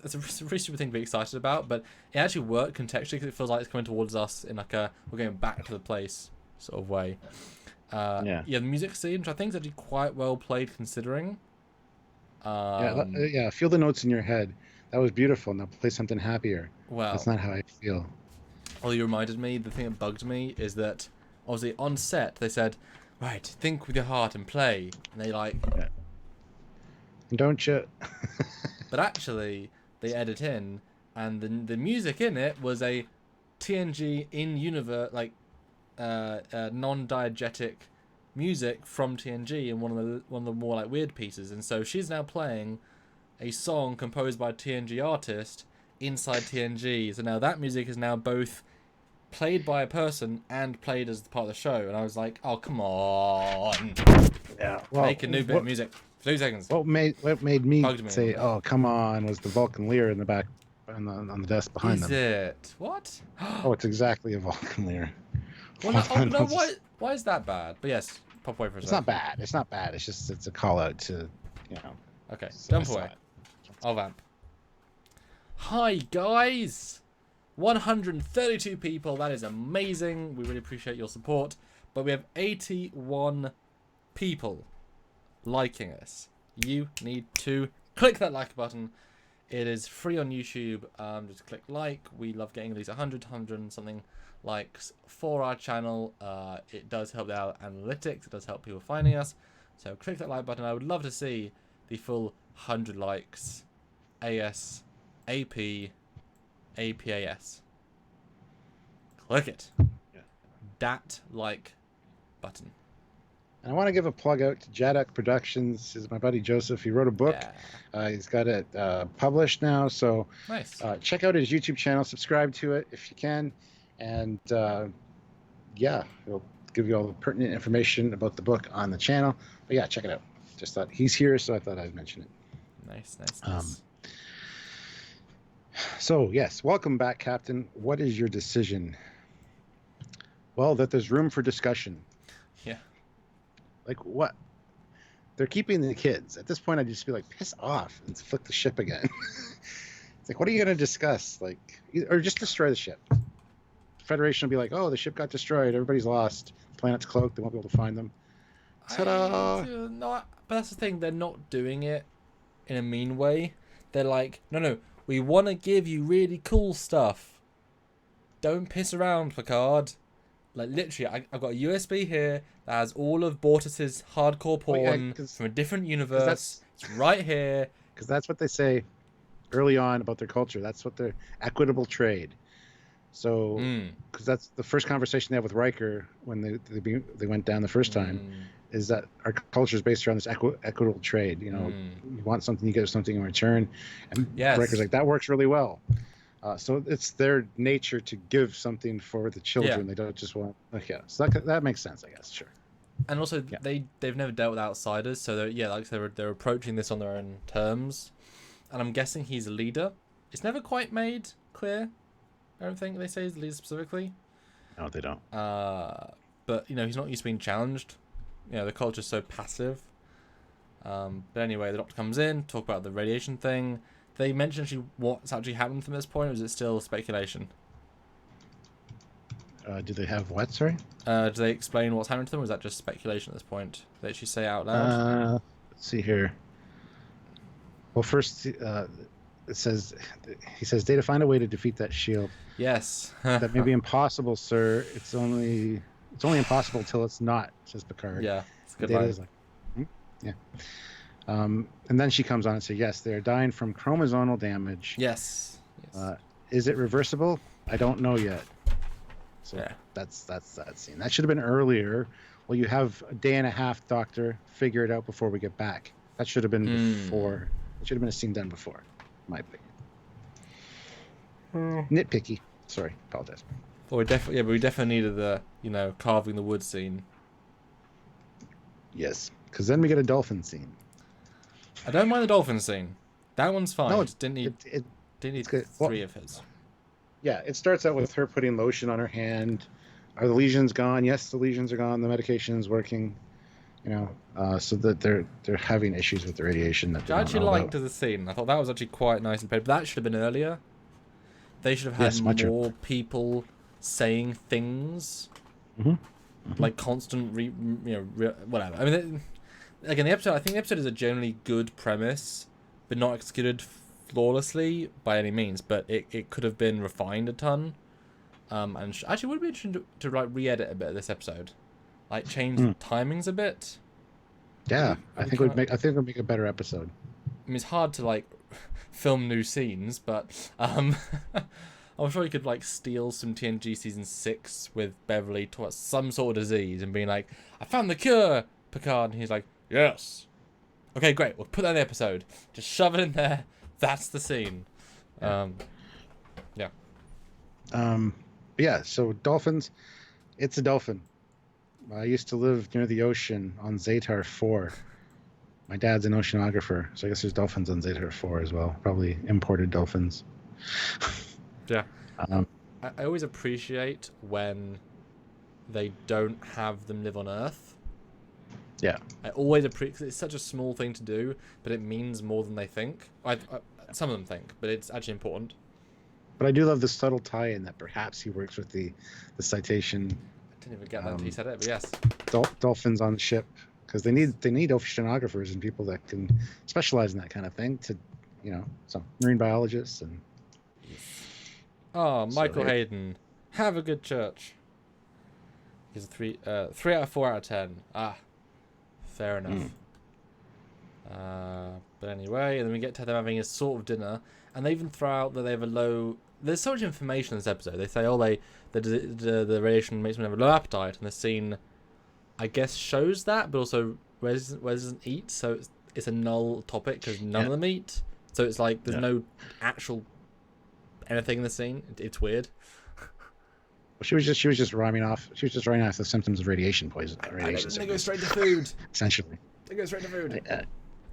it's a really stupid thing to be excited about, but it actually worked contextually because it feels like it's coming towards us in like we're going back to the place sort of way. The music scene, which I think is actually quite well played considering. Feel the notes in your head. That was beautiful. Now play something happier. Well, that's not how I feel. Well, you reminded me, the thing that bugged me is that obviously on set they said, right, think with your heart and play. And they like... Yeah. Don't you? But actually, they edit in, and the music in it was a TNG in-universe, like, non-diegetic music from TNG in one of the more like weird pieces. And so she's now playing a song composed by a TNG artist inside TNG. So now that music is now both played by a person and played as part of the show. And I was like, oh, come on. Yeah. Well, make a new bit of music. 2 seconds. What made me say, oh, come on, was the Vulcan Lear in the back on the desk behind them. Is it? What? Oh, it's exactly a Vulcan Lear. Well, no, why is that bad? But yes, pop away for a second. It's not bad. It's just, it's a call out to, Okay, dump away. I'll vamp. Hi, guys! 132 people. That is amazing. We really appreciate your support. But we have 81 people liking us. You need to click that like button. It is free on YouTube. Just click like. We love getting at least 100 and something likes for our channel. It does help our analytics. It does help people finding us. So click that like button. I would love to see the full 100 likes. ASAP APAS. Click it. Yeah. Dat like button. And I want to give a plug out to Jaduk Productions. This is my buddy Joseph. He wrote a book. Yeah. He's got it published now. So Nice. check out his YouTube channel. Subscribe to it if you can. And yeah, he'll give you all the pertinent information about the book on the channel. But yeah, check it out. Just thought he's here, so I thought I'd mention it. Nice. So yes, welcome back, Captain. What is your decision? Well, that there's room for discussion. Yeah. Like what? They're keeping the kids. At this point, I'd just be like, piss off and flick the ship again. It's like, what are you going to discuss? Like, or just destroy the ship. Federation will be like, oh, the ship got destroyed. Everybody's lost. Planet's cloaked. They won't be able to find them. Ta-da! No, but that's the thing. They're not doing it in a mean way. They're like, no, we want to give you really cool stuff. Don't piss around, Picard. Like, literally, I've got a USB here that has all of Bortus's hardcore porn from a different universe. It's right here. Because that's what they say early on about their culture. That's what they're equitable trade. So, because that's the first conversation they have with Riker when they went down the first time, is that our culture is based around this equitable trade. You know, you want something, you get something in return. And Riker's like, that works really well. So it's their nature to give something for the children. Yeah. They don't just want, like, yeah. So that makes sense, I guess. Sure. And also, they've never dealt with outsiders, so they're approaching this on their own terms. And I'm guessing he's a leader. It's never quite made clear. I don't think they say he's the leader specifically. No, they don't. But you know, he's not used to being challenged. You know, the culture's so passive. But anyway, the Doctor comes in, talk about the radiation thing. They mention what's actually happened from this point, or is it still speculation? Do they have what, sorry? Do they explain what's happened to them, or is that just speculation at this point? They actually say out loud? Let's see here. Well, first, he says, Data, find a way to defeat that shield. Yes. That may be impossible, sir. It's only impossible till it's not, says Picard. Yeah, it's a good Data's like, yeah. And then she comes on and says, yes, they are dying from chromosomal damage. Yes. Is it reversible? I don't know yet. So that's that scene. That should have been earlier. Well, you have a day and a half, Doctor. Figure it out before we get back. That should have been before. It should have been a scene done before, in my opinion. Nitpicky. Sorry, apologize. Well, we definitely needed the, carving the wood scene. Yes, because then we get a dolphin scene. I don't mind the dolphin scene. That one's fine. No, it didn't need three of his. Yeah, it starts out with her putting lotion on her hand. Are the lesions gone? Yes, the lesions are gone. The medication's working. So that they're having issues with the radiation. That I actually liked the scene. I thought that was actually quite nicely played. But that should have been earlier. They should have had more people saying things, like constant, whatever. I mean, again, I think the episode is a generally good premise, but not executed flawlessly by any means. But it could have been refined a ton. And actually, would be interesting to re-edit a bit of this episode, like change the timings a bit. Yeah, I think it would make a better episode. I mean, it's hard to film new scenes, but I'm sure you could steal some TNG season 6 with Beverly to some sort of disease and being like, I found the cure, Picard, and he's like, yes. Okay, great. We'll put that in the episode. Just shove it in there. That's the scene. Yeah. So dolphins, it's a dolphin. I used to live near the ocean on Zetar 4. My dad's an oceanographer, so I guess there's dolphins on Zetar 4 as well. Probably imported dolphins. Yeah. I always appreciate when they don't have them live on Earth. Yeah. I always appreciate, it's such a small thing to do, but it means more than they think. Some of them think, but it's actually important. But I do love the subtle tie-in that perhaps he works with the citation. I didn't even get that until he said it, but yes. Dolphins on the ship, because they need oceanographers and people that can specialize in that kind of thing. Some marine biologists and. Oh, Michael Hayden, Have a good church. He's a 3 out of 4 out of 10. Ah, fair enough. But anyway, and then we get to them having a sort of dinner, and they even throw out that they have a low. There's so much information in this episode. They say, the radiation makes them have a low appetite, and the scene, I guess, shows that, but also Wes doesn't eat, so it's a null topic because none of them eat. So it's like there's no actual anything in the scene. It's weird. She was just rhyming off. She was just writing off the symptoms of radiation poison. They go straight to food. Essentially. They go straight to food.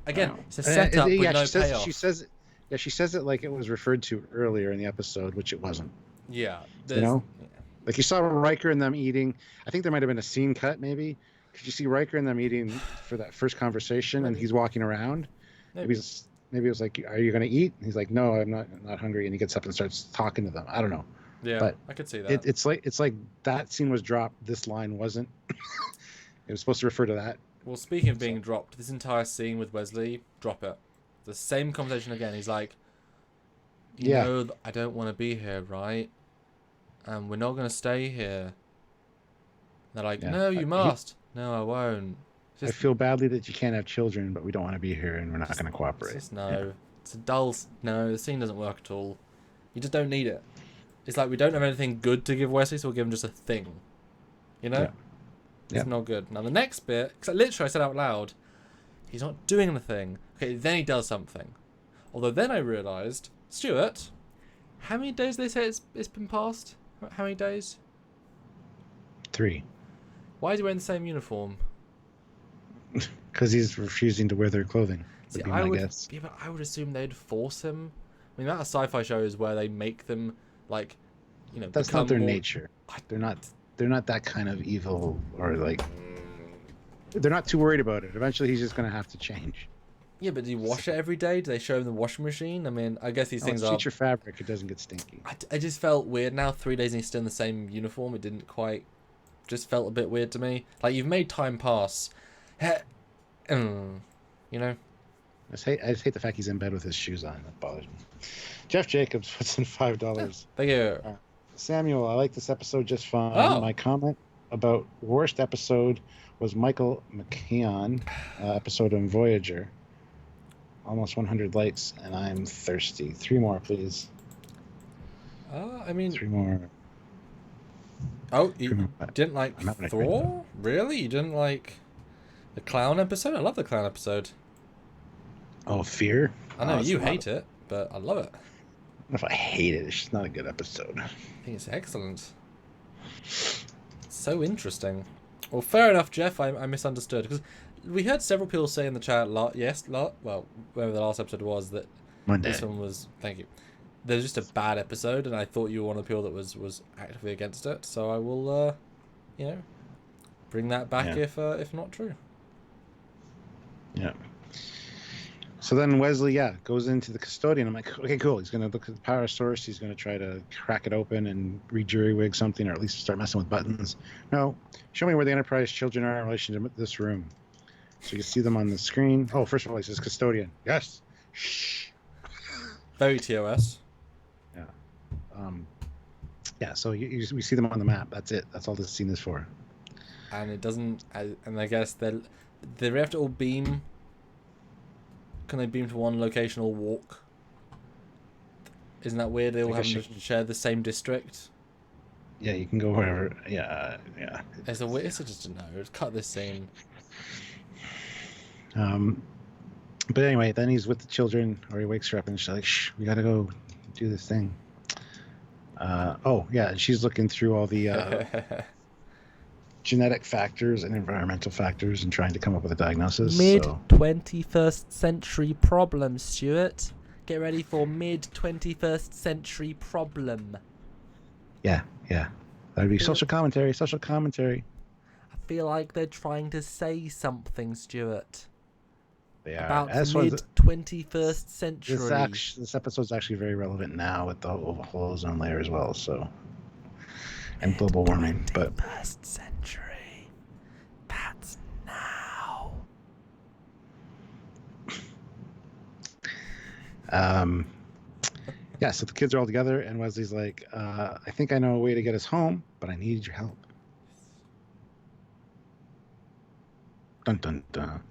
Again, it's a setup with no payoff. She says it like it was referred to earlier in the episode, which it wasn't. Yeah. Like you saw Riker and them eating. I think there might have been a scene cut, maybe. Did you see Riker and them eating for that first conversation, and he's walking around? Maybe it was like, "Are you going to eat?" And he's like, "No, I'm not hungry." And he gets up and starts talking to them. I don't know. Yeah, but I could see that. It's like that scene was dropped. This line wasn't. It was supposed to refer to that. Well, speaking of being dropped, this entire scene with Wesley, drop it. The same conversation again. He's like, you know, I don't want to be here, right? And we're not going to stay here. They're like, no, you must. No, I won't. I feel badly that you can't have children, but we don't want to be here, and we're not going to cooperate. It's a dull. No, the scene doesn't work at all. You just don't need it. It's like we don't have anything good to give Wesley, so we'll give him just a thing. You know? It's not good. Now the next bit, because literally I said out loud, he's not doing anything. Okay, then he does something. Although then I realised, Stuart, how many days they say it's been passed? How many days? 3. Why is he wearing the same uniform? Because he's refusing to wear their clothing. See, I would assume they'd force him. I mean, that sci-fi shows where they make them like, you know, that's not their nature. They're not that kind of evil, or like they're not too worried about it. Eventually, he's just going to have to change. Yeah, but do you wash it every day? Do they show him the washing machine? I mean, I guess these things are. It's your fabric. It doesn't get stinky. I just felt weird now. 3 days and he's still in the same uniform. It didn't quite. Just felt a bit weird to me. Like you've made time pass. You know. I just hate the fact he's in bed with his shoes on. That bothers me. Jeff Jacobs puts in $5. Thank you. Samuel, I like this episode just fine. My comment about worst episode was Michael McKeon episode on Voyager. Almost 100 likes, and I'm thirsty. 3 more, please. I mean... 3 more. Oh, you didn't like Thor? Really? You didn't like the clown episode? I love the clown episode. Oh, Fear? I know, you hate it, but I love it. I don't know if I hate it. It's just not a good episode. I think it's excellent. So interesting. Well, fair enough, Jeff. I misunderstood. Because we heard several people say in the chat, well, whatever the last episode was, that Monday. This one was, thank you, there's just a bad episode, and I thought you were one of the people that was actively against it. So I will, bring that back if not true. Yeah. So then Wesley, goes into the custodian. I'm like, okay, cool. He's going to look at the power source. He's going to try to crack it open and re-jury-wig something, or at least start messing with buttons. No, show me where the Enterprise children are in relation to this room. So you can see them on the screen. Oh, first of all, he says custodian. Yes. Shh. Very TOS. Yeah. So we see them on the map. That's it. That's all this scene is for. And it doesn't. And I guess they have to all beam. Can they beam to one location or walk? Isn't that weird? They all have to share the same district. Yeah, you can go wherever. Yeah. It's just a no. Cut this scene. But anyway, then he's with the children, or he wakes her up and she's like, "Shh, we gotta go do this thing." And she's looking through all the genetic factors and environmental factors and trying to come up with a diagnosis. Mid-21st century problem, Stuart. Get ready for mid-21st century problem. Yeah. That would be social commentary. I feel like they're trying to say something, Stuart. They are. About the mid-21st century. This episode's actually very relevant now with the whole ozone layer as well, so... And global warming, but... 21st century. That's now. Yeah, so the kids are all together, and Wesley's like, I think I know a way to get us home, but I need your help. Dun dun dun.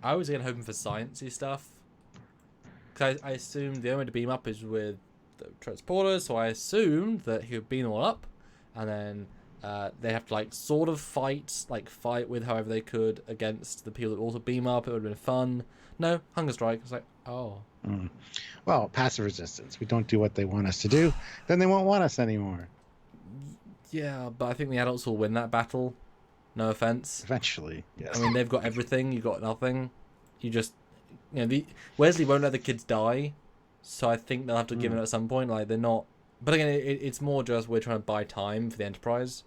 I was again hoping for sciencey stuff. Because I assumed the only way to beam up is with the transporters, so I assumed that he would beam them all up, and then they have to like sort of fight with however they could against the people that also beam up. It would have been fun. No, hunger strike. It's like, oh. Well, passive resistance. We don't do what they want us to do, then they won't want us anymore. Yeah, but I think the adults will win that battle. No offense. Eventually, yes. I mean, they've got everything. You got nothing. You just, Wesley won't let the kids die, so I think they'll have to give it at some point. Like they're not. But again, it's more just we're trying to buy time for the Enterprise.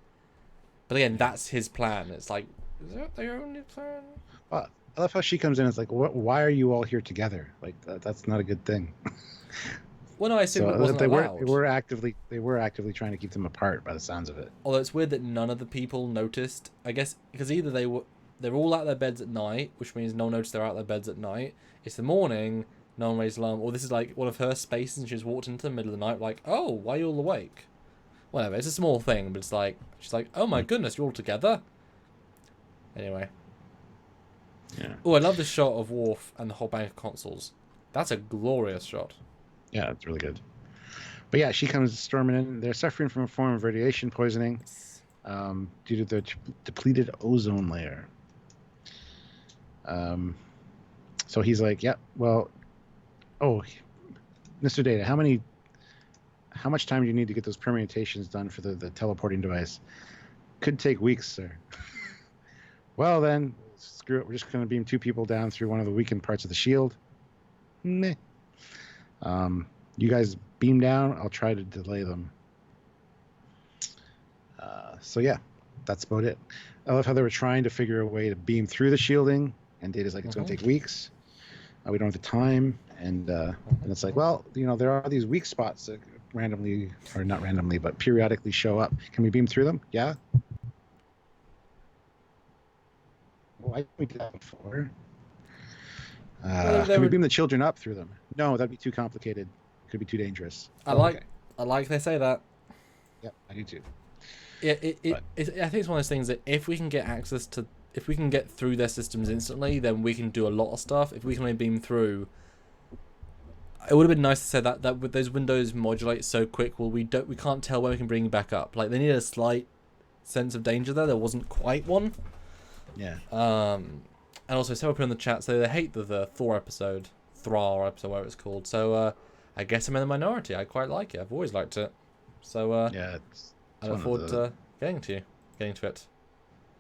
But again, that's his plan. It's like, is that the only plan? Well, I love how she comes in. It's like, why are you all here together? Like that's not a good thing. Well, no, I assume it wasn't allowed. They were actively trying to keep them apart by the sounds of it. Although it's weird that none of the people noticed. I guess because either they're all out their beds at night, which means no one noticed they're out their beds at night. It's the morning, no one raised alarm, or this is like one of her spaces and she just walked into the middle of the night like, oh, why are you all awake? Whatever, it's a small thing, but it's like she's like, oh my goodness, you're all together. Anyway. Yeah. Oh, I love this shot of Worf and the whole bank of consoles. That's a glorious shot. Yeah, it's really good. But yeah, she comes storming in. They're suffering from a form of radiation poisoning due to the depleted ozone layer. So he's like, yeah, well, Mr. Data, how much time do you need to get those permutations done for the teleporting device? Could take weeks, sir. Well, then, screw it. We're just going to beam 2 people down through one of the weakened parts of the shield. Meh. You guys beam down. I'll try to delay them. So yeah, that's about it. I love how they were trying to figure a way to beam through the shielding, and Data's like, it's going to take weeks. We don't have the time, and it's like, well, there are these weak spots that randomly, or not randomly, but periodically show up. Can we beam through them? Yeah. Why didn't we do that before? Can we beam the children up through them? No, that'd be too complicated. Could be too dangerous. I like they say that. Yep, I do too. Yeah, I think it's one of those things that if we can get through their systems instantly, then we can do a lot of stuff. If we can only beam through, it would have been nice to say that with those windows modulate so quick, well, we can't tell when we can bring you back up. Like they need a slight sense of danger there. There wasn't quite one. Yeah. And also, someone put in the chat, so they hate the Thor episode, whatever it's called. So I guess I'm in the minority. I quite like it. I've always liked it. So yeah, I look forward to getting to it.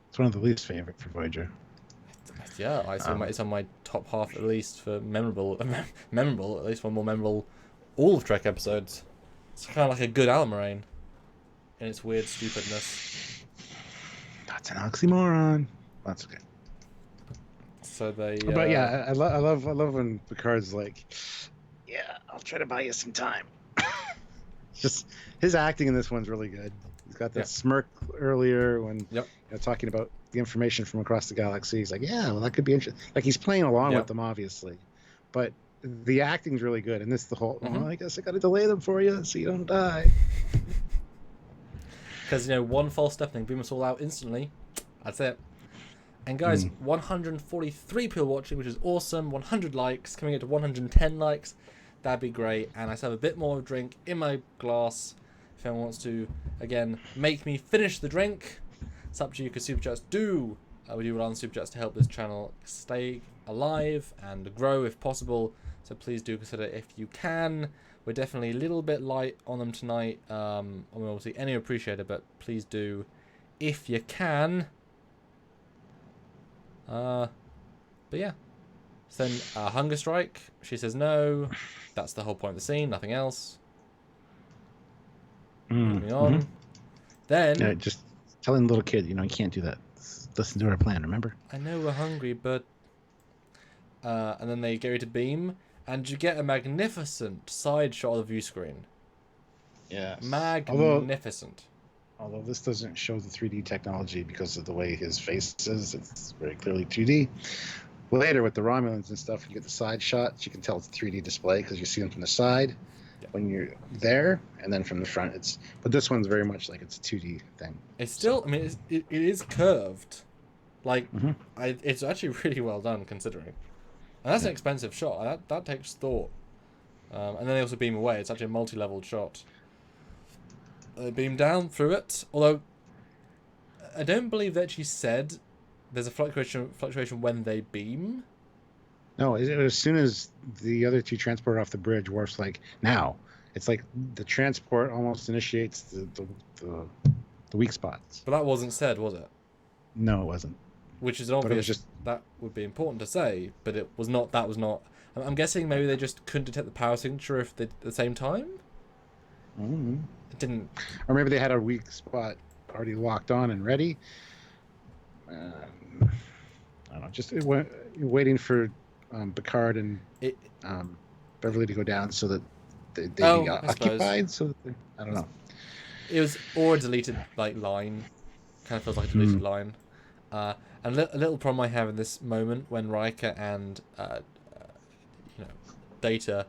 It's one of the least favorite for Voyager. Yeah, I assume it's on my top half at least for memorable. At least one more memorable. All of Trek episodes. It's kind of like a good Alan in its weird stupidness. That's an oxymoron. That's okay. So they. But yeah, I love when Picard's like, yeah, I'll try to buy you some time. Just his acting in this one's really good. He's got that smirk earlier when talking about the information from across the galaxy. He's like, yeah, well, that could be interesting. Like he's playing along with them, obviously, but the acting's really good. And this the whole. Well, I guess I got to delay them for you so you don't die. Because one false step and they beam us all out instantly. That's it. And guys, 143 people watching, which is awesome. 100 likes, coming up to 110 likes. That'd be great. And I still have a bit more of a drink in my glass. If anyone wants to, again, make me finish the drink, it's up to you, because Super Chats do. We do rely on Super Chats to help this channel stay alive and grow if possible. So please do consider if you can. We're definitely a little bit light on them tonight. I mean, obviously, any appreciated, but please do if you can. But yeah. So then hunger strike. She says no. That's the whole point of the scene. Nothing else. Moving on. Then just telling the little kid, you can't do that. Listen to our plan. Remember? I know we're hungry, but and then they go to beam, and you get a magnificent side shot of the view screen. Yeah. Magnificent. Although this doesn't show the 3D technology because of the way his face is, it's very clearly 2D. Later with the Romulans and stuff, you get the side shots. You can tell it's a 3D display because you see them from the side. when you're there, and then from the front it's. But this one's very much like it's a 2D thing. It's still, I mean, it is curved. Like, Mm-hmm. it's actually really well done considering. And that's an expensive shot. That takes thought. And then they also beam away. It's actually a multi-leveled shot. They beam down through it. Although, I don't believe that she said there's a fluctuation when they beam. No, as soon as the other two transport off the bridge, Worf's like, now. It's like the transport almost initiates the weak spots. But that wasn't said, was it? No, it wasn't. Which is an obvious. But it was just... That would be important to say, but it was not. That was not. I'm guessing maybe they just couldn't detect the power signature if they at the same time. Mm-hmm. It didn't. Or maybe they had a weak spot already locked on and ready. I don't know. Just waiting for Picard and Beverly to go down so that they be occupied. So that I don't know. It was or a deleted line. Kind of feels like a deleted line. And a little problem I have in this moment when Riker and Data.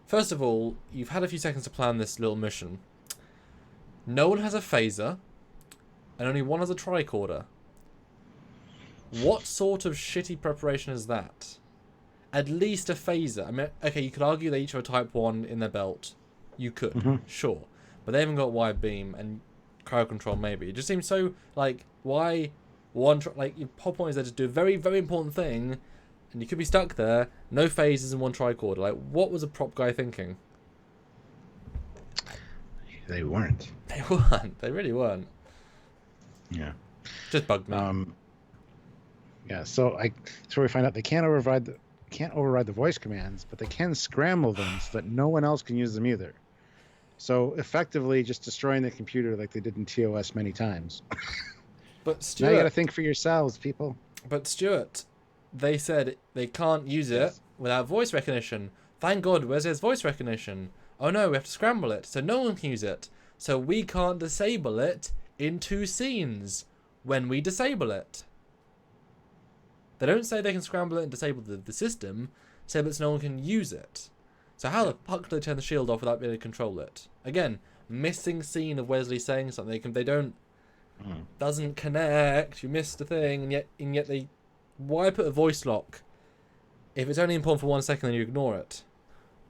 First of all, you've had a few seconds to plan this little mission. No one has a phaser, and only one has a tricorder. What sort of shitty preparation is that? At least a phaser. I mean, okay, you could argue they each have a Type 1 in their belt. You could, sure. But they haven't got wide beam and cryo control maybe. It just seems so, like, why one... your whole point is there to do a very, very important thing, and you could be stuck there, no phasers and one tricorder. Like, what was a prop guy thinking? They weren't. They weren't. They really weren't. Yeah. Just bugged me. Yeah, so we find out they can't override the voice commands, but they can scramble them so that no one else can use them either. So effectively, just destroying the computer like they did in TOS many times. But Stuart, now you got to think for yourselves, people. But Stuart, they said they can't use it without voice recognition. Thank God, where's his voice recognition? Oh no, we have to scramble it, so no one can use it. So we can't disable it in 2 scenes when we disable it. They don't say they can scramble it and disable the system, say that no one can use it. So how the fuck do they turn the shield off without being able to control it? Again, missing scene of Wesley saying something. They don't... Doesn't connect, you missed a thing, and yet they... Why put a voice lock? If it's only important for 1 second, then you ignore it.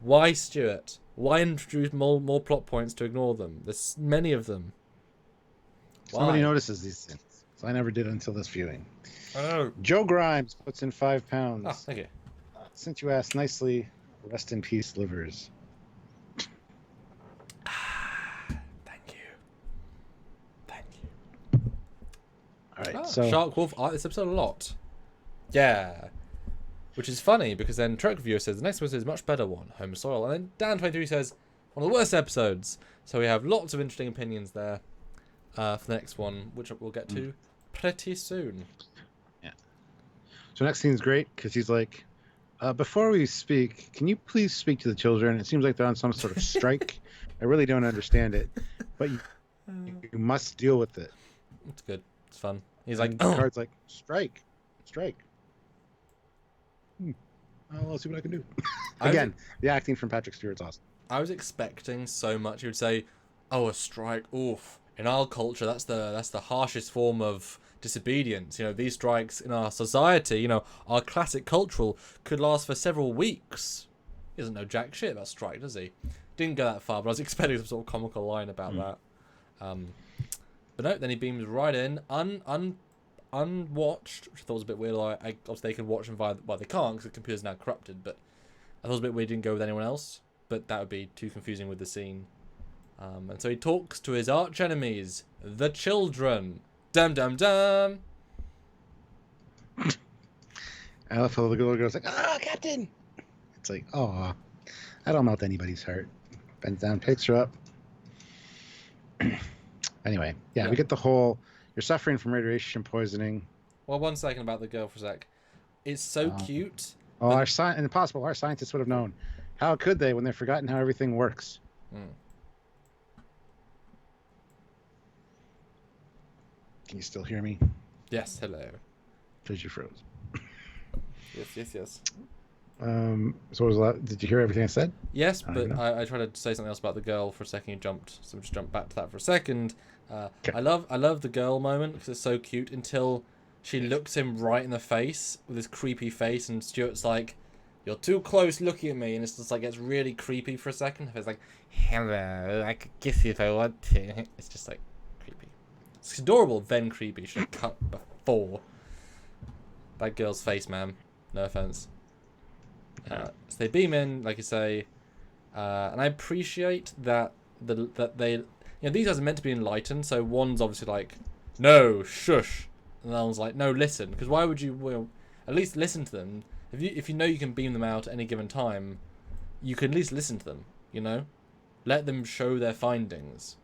Why, Stuart? Why introduce more plot points to ignore them? There's many of them. Somebody notices these things. So I never did until this viewing. I know. Joe Grimes puts in £5. Oh, thank you. Since you asked nicely, rest in peace, livers. Thank you. All right, so Shark Wolf, I like this episode a lot. Yeah. Which is funny, because then Trek Reviewer says, the next episode is a much better one, Home Soil. And then Dan23 says, one of the worst episodes. So we have lots of interesting opinions there for the next one, which we'll get to pretty soon. Yeah. So next scene's great, because he's like, before we speak, can you please speak to the children? It seems like they're on some sort of strike. I really don't understand it, but you must deal with it. It's good. It's fun. He's like, Picard's like, strike. I'll see what I can do. Again, the acting from Patrick Stewart's awesome. I was expecting so much. He would say, "Oh, a strike. Oof. In our culture, that's the harshest form of disobedience. You know, these strikes in our society, you know, our classic cultural could last for several weeks." He doesn't know jack shit about strike, does he? Didn't go that far, but I was expecting some sort of comical line about that. But no, then he beams right in, unwatched, which I thought was a bit weird. Obviously, they can watch him via... Well, they can't because the computer's now corrupted, but I thought it was a bit weird he didn't go with anyone else. But that would be too confusing with the scene. And so he talks to his arch enemies, the children. Dum dum dum. I love how the little girl's like, "Oh, Captain!" It's like, oh, I don't melt anybody's heart. Bends down, picks her up. Anyway, yeah, we get the whole... You're suffering from radiation poisoning. Well, 1 second about the girl for a sec. It's so cute. Oh, our scientists would have known. How could they when they've forgotten how everything works? Can you still hear me? Yes, hello. Because you froze. Yes. So was that? Did you hear everything I said? Yes, I don't even but know. I tried to say something else about the girl for a second. You jumped, so just jump back to that for a second. Okay. I love the girl moment because it's so cute until she looks him right in the face with this creepy face, and Stuart's like, "You're too close looking at me," and it's just like it's really creepy for a second. It's like, "Hello, I could kiss you if I want to." It's just like creepy. It's adorable, then creepy. Should have cut before. That girl's face, man. No offense. So they beam in, like you say, and I appreciate that that they, these guys are meant to be enlightened. So one's obviously like, no, shush, and the other one's like, no, listen, because why would you? Well, at least listen to them. If you know you can beam them out at any given time, you can at least listen to them. Let them show their findings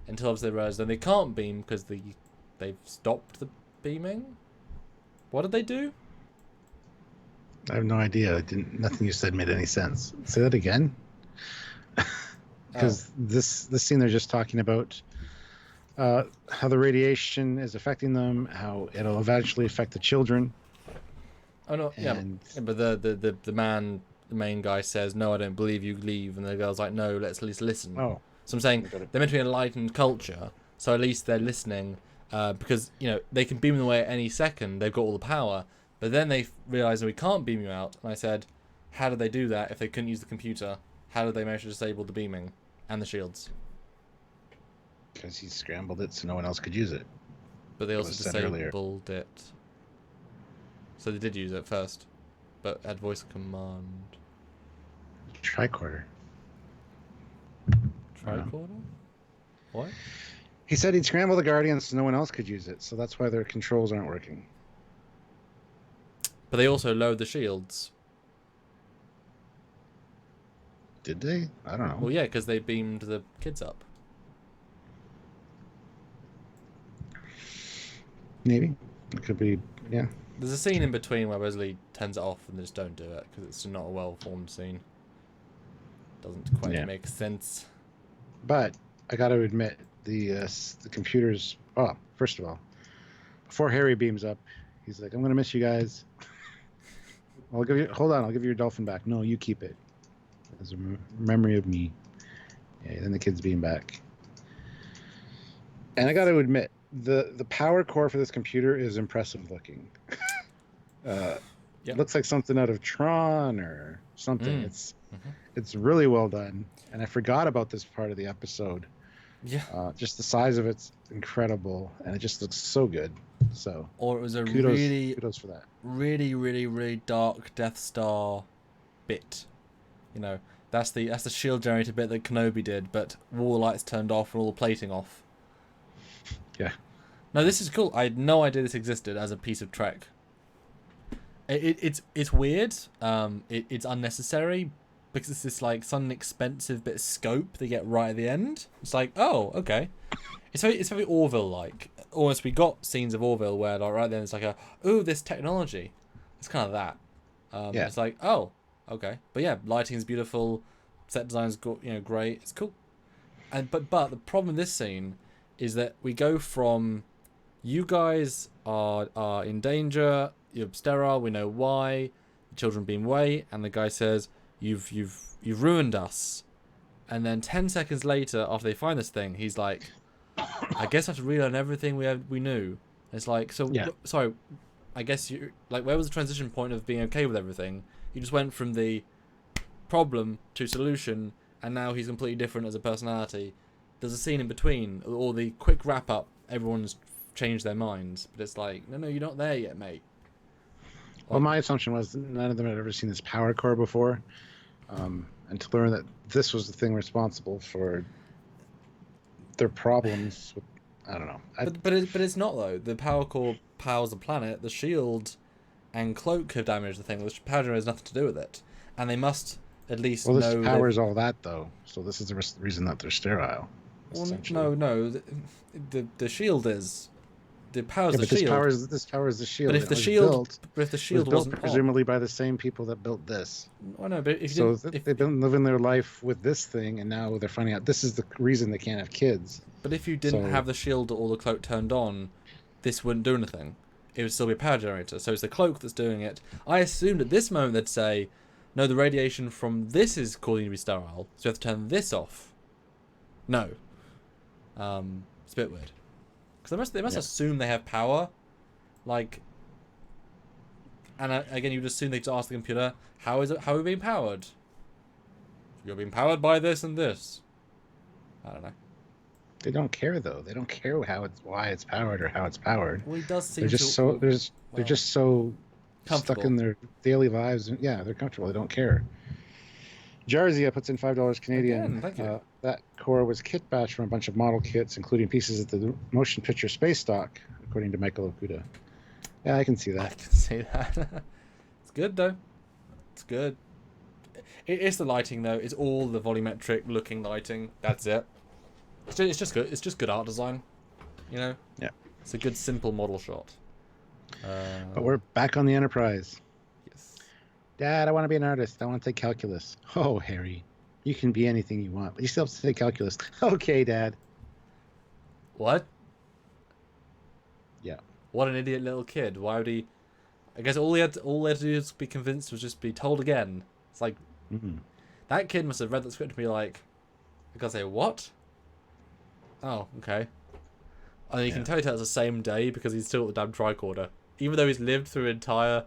until obviously they realize then they can't beam because they've stopped the beaming. What did they do? I have no idea. Nothing you said made any sense. Say that again. Because this scene they're just talking about how the radiation is affecting them, how it'll eventually affect the children. Oh no, yeah, but the main guy says, "No, I don't believe you. Leave." And the girl's like, "No, let's at least listen." Oh, so I'm saying they're meant to be an enlightened culture, so at least they're listening, because they can beam them away at any second. They've got all the power, but then they realize that we can't beam you out. And I said, "How did they do that if they couldn't use the computer? How did they manage to disable the beaming and the shields?" because he scrambled it so no one else could use it. But they also disabled it. So they did use it first, but had voice command. Tricorder. Tricorder? What? He said he'd scramble the Guardians so no one else could use it, so that's why their controls aren't working. But they also lowered the shields. Did they? I don't know. Well, yeah, because they beamed the kids up. Maybe. It could be, yeah. There's a scene in between where Wesley turns it off and they just don't do it because it's not a well-formed scene. Doesn't quite make sense. But I got to admit, the computers. Oh, first of all, before Harry beams up, he's like, "I'm gonna miss you guys. Hold on, I'll give you your dolphin back. No, you keep it as a memory of me." Yeah, then the kids beam back, and I got to admit, the power core for this computer is impressive looking. It looks like something out of Tron or something. It's really well done, and I forgot about this part of the episode. Yeah. Just the size of it's incredible, and it just looks so good. So. Or it was a kudos for that. Really, really, really dark Death Star bit. That's the shield generator bit that Kenobi did, but all the lights turned off and all the plating off. Yeah. No, this is cool. I had no idea this existed as a piece of Trek. It's weird. It's unnecessary because it's this like sudden expensive bit of scope they get right at the end. It's like, oh, okay. It's very Orville like. Almost we got scenes of Orville where like right then it's like this technology. It's kind of that. It's like, oh, okay. But yeah, lighting is beautiful. Set design's great. It's cool. But the problem with this scene is that we go from you guys are in danger, you're sterile, we know why, the children beam away, and the guy says, You've ruined us. And then 10 seconds later, after they find this thing, he's like, I guess I have to relearn everything we knew. And it's like, sorry, I guess you where was the transition point of being okay with everything? You just went from the problem to solution, and now he's completely different as a personality. There's a scene in between, or the quick wrap up, everyone's changed their minds, but it's like, no, you're not there yet, mate. Well, my assumption was none of them had ever seen this power core before, and to learn that this was the thing responsible for their problems. I don't know. But it's not though. The power core powers the planet. The shield and cloak have damaged the thing. The power generator has nothing to do with it, and they must at least know. Well, this powers all that though, so this is the reason that they're sterile. Well, no. The shield is. The powers the shield. This powers the shield. But if the shield wasn't presumably by the same people that built this. I know, but they've been living their life with this thing, and now they're finding out this is the reason they can't have kids. But if you didn't have the shield or the cloak turned on, this wouldn't do anything. It would still be a power generator. So it's the cloak that's doing it. I assumed at this moment they'd say, no, the radiation from this is causing you to be sterile, so you have to turn this off. No. It's a bit weird. Because they must assume they have power. Like, and again, you'd assume they'd ask the computer, how are we being powered? You're being powered by this and this. I don't know. They don't care though. They don't care why it's powered or how it's powered. Well, he does seem they're just so stuck in their daily lives. And, yeah, they're comfortable. They don't care. Jarzia puts in $5 Canadian. Again, thank you. That core was kit batched from a bunch of model kits, including pieces of the motion picture space stock, according to Michael Okuda. Yeah, I can see that. I can see that. It's good though. It's good. It's the lighting though. It's all the volumetric looking lighting. That's it. It's just good. It's just good art design. You know. Yeah. It's a good simple model shot. But we're back on the Enterprise. Yes. Dad, I want to be an artist. I want to take calculus. Oh, Harry, you can be anything you want, but you still have to take calculus. Okay, Dad. What? Yeah. What an idiot little kid. Why would he? I guess all they had to do is be convinced was just be told again. It's like that kid must have read the script and be like, I gotta say what? Oh, okay. And you can tell it's the same day because he's still at the damn tricorder. Even though he's lived through entire,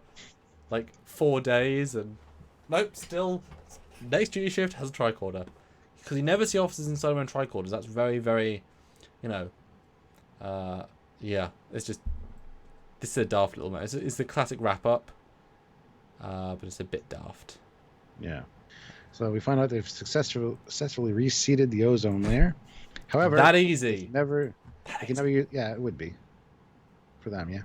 4 days and... Nope, still... Next duty shift has a tricorder. Because you never see officers inside their own tricorders. That's very, very, yeah. It's just... This is a daft little moment. It's the classic wrap-up. But it's a bit daft. Yeah. So we find out they've successfully reseeded the ozone layer. However... That easy. They can never use, yeah, it would be for them, yeah.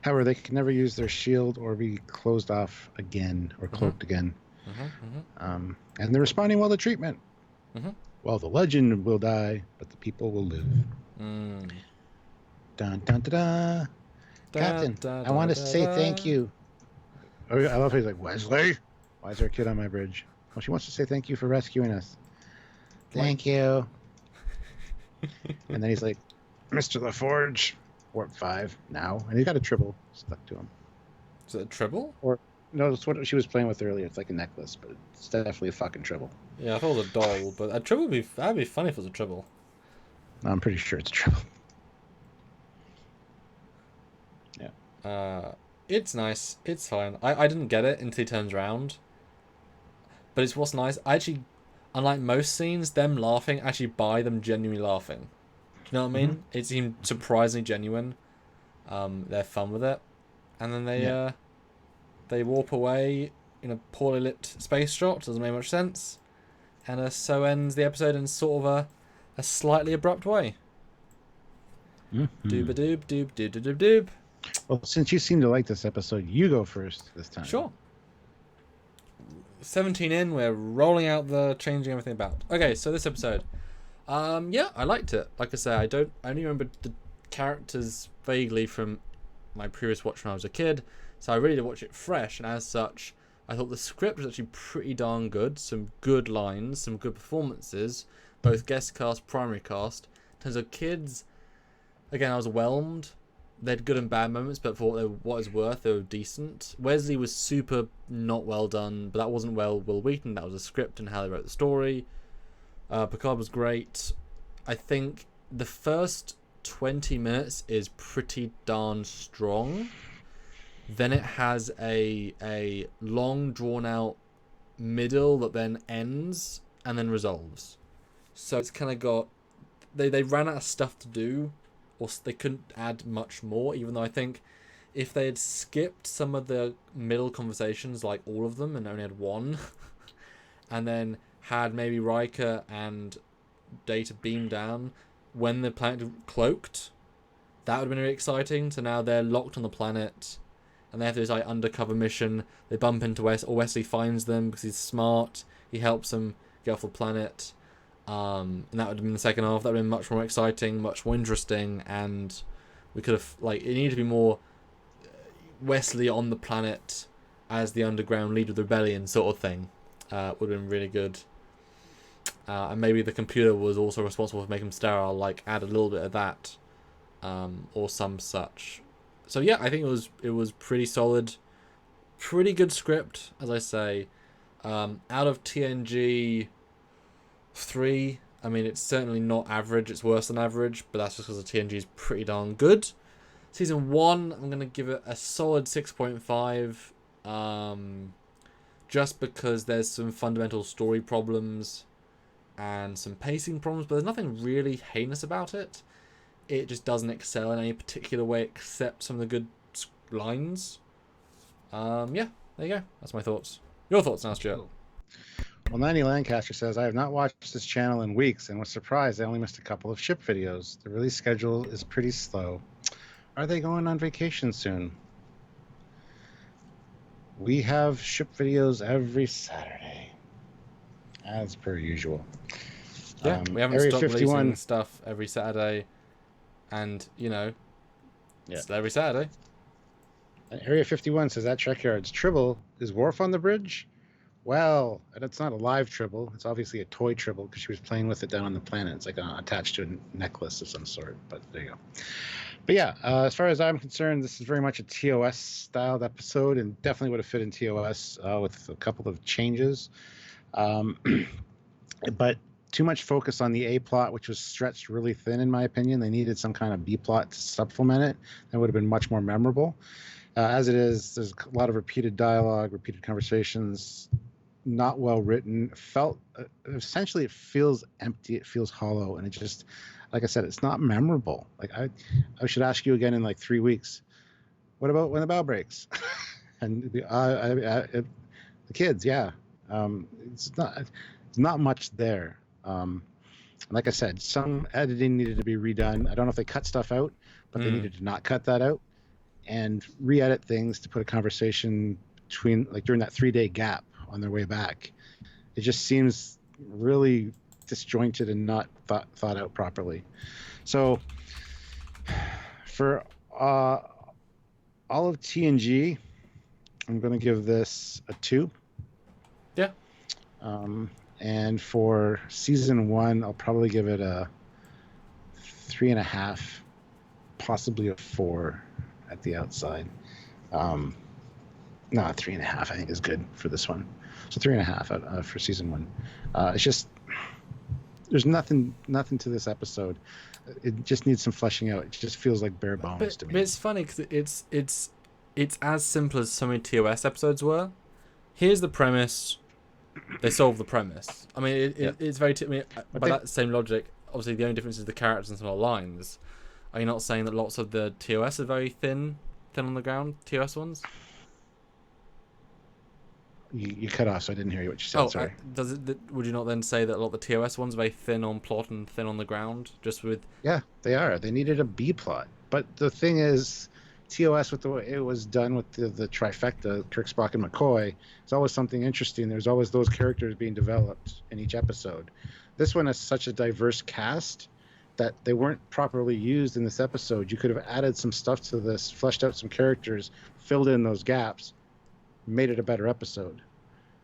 However, they can never use their shield or be closed off again or cloaked again. And they're responding well to treatment. Well, the legend will die, but the people will live. Dun dun da da. Captain, I want to say thank you. Oh, I love how he's like, Wesley, why is there a kid on my bridge? Well, she wants to say thank you for rescuing us. Thank you. And then he's like, Mr. LaForge, warp 5 now, and he's got a tribble stuck to him. Is it a tribble? Or no, that's what she was playing with earlier. It's like a necklace, but it's definitely a fucking tribble. Yeah, I thought it was a doll, but a tribble that'd be funny if it was a tribble. No, I'm pretty sure it's a tribble. Yeah. It's nice. It's fine. I didn't get it until he turns around. But it's what's nice. I actually, unlike most scenes, them laughing actually buy them genuinely laughing. Do you know what I mean? It seemed surprisingly genuine. They're fun with it, and then they warp away in a poorly lit space shot. Doesn't make much sense, and so ends the episode in sort of a slightly abrupt way. Doob a doob doob doob doob doob doob. Well, since you seem to like this episode, you go first this time. Sure. 17 in, we're rolling out the changing everything about. Okay, so this episode. Yeah, I liked it. Like I say, I only remember the characters vaguely from my previous watch when I was a kid, so I really did watch it fresh, and as such, I thought the script was actually pretty darn good. Some good lines, some good performances, both guest cast, primary cast. In terms of kids, again, I was whelmed. They had good and bad moments, but for what it's worth, they were decent. Wesley was super not well done, but that wasn't Will Wheaton. That was a script and how they wrote the story. Picard was great. I think the first 20 minutes is pretty darn strong. Then it has a long, drawn-out middle that then ends and then resolves. So it's kind of got... They ran out of stuff to do, or they couldn't add much more, even though I think if they had skipped some of the middle conversations, like all of them, and only had one, and then had maybe Riker and Data beam down when the planet cloaked, that would have been really exciting. So now they're locked on the planet, and they have this undercover mission. They bump into Wesley finds them because he's smart. He helps them get off the planet. And that would have been the second half. That would have been much more exciting, much more interesting, and we could have, it needed to be more Wesley on the planet as the underground leader of the rebellion sort of thing. Would have been really good. And maybe the computer was also responsible for making him sterile, add a little bit of that, or some such. So yeah, I think it was pretty solid, pretty good script, as I say. Out of TNG 3, I mean, it's certainly not average. It's worse than average, but that's just because the TNG is pretty darn good. Season 1, I'm going to give it a solid 6.5. Just because there's some fundamental story problems and some pacing problems, but there's nothing really heinous about it. It just doesn't excel in any particular way except some of the good lines. Yeah, there you go. That's my thoughts. Your thoughts now, Stuart? Well, 90 Lancaster says, I have not watched this channel in weeks and was surprised I only missed a couple of ship videos. The release schedule is pretty slow. Are they going on vacation soon? We have ship videos every Saturday, as per usual. Yeah, we haven't Area stopped 51 releasing stuff every Saturday, and it's every Saturday. Area 51 says that Trekyards Tribble is Worf on the bridge. Well, it's not a live Tribble. It's obviously a toy Tribble because she was playing with it down on the planet. It's like attached to a necklace of some sort. But there you go. But yeah, as far as I'm concerned, this is very much a TOS styled episode and definitely would have fit in TOS with a couple of changes. But too much focus on the A plot, which was stretched really thin, in my opinion. They needed some kind of B plot to supplement it. That would have been much more memorable. As it is, there's a lot of repeated dialogue, repeated conversations, not well written. Essentially, it feels empty. It feels hollow, and it just, like I said, it's not memorable. Like I should ask you again in like 3 weeks. What about when the bow breaks? And the kids, yeah. It's not much there. Like I said, some editing needed to be redone. I don't know if they cut stuff out, but they needed to not cut that out and re-edit things to put a conversation between, like during that 3-day gap on their way back. It just seems really disjointed and not thought out properly. So for all of TNG, I'm going to give this a 2. Yeah. And for season 1, I'll probably give it a 3.5, possibly a 4 at the outside. No, 3.5 I think is good for this one. So 3.5 for season 1. It's just there's nothing to this episode. It just needs some fleshing out. It just feels like bare bones to me. But it's funny because it's as simple as so many TOS episodes were. Here's the premise. They solve the premise. I mean, it's very. By that same logic, obviously the only difference is the characters and some of the lines. Are you not saying that lots of the TOS are very thin on the ground? TOS ones. You cut off, so I didn't hear you what you said. Sorry. Would you not then say that a lot of the TOS ones are very thin on plot and thin on the ground? Just with. Yeah, they are. They needed a B plot, but the thing is, TOS with the way it was done with the trifecta, Kirk, Spock, and McCoy, it's always something interesting. There's always those characters being developed in each episode. This one has such a diverse cast that they weren't properly used in this episode. You could have added some stuff to this, fleshed out some characters, filled in those gaps, made it a better episode.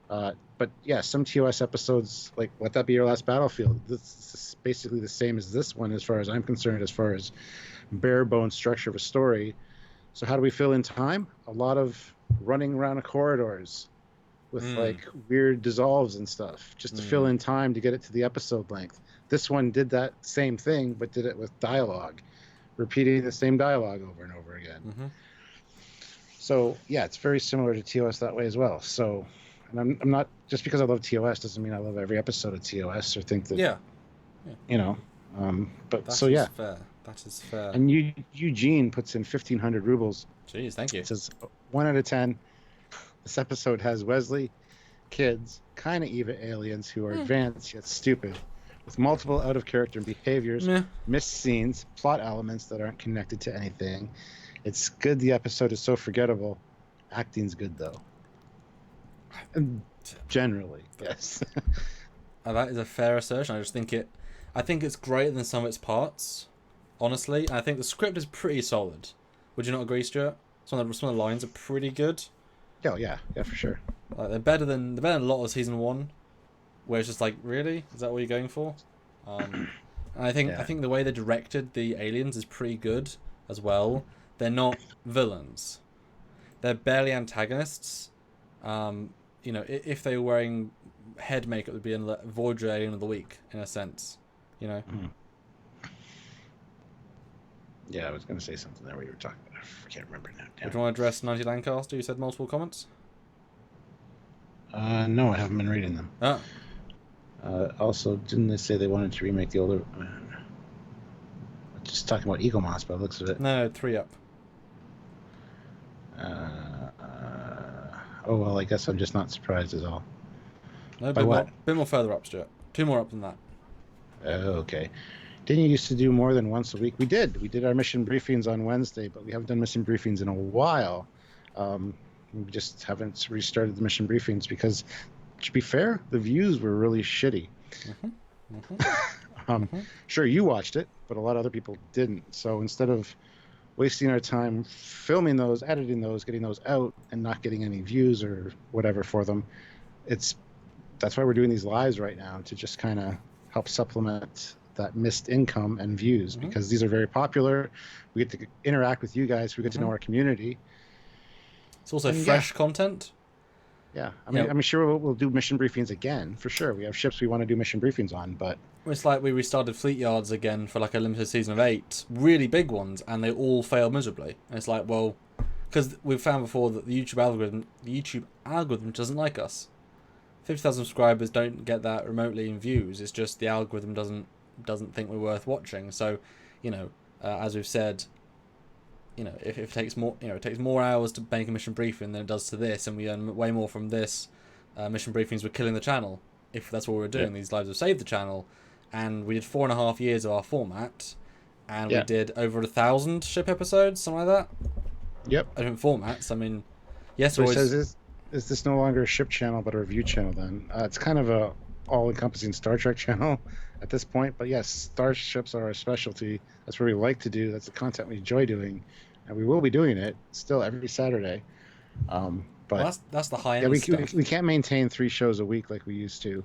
But yeah, some TOS episodes, like Let That Be Your Last Battlefield, this is basically the same as this one as far as I'm concerned, as far as bare bones structure of a story. So how do we fill in time? A lot of running around the corridors with like weird dissolves and stuff just to fill in time to get it to the episode length. This one did that same thing, but did it with dialogue, repeating the same dialogue over and over again. Mm-hmm. So yeah, it's very similar to TOS that way as well. So, and I'm not, just because I love TOS doesn't mean I love every episode of TOS or think that, you know, but That's so yeah. Fair. That is fair. And Eugene puts in 1,500 rubles. Jeez, thank you. It says 1 out of 10. This episode has Wesley, kids, kind of Eva aliens who are advanced yet stupid, with multiple out of character behaviors, missed scenes, plot elements that aren't connected to anything. It's good. The episode is so forgettable. Acting's good though. Generally, yes. That is a fair assertion. I think it's greater than some of its parts. Honestly, I think the script is pretty solid. Would you not agree, Stuart? Some of the lines are pretty good. Oh yeah, for sure. They're better than a lot of season 1, where it's just like, really, is that what you're going for? And I think the way they directed the aliens is pretty good as well. They're not villains. They're barely antagonists. if they were wearing head makeup, it would be in the Voyager Alien of the Week, in a sense, Mm. Yeah, I was going to say something there. What you were talking about, I can't remember now. Do you want to address 90 Lancaster? You said multiple comments. No, I haven't been reading them. Ah. Also, didn't they say they wanted to remake the older? Just talking about Eagle Moss, by the looks of it. No, 3 up. Oh well, I guess I'm just not surprised at all. No, By bit more further up, Stuart. 2 more up than that. Okay. Didn't you used to do more than once a week? We did. We did our mission briefings on Wednesday, but we haven't done mission briefings in a while. We just haven't restarted the mission briefings because, to be fair, the views were really shitty. Sure, you watched it, but a lot of other people didn't. So instead of wasting our time filming those, editing those, getting those out, and not getting any views or whatever for them, that's why we're doing these lives right now, to just kind of help supplement that missed income and views, because these are very popular. We get to interact with you guys. We get to know our community. It's also fresh content. Yeah, I'm sure we'll do mission briefings again, for sure. We have ships we want to do mission briefings on, but it's like we restarted Trekyards again for like a limited season of 8, really big ones, and they all failed miserably. And it's like, well, because we've found before that the YouTube algorithm doesn't like us. 50,000 subscribers don't get that remotely in views. It's just the algorithm doesn't think we're worth watching. So, as we've said, if it takes more, it takes more hours to make a mission briefing than it does to this, and we earn way more from this. Mission briefings were killing the channel. If that's what we were doing, these lives have saved the channel, and we did 4.5 years of our format, and we did over 1,000 ship episodes, something like that. Yep. Different formats. I mean, yes. So it says, is this no longer a ship channel but a review channel? Then it's kind of a all-encompassing Star Trek channel at this point. But yes, starships are our specialty. That's what we like to do. That's the content we enjoy doing, and we will be doing it still every Saturday. But that's the high end stuff. We can't maintain 3 shows a week like we used to,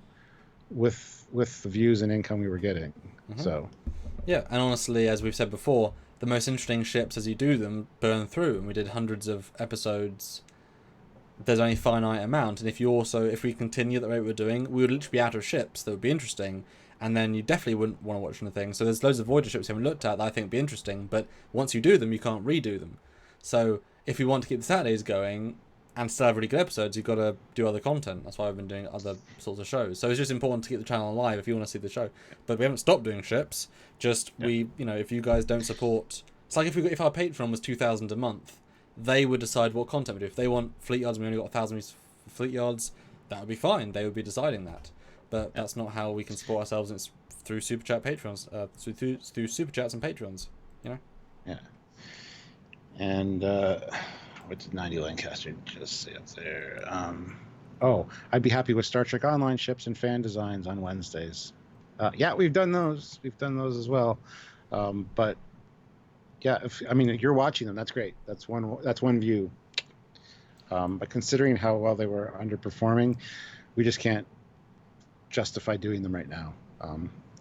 with the views and income we were getting. So yeah, and honestly, as we've said before, the most interesting ships as you do them burn through, and we did hundreds of episodes. There's only a finite amount, and if we continue the rate we're doing, we would literally be out of ships that would be interesting, and then you definitely wouldn't want to watch anything. So there's loads of Voyager ships you haven't looked at that I think would be interesting, but once you do them, you can't redo them. So if we want to keep the Saturdays going and still have really good episodes, you've got to do other content. That's why I've been doing other sorts of shows. So it's just important to keep the channel alive if you want to see the show. But we haven't stopped doing ships. Just if you guys don't support, it's like if our Patreon was 2,000 a month, they would decide what content we do. If they want Fleet Yards and we only got 1,000 Fleet Yards, that would be fine. They would be deciding that. But that's not how we can support ourselves. It's through Super Chat Patrons, through Super Chats and Patrons, Yeah. And what did 90 Lancaster just say up there? I'd be happy with Star Trek Online ships and fan designs on Wednesdays. We've done those. We've done those as well. But yeah, if you're watching them, that's great. That's one view. But considering how well they were underperforming, we just can't justify doing them right now.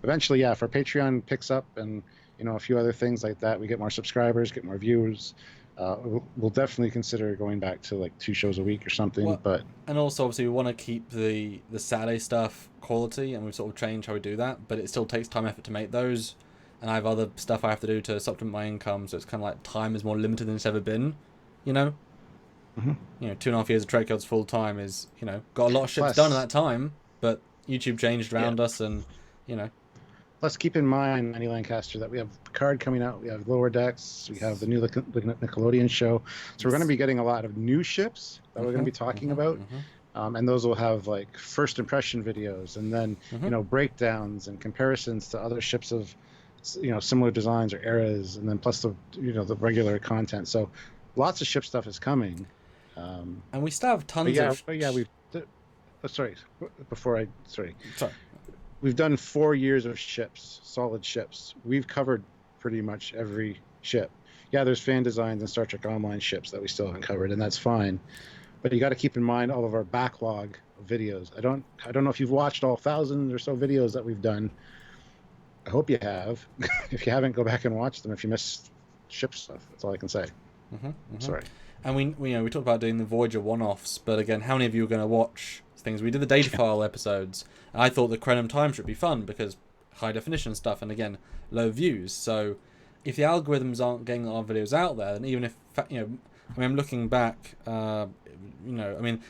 Eventually, if our Patreon picks up and a few other things like that, we get more subscribers, get more viewers, we'll definitely consider going back to like 2 shows a week or something. And also obviously we want to keep the Saturday stuff quality, and we've sort of changed how we do that, but it still takes time, effort to make those, and I have other stuff I have to do to supplement my income, so it's kind of like time is more limited than it's ever been. 2.5 years of Trekyards full time is got a lot of ships done in that time, but YouTube changed around us, and Let's keep in mind, 90 Lancaster, that we have Picard coming out, we have Lower Decks, we have the new Nickelodeon show. So we're going to be getting a lot of new ships that we're going to be talking about. And those will have like first impression videos, and then, breakdowns and comparisons to other ships of, similar designs or eras, and then plus the regular content. So lots of ship stuff is coming. And we still have tons of... Sorry. We've done 4 years of ships, solid ships. We've covered pretty much every ship. Yeah, there's fan designs and Star Trek Online ships that we still haven't covered, and that's fine. But you got to keep in mind all of our backlog of videos. I don't know if you've watched all 1,000 or so videos that we've done. I hope you have. If you haven't, go back and watch them if you missed ship stuff. That's all I can say. Sorry. And we talked about doing the Voyager one-offs, but again, how many of you are going to watch things? We did the data file episodes, and I thought the Crenham Time should be fun because high definition stuff, and again, low views. So if the algorithms aren't getting our videos out there, then even if I'm looking back, the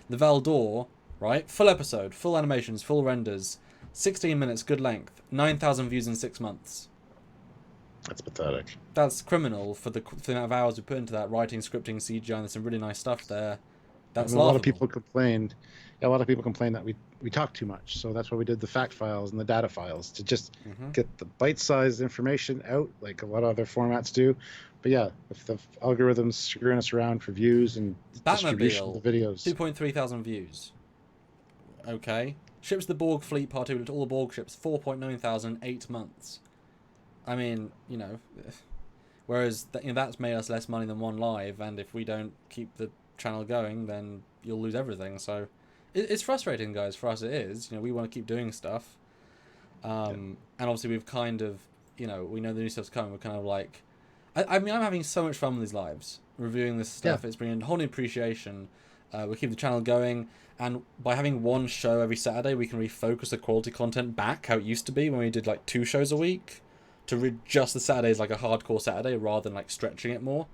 Valdor, right, full episode, full animations, full renders, 16 minutes, good length, 9,000 views in 6 months. That's pathetic. That's criminal for the amount of hours we put into that, writing, scripting, CGI, and there's some really nice stuff there. That's a lot of people complained. A lot of people complained that we talk too much. So that's why we did the fact files and the data files to just get the bite-sized information out, like a lot of other formats do. But yeah, if the algorithms screwing us around for views and distribution of the videos, 2.3 thousand views. Okay, ships the Borg fleet part 2 to all the Borg ships, 4.9 thousand, 8 months. I mean, whereas that's made us less money than One Live, and if we don't keep the channel going, then you'll lose everything. So it's frustrating, guys. For us, it is. We want to keep doing stuff, and obviously we've kind of, we know the new stuff's coming. We're kind of like, I'm having so much fun with these lives, reviewing this stuff. It's bringing a whole new appreciation. We keep the channel going, and by having one show every Saturday, we can refocus the quality content back how it used to be when we did like 2 shows a week. To just the Saturdays like a hardcore Saturday rather than like stretching it more,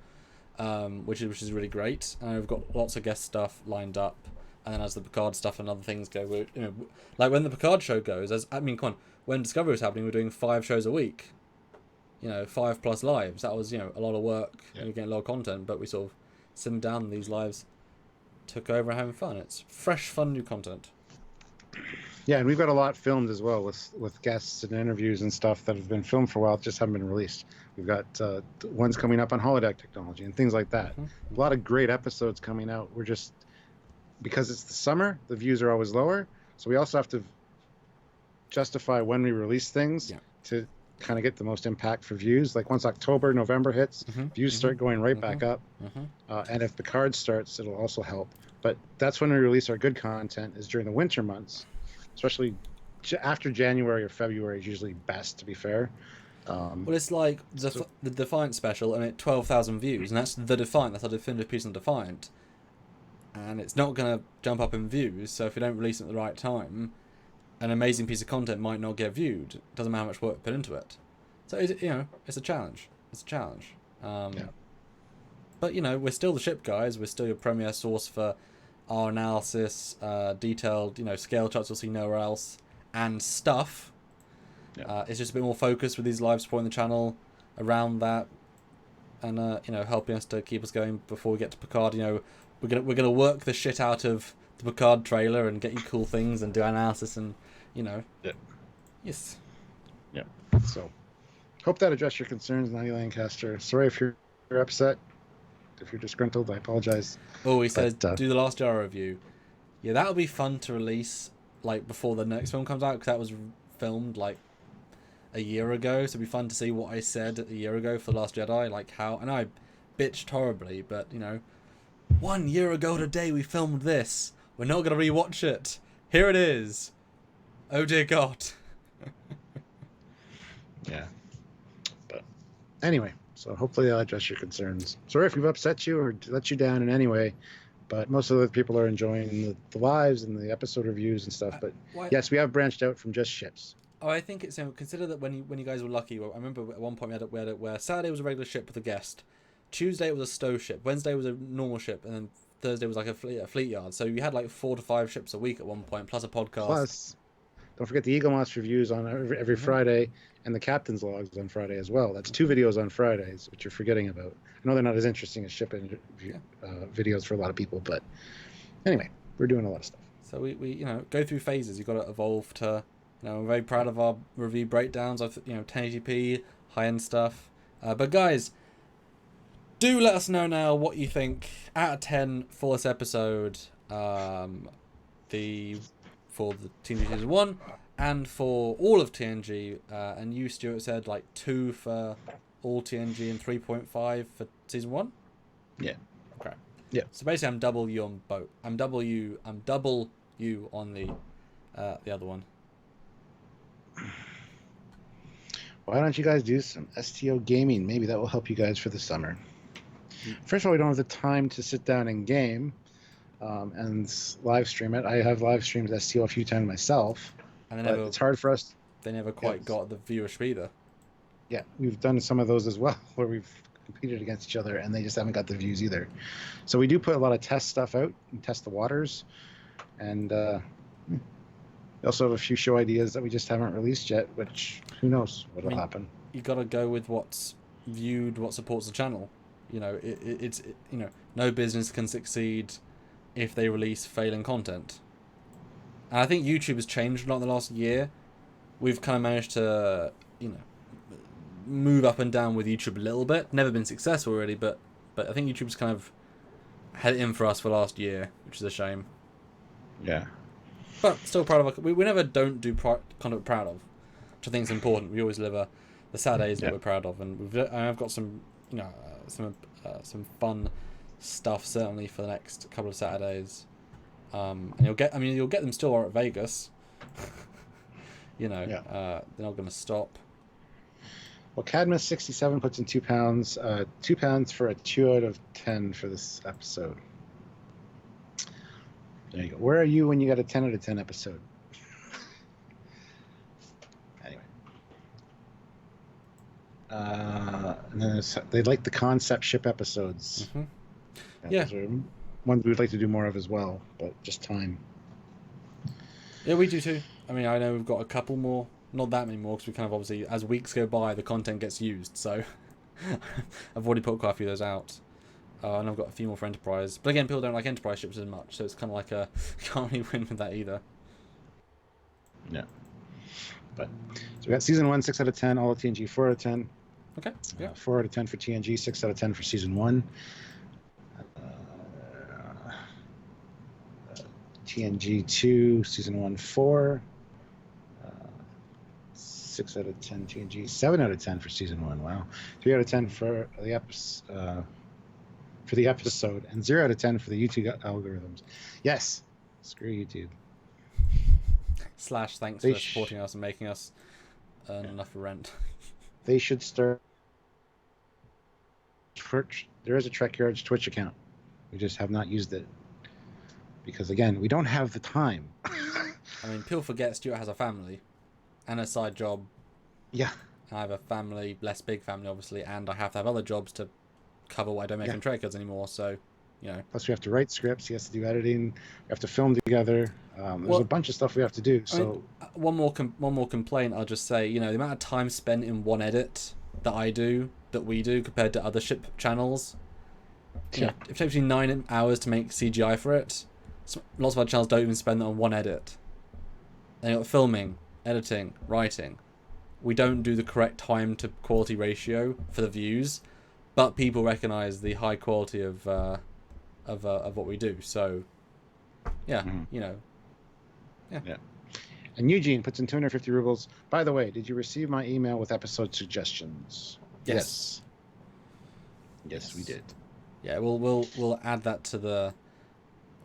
which is really great. And we've got lots of guest stuff lined up, and then as the Picard stuff and other things go, like when the Picard show goes, when Discovery was happening, we were doing 5 shows a week, 5+ lives. That was a lot of work and getting a lot of content, but we sort of simmed down these lives, took over and having fun. It's fresh, fun, new content. Yeah, and we've got a lot filmed as well with guests and interviews and stuff that have been filmed for a while, just haven't been released. We've got ones coming up on holodeck technology and things like that. A lot of great episodes coming out. We're just, because it's the summer, the views are always lower, so we also have to justify when we release things to kind of get the most impact for views. Like once October, November hits, views start going right back up. And if Picard starts, it'll also help. But that's when we release our good content, is during the winter months. Especially after January or February is usually best, to be fair. Well, it's like the Defiant special, 12,000 views, and that's the Defiant. That's our definitive piece on Defiant, and it's not going to jump up in views. So if you don't release it at the right time, an amazing piece of content might not get viewed. It doesn't matter how much work put into it. So it's a challenge. It's a challenge. But we're still the ship guys. We're still your premier source for our analysis, detailed, scale charts you'll see nowhere else, and stuff. It's just a bit more focused with these live supporting the channel around that, and helping us to keep us going before we get to Picard. We're gonna work the shit out of the Picard trailer and get you cool things and do analysis and yes. Yeah. So hope that addressed your concerns, Nanny Lancaster. Sorry if you're upset. If you're disgruntled, I apologize. Oh, he says do the Last Jedi review. Yeah, that'll be fun to release like before the next film comes out, because that was filmed like a year ago. So it'd be fun to see what I said a year ago for The Last Jedi, like how. And I bitched horribly, but 1 year ago today we filmed this. We're not gonna rewatch it. Here it is. Oh dear God. Yeah. But anyway. So hopefully I'll address your concerns. Sorry if we've upset you or let you down in any way, but most of the people are enjoying the lives and the episode reviews and stuff. But yes, we have branched out from just ships. Oh, I think it's consider that when you guys were lucky. Well, I remember at one point we had it where Saturday was a regular ship with a guest, Tuesday it was a stow ship, Wednesday was a normal ship, and then Thursday was like a fleet yard. So you had like 4 to 5 ships a week at one point, plus a podcast. Plus, don't forget the Eagle Moss reviews on every Friday, and the Captain's Logs on Friday as well. That's 2 videos on Fridays, which you're forgetting about. I know they're not as interesting as shipping videos for a lot of people, but anyway, we're doing a lot of stuff. So we go through phases. You've got to evolve to, I'm very proud of our review breakdowns of 1080p, high-end stuff. But guys, do let us know now what you think out of 10 for this episode. For the TNG Season 1 and for all of TNG, and you, Stuart, said like 2 for all TNG and 3.5 for Season 1? Yeah. Okay. Yeah. So basically I'm double you on both. I'm double you on the other one. Why don't you guys do some STO gaming? Maybe that will help you guys for the summer. First of all, we don't have the time to sit down and game and live stream it. I have live streamed STO a few times myself, And but it's hard for us. They never quite got the viewership either. Yeah, we've done some of those as well, where we've competed against each other, and they just haven't got the views either. So we do put a lot of test stuff out and test the waters, and we also have a few show ideas that we just haven't released yet, which who knows what'll happen. You got to go with what's viewed, what supports the channel. You know, it's you know, no business can succeed if they release failing content. And I think YouTube has changed a lot in the last year. We've kind of managed to, you know, move up and down with YouTube a little bit. Never been successful really, but I think YouTube's kind of had it in for us for last year, which is a shame. Yeah. But still proud of. We never don't do content we're proud of, which I think is important. We always deliver the Saturdays that we're proud of, and I've got some, you know, some fun stuff certainly for the next couple of Saturdays. And you'll get them still at Vegas. You know, they're not going to stop. Well, Cadmus67 puts in 2 pounds. 2 pounds for a 2 out of 10 for this episode. There you go. Where are you when you got a 10 out of 10 episode? Anyway. And then they like the concept ship episodes. Mm-hmm. Those are ones we would like to do more of as well, but just time. Yeah, we do too. I mean, I know we've got a couple more, not that many more, because we kind of obviously, as weeks go by, the content gets used. So I've already put quite a few of those out. And I've got a few more for Enterprise. But again, people don't like Enterprise ships as much, so it's kind of like can't really win with that either. Yeah. But so we got Season 1, 6 out of 10, all of TNG, 4 out of 10. Okay. Yeah. 4 out of 10 for TNG, 6 out of 10 for Season 1. TNG 2, Season 1, 4. 6 out of 10 TNG, 7 out of 10 for Season 1. Wow. 3 out of 10 for the episode, and 0 out of 10 for the YouTube algorithms. Yes. Screw YouTube. / thanks for supporting us and making us earn enough for rent. They should start Twitch. There is a Trekyards Twitch account. We just have not used it. Because, again, we don't have the time. I mean, people forget Stuart has a family and a side job. Yeah. I have a family, less big family, obviously, and I have to have other jobs to cover what I don't make in Trekyards anymore, so, you know. Plus, we have to write scripts. He has to do editing. We have to film together. There's a bunch of stuff we have to do. So, I mean, one more complaint, I'll just say, you know, the amount of time spent in one edit that we do, compared to other ship channels. You know, it takes me 9 hours to make CGI for it. Lots of other channels don't even spend that on one edit. Then you've got filming, editing, writing. We don't do the correct time to quality ratio for the views, but people recognise the high quality of what we do. So, yeah, you know, yeah. And Eugene puts in 250 rubles. By the way, did you receive my email with episode suggestions? Yes, we did. Yeah, we'll add that to the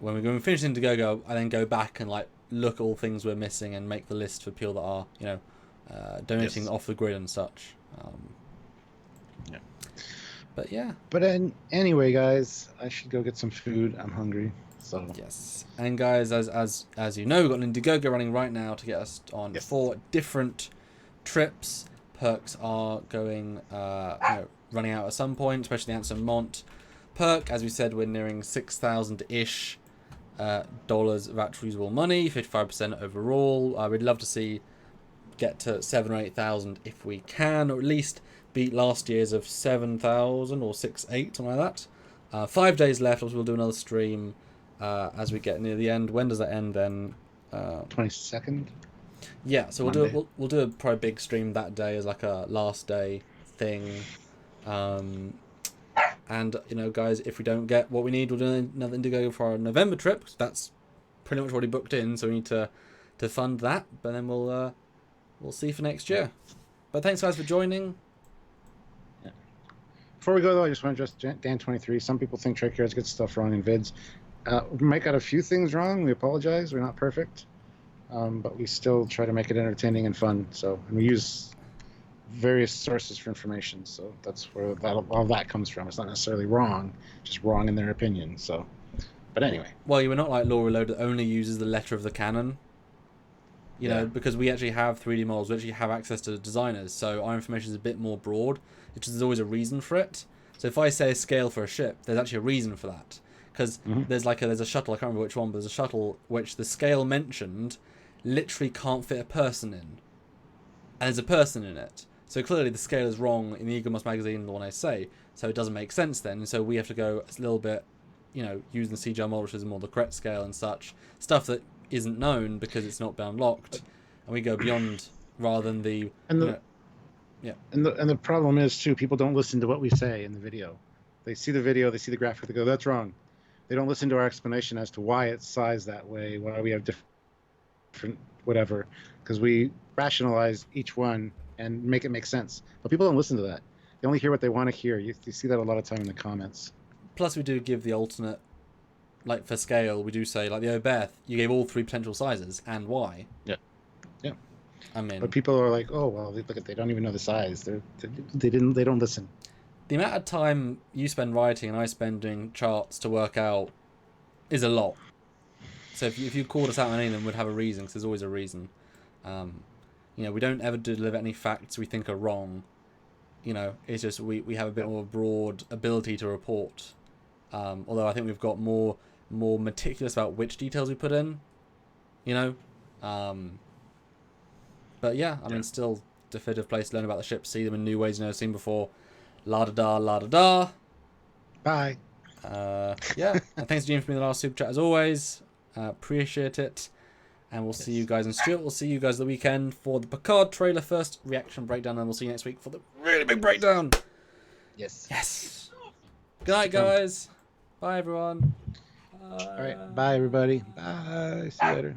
when we finish Indiegogo. I then go back and like look at all things we're missing and make the list for people that are, you know, donating off the grid and such. But yeah. But anyway, guys, I should go get some food. I'm hungry. So yes. And guys, as you know, we've got an Indiegogo running right now to get us on 4 different trips. Perks are going, running out at some point, especially the Anson Mont perk. As we said, we're nearing 6,000-ish dollars of actual usable money, 55% overall. We'd love to get to 7,000 or 8,000 if we can, or at least beat last year's of 7,000 or 6,800, something like that. 5 days left. We'll do another stream as we get near the end. When does that end then? 22nd. Yeah, so we'll do a probably big stream that day as like a last day thing. And you know, guys, if we don't get what we need, we'll do another Indiegogo for our November trip. That's pretty much already booked in, so we need to fund that. But then we'll see for next year. But thanks, guys, for joining. Yeah. Before we go, though, I just want to address Dan23. Some people think Trekyards gets stuff wrong in vids. We might got a few things wrong. We apologize. We're not perfect. But we still try to make it entertaining and fun. So, and we use various sources for information. So that's where all that comes from. It's not necessarily wrong, just wrong in their opinion. So, but anyway. Well, you were not like Law Reload that only uses the letter of the canon. You know, because we actually have 3D models, we actually have access to designers, so our information is a bit more broad. It's just there's always a reason for it. So if I say a scale for a ship, there's actually a reason for that. Because there's a shuttle, I can't remember which one, but there's a shuttle which the scale mentioned literally can't fit a person in. And there's a person in it. So clearly the scale is wrong in the Eagle Moss magazine, the one I say. So it doesn't make sense then. So we have to go a little bit, you know, using the CGI model, which is more the correct scale and such. Stuff that isn't known because it's not been unlocked. And we go beyond rather than the... Yeah. And the problem is, too, people don't listen to what we say in the video. They see the video, they see the graphic, they go, that's wrong. They don't listen to our explanation as to why it's sized that way, why we have different whatever, because we rationalize each one and make it make sense. But people don't listen to that. They only hear what they want to hear. You see that a lot of time in the comments. Plus, we do give the alternate, like for scale, we do say, like the Obeth, you gave all 3 potential sizes and why. Yeah. Yeah. I mean, but people are like, oh well, they don't even know the size. They don't listen. The amount of time you spend writing and I spend doing charts to work out is a lot. So if you called us out on any of them, we'd have a reason, because there's always a reason. You know, we don't ever deliver any facts we think are wrong. You know, it's just we have a bit more broad ability to report. Although I think we've got more meticulous about which details we put in. You know, but yeah, I mean, still definitive place to learn about the ship, see them in new ways you've never seen before. La da da, la da da. Bye. Yeah, and thanks to Jim for being the last super chat as always. Appreciate it. And we'll see you guys in Stuart. We'll see you guys the weekend for the Picard trailer first reaction breakdown, and we'll see you next week for the really big breakdown. Yes. Good night, guys. Bye, everyone. All right. Bye, everybody. Bye. See you later.